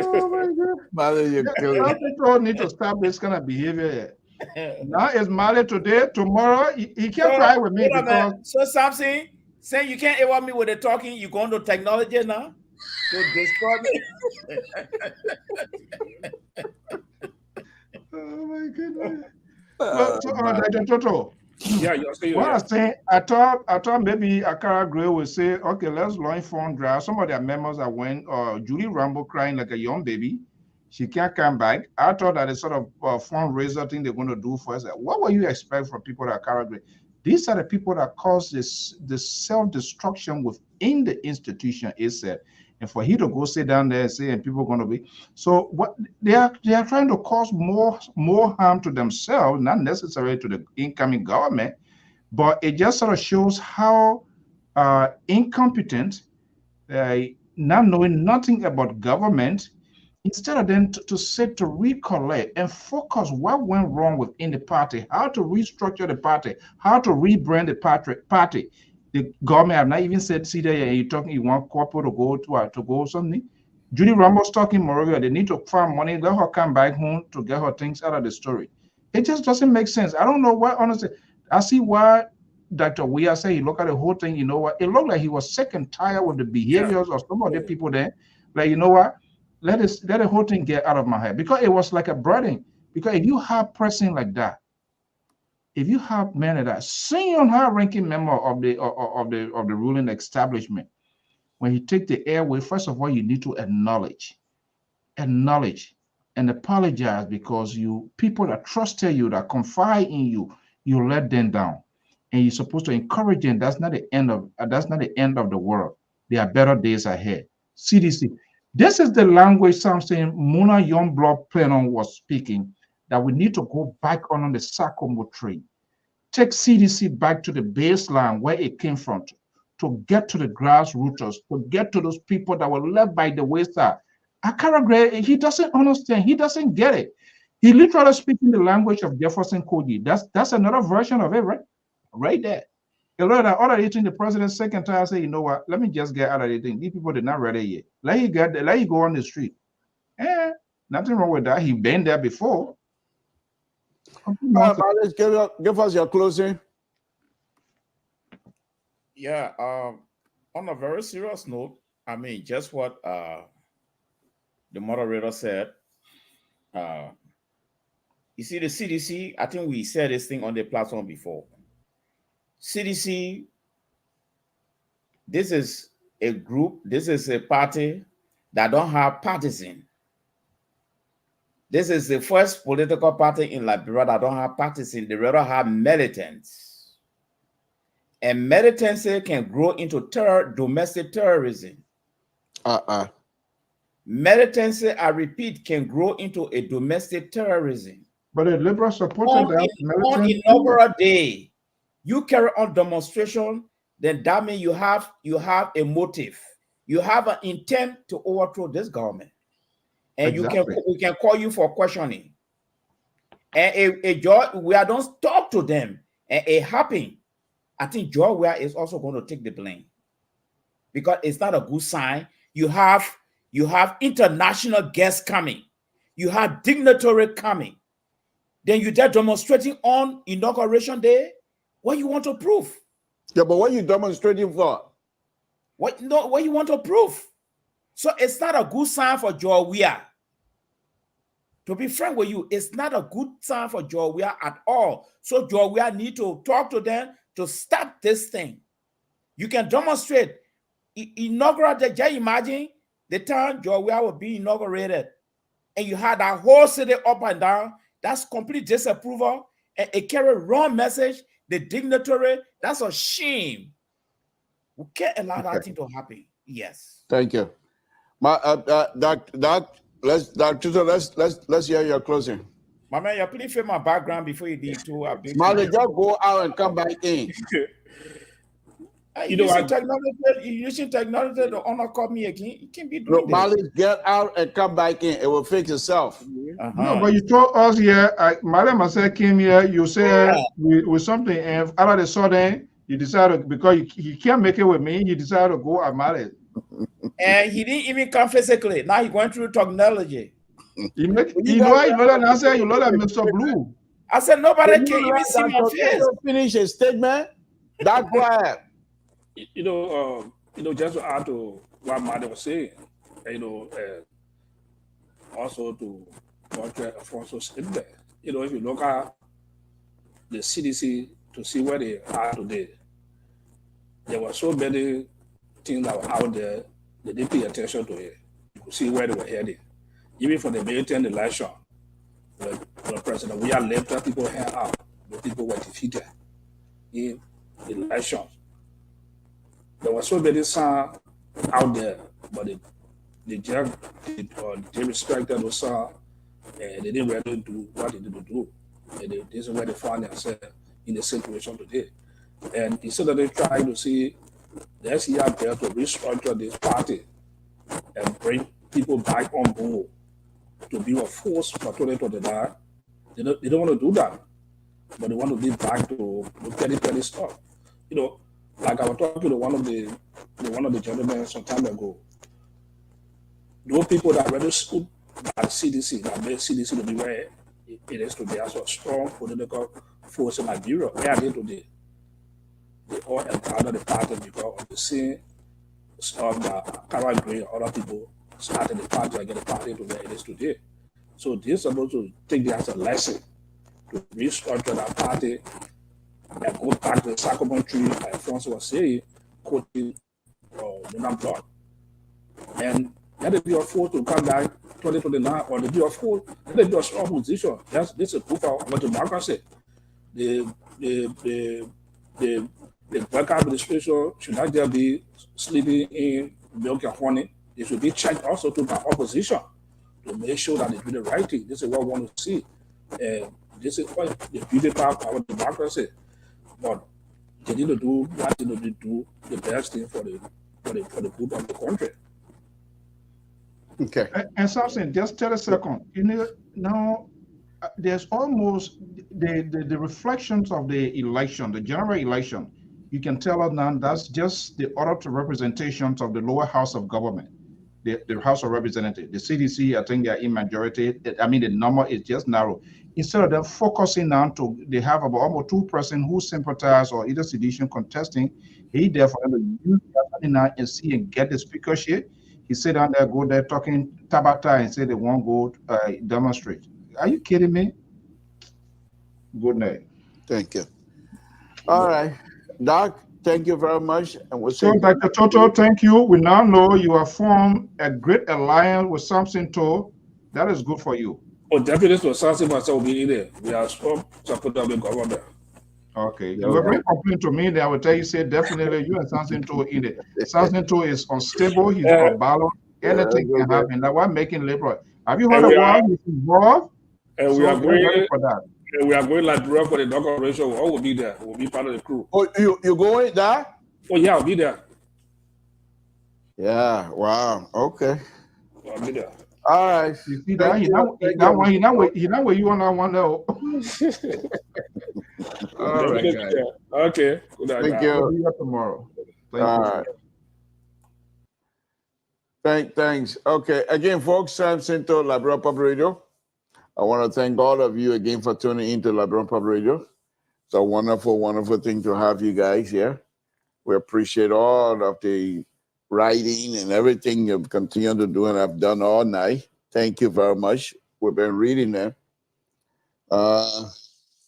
Oh my God. Male, you People need to stop this kind of behavior. Now it's Male today, tomorrow he can't cry with me because so Samson saying you can't ever me with the talking, you going to technology now to destroy me. Oh my goodness. Toto. Yeah, you're saying. What I'm saying, I thought maybe Akara Gray would say, okay, let's launch phone drive. Some of their members that went, Julie Rambo crying like a young baby. She can't come back. I thought that a sort of fundraiser thing they're going to do for us. What would you expect from people that Akara Gray? These are the people that cause the self-destruction within the institution, it said. And for he to go sit down there and say, and people are going to be so what they are trying to cause more harm to themselves, not necessarily to the incoming government, but it just sort of shows how incompetent, not knowing nothing about government, instead of then to sit to recollect and focus what went wrong within the party, how to restructure the party, how to rebrand the party. The government have not even said, see there, you talking, you want corporate to go something. Judy Ramos talking Moreover, they need to find money, let her come back home to get her things out of the story. It just doesn't make sense. I don't know why, honestly. I see why Dr. Weah say he look at the whole thing, you know what? It looked like he was sick and tired with the behaviors of some of the people there. Like, you know what? Let the whole thing get out of my head. Because it was like a burden. Because if you have person like that, if you have men like that, senior high-ranking member of the ruling establishment, when you take the airway, first of all, you need to acknowledge and apologize, because people that trusted you, that confide in you, you let them down, and you're supposed to encourage them. That's not the end of the world. There are better days ahead. CDC. This is the language Samson Muna Youngblood Plenum was speaking, that we need to go back on the Sakomo tree. Take CDC back to the baseline where it came from, to get to the grassroots, to get to those people that were left by the wayside. Akara Gray, he doesn't understand. He doesn't get it. He literally speaking the language of Jefferson Koji. That's another version of it, right? Right there. A lot of other thing, the president's second time say, you know what? Let me just get out of the thing. These people did not ready yet. Let you go on the street. Nothing wrong with that. He been there before. Let's give us your closing. Yeah. On a very serious note, I mean, just what the moderator said. You see, the CDC, I think we said this thing on the platform before. CDC, this is a group, this is a party that don't have partisan. This is the first political party in Liberia that don't have partisan. They rather have militants. And militancy can grow into domestic terrorism. Militancy, I repeat, can grow into a domestic terrorism. But the liberal supported that. On inaugural day, you carry on demonstration, then that means you have a motive. You have an intent to overthrow this government. And exactly. We can call you for questioning. And a George Weah don't talk to them. And it happened. I think George Weah is also going to take the blame. Because it's not a good sign. You have international guests coming. You have dignitary coming. Then you're there demonstrating on inauguration day. What you want to prove? Yeah, but what are you demonstrating for? What you want to prove? So it's not a good sign for George Weah. To be frank with you, it's not a good sign for George Weah at all. So George Weah need to talk to them to stop this thing. You can demonstrate. Inaugural day, just imagine the time George Weah will be inaugurated. And you had that whole city up and down. That's complete disapproval. And it carry wrong message. the dignitary. That's a shame. We can't allow that thing to happen. Yes. Thank you. Let's hear your closing. My man, you're pretty fair my background before you did too. Mali, just go out and come back in. You know, using technology to honor call me again. You can't be doing Mali, get out and come back in. It will fix itself. No, but you told us here, Madam Marcel came here, you said with something, and out of the sudden, you decided, because you can't make it with me, you decided to go at married. And he didn't even come physically. Now he's going through technology. You know that answer, you know that Mr. Blue. I said, nobody can even see my face. Finish a statement. That's why. You know, just to add to what Mother was saying, also to what Alfonso said there. If you look at the CDC to see where they are today, there were so many things that were out there, they didn't pay attention to it. You could see where they were heading. Even for the May 10 election, the president, we are left people hand out, but people were defeated in the elections. There were so many signs out there, but they respected those signs, and they didn't really do what they needed to do. And this is where they found themselves in the situation today. And instead of they trying to see, let's see out there to restructure this party and bring people back on board to be a force for 2029, they don't want to do that, but they want to be back to petty stuff. Like I was talking to one of the gentlemen some time ago. Those people that were stood by the CDC, that made CDC to be where it is today, as a strong political force in Liberia. Where are they today? They all encountered the party because of the same stuff that Carol Gray and other people started the party and get the party to where it is today. So they're supposed to take that as a lesson to restructure that party and go back to the sacrament tree, like Alfonso was saying, quoting Donald Trump. And let it be a force to come back 2029, or let it be a force, let it be a strong position. This is proof of what democracy. The black administration should not just be sleeping in milk and honey. They should be checked also to by opposition to make sure that they do the right thing. This is what we want to see. And this is what the beauty part of our democracy. But they need to do what they need to do, the best thing for the good of the country. Okay. And Samson, just 30 seconds. Now there's almost the reflections of the election, the general election. You can tell us now that's just the order representations of the lower house of government, the House of Representatives. The CDC, I think they are in majority. I mean, the number is just narrow. Instead of them focusing on they have about almost 2% who sympathize or either sedition contesting, he therefore to use that now and see and get the speakership. He sit down there, go there talking Tabata and say they won't go demonstrate. Are you kidding me? Good night. Thank you. All right. Doc, thank you very much. And we'll so, Dr. Toto, thank you. We now know you have formed a great alliance with Samson Toe. That is good for you. Oh, definitely, so Samson myself will be in there. We are strong support of the government. Okay. You were very complaint to me. I will tell you, say definitely you and Samson Toe in it. Samson Toe is unstable. He's on balance. Anything can happen. That's why I'm making LIBERIA. Have you heard about he's involved? And we are going for that. And we are going Liberia for the inauguration. We all will be there. We'll be part of the crew. Oh, you going there? Oh yeah, I'll be there. Yeah. Wow. Okay. I'll be there. All right. You see that? He not where you want that one though. All right, guys. Okay. Good night. Thank you. I'll be here tomorrow. All right. Thanks. Okay. Again, folks, Samson Toe, Liberia Public Radio. I want to thank all of you again for tuning into Liberia Public Radio. It's a wonderful, wonderful thing to have you guys here. We appreciate all of the writing and everything you've continued to do and have done all night. Thank you very much. We've been reading them.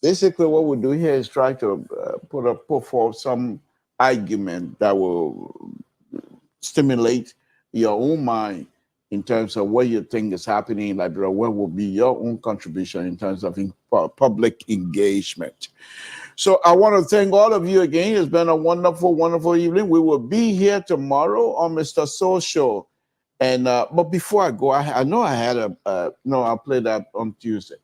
Basically, what we do here is try to put forth some argument that will stimulate your own mind in terms of what you think is happening in Liberia. What will be your own contribution in terms of public engagement? So I want to thank all of you again. It's been a wonderful, wonderful evening. We will be here tomorrow on Mr. Soul Show. And but before I go, I know I had no, I'll play that on Tuesday.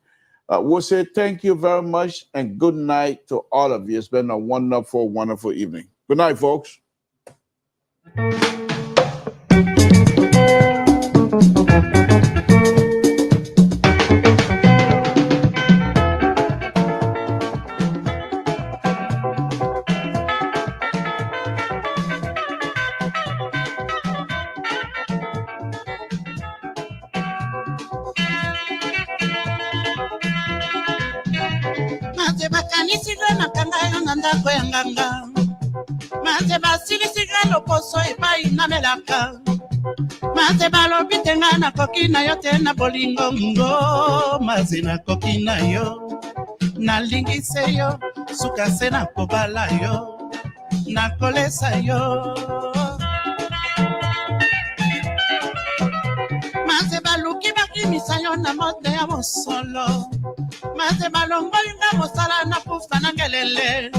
We'll say thank you very much and good night to all of you. It's been a wonderful, wonderful evening. Good night, folks. Maze bakanisiga makanga yanga ndako ya nganga. Maze basilisiga loposo epai na melaka. Maze balobi tenga na koki na yo te na bolingo ngo. Maze na koki na yo nalingise yo suka se na kobala yo nakolesa yo. Maze baluki bakimisa yo na mode ya mosolo. Maze balongo inga mosala na kufa na ngelele.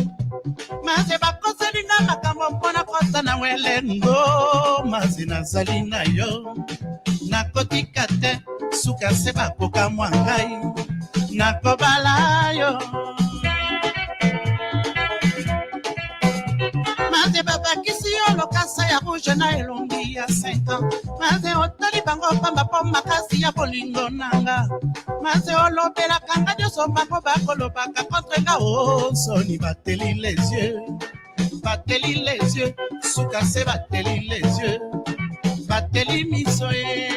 Maze bakose linga makambo mpona kosa na welengo. Maze nazali na yo nakotika te suka se bakoka mwangai nakobala yo. Maze babakisi yo lokasa ya rouge na elongi ya 5 ans. Maze otali bango pamba po makasi ya bolingo nanga. Maze olobela kanga nyonso bango bakolobaka contre nga. Oh soni bateli les yeux, bateli les yeux, suka se bateli les yeux, bateli miso ye.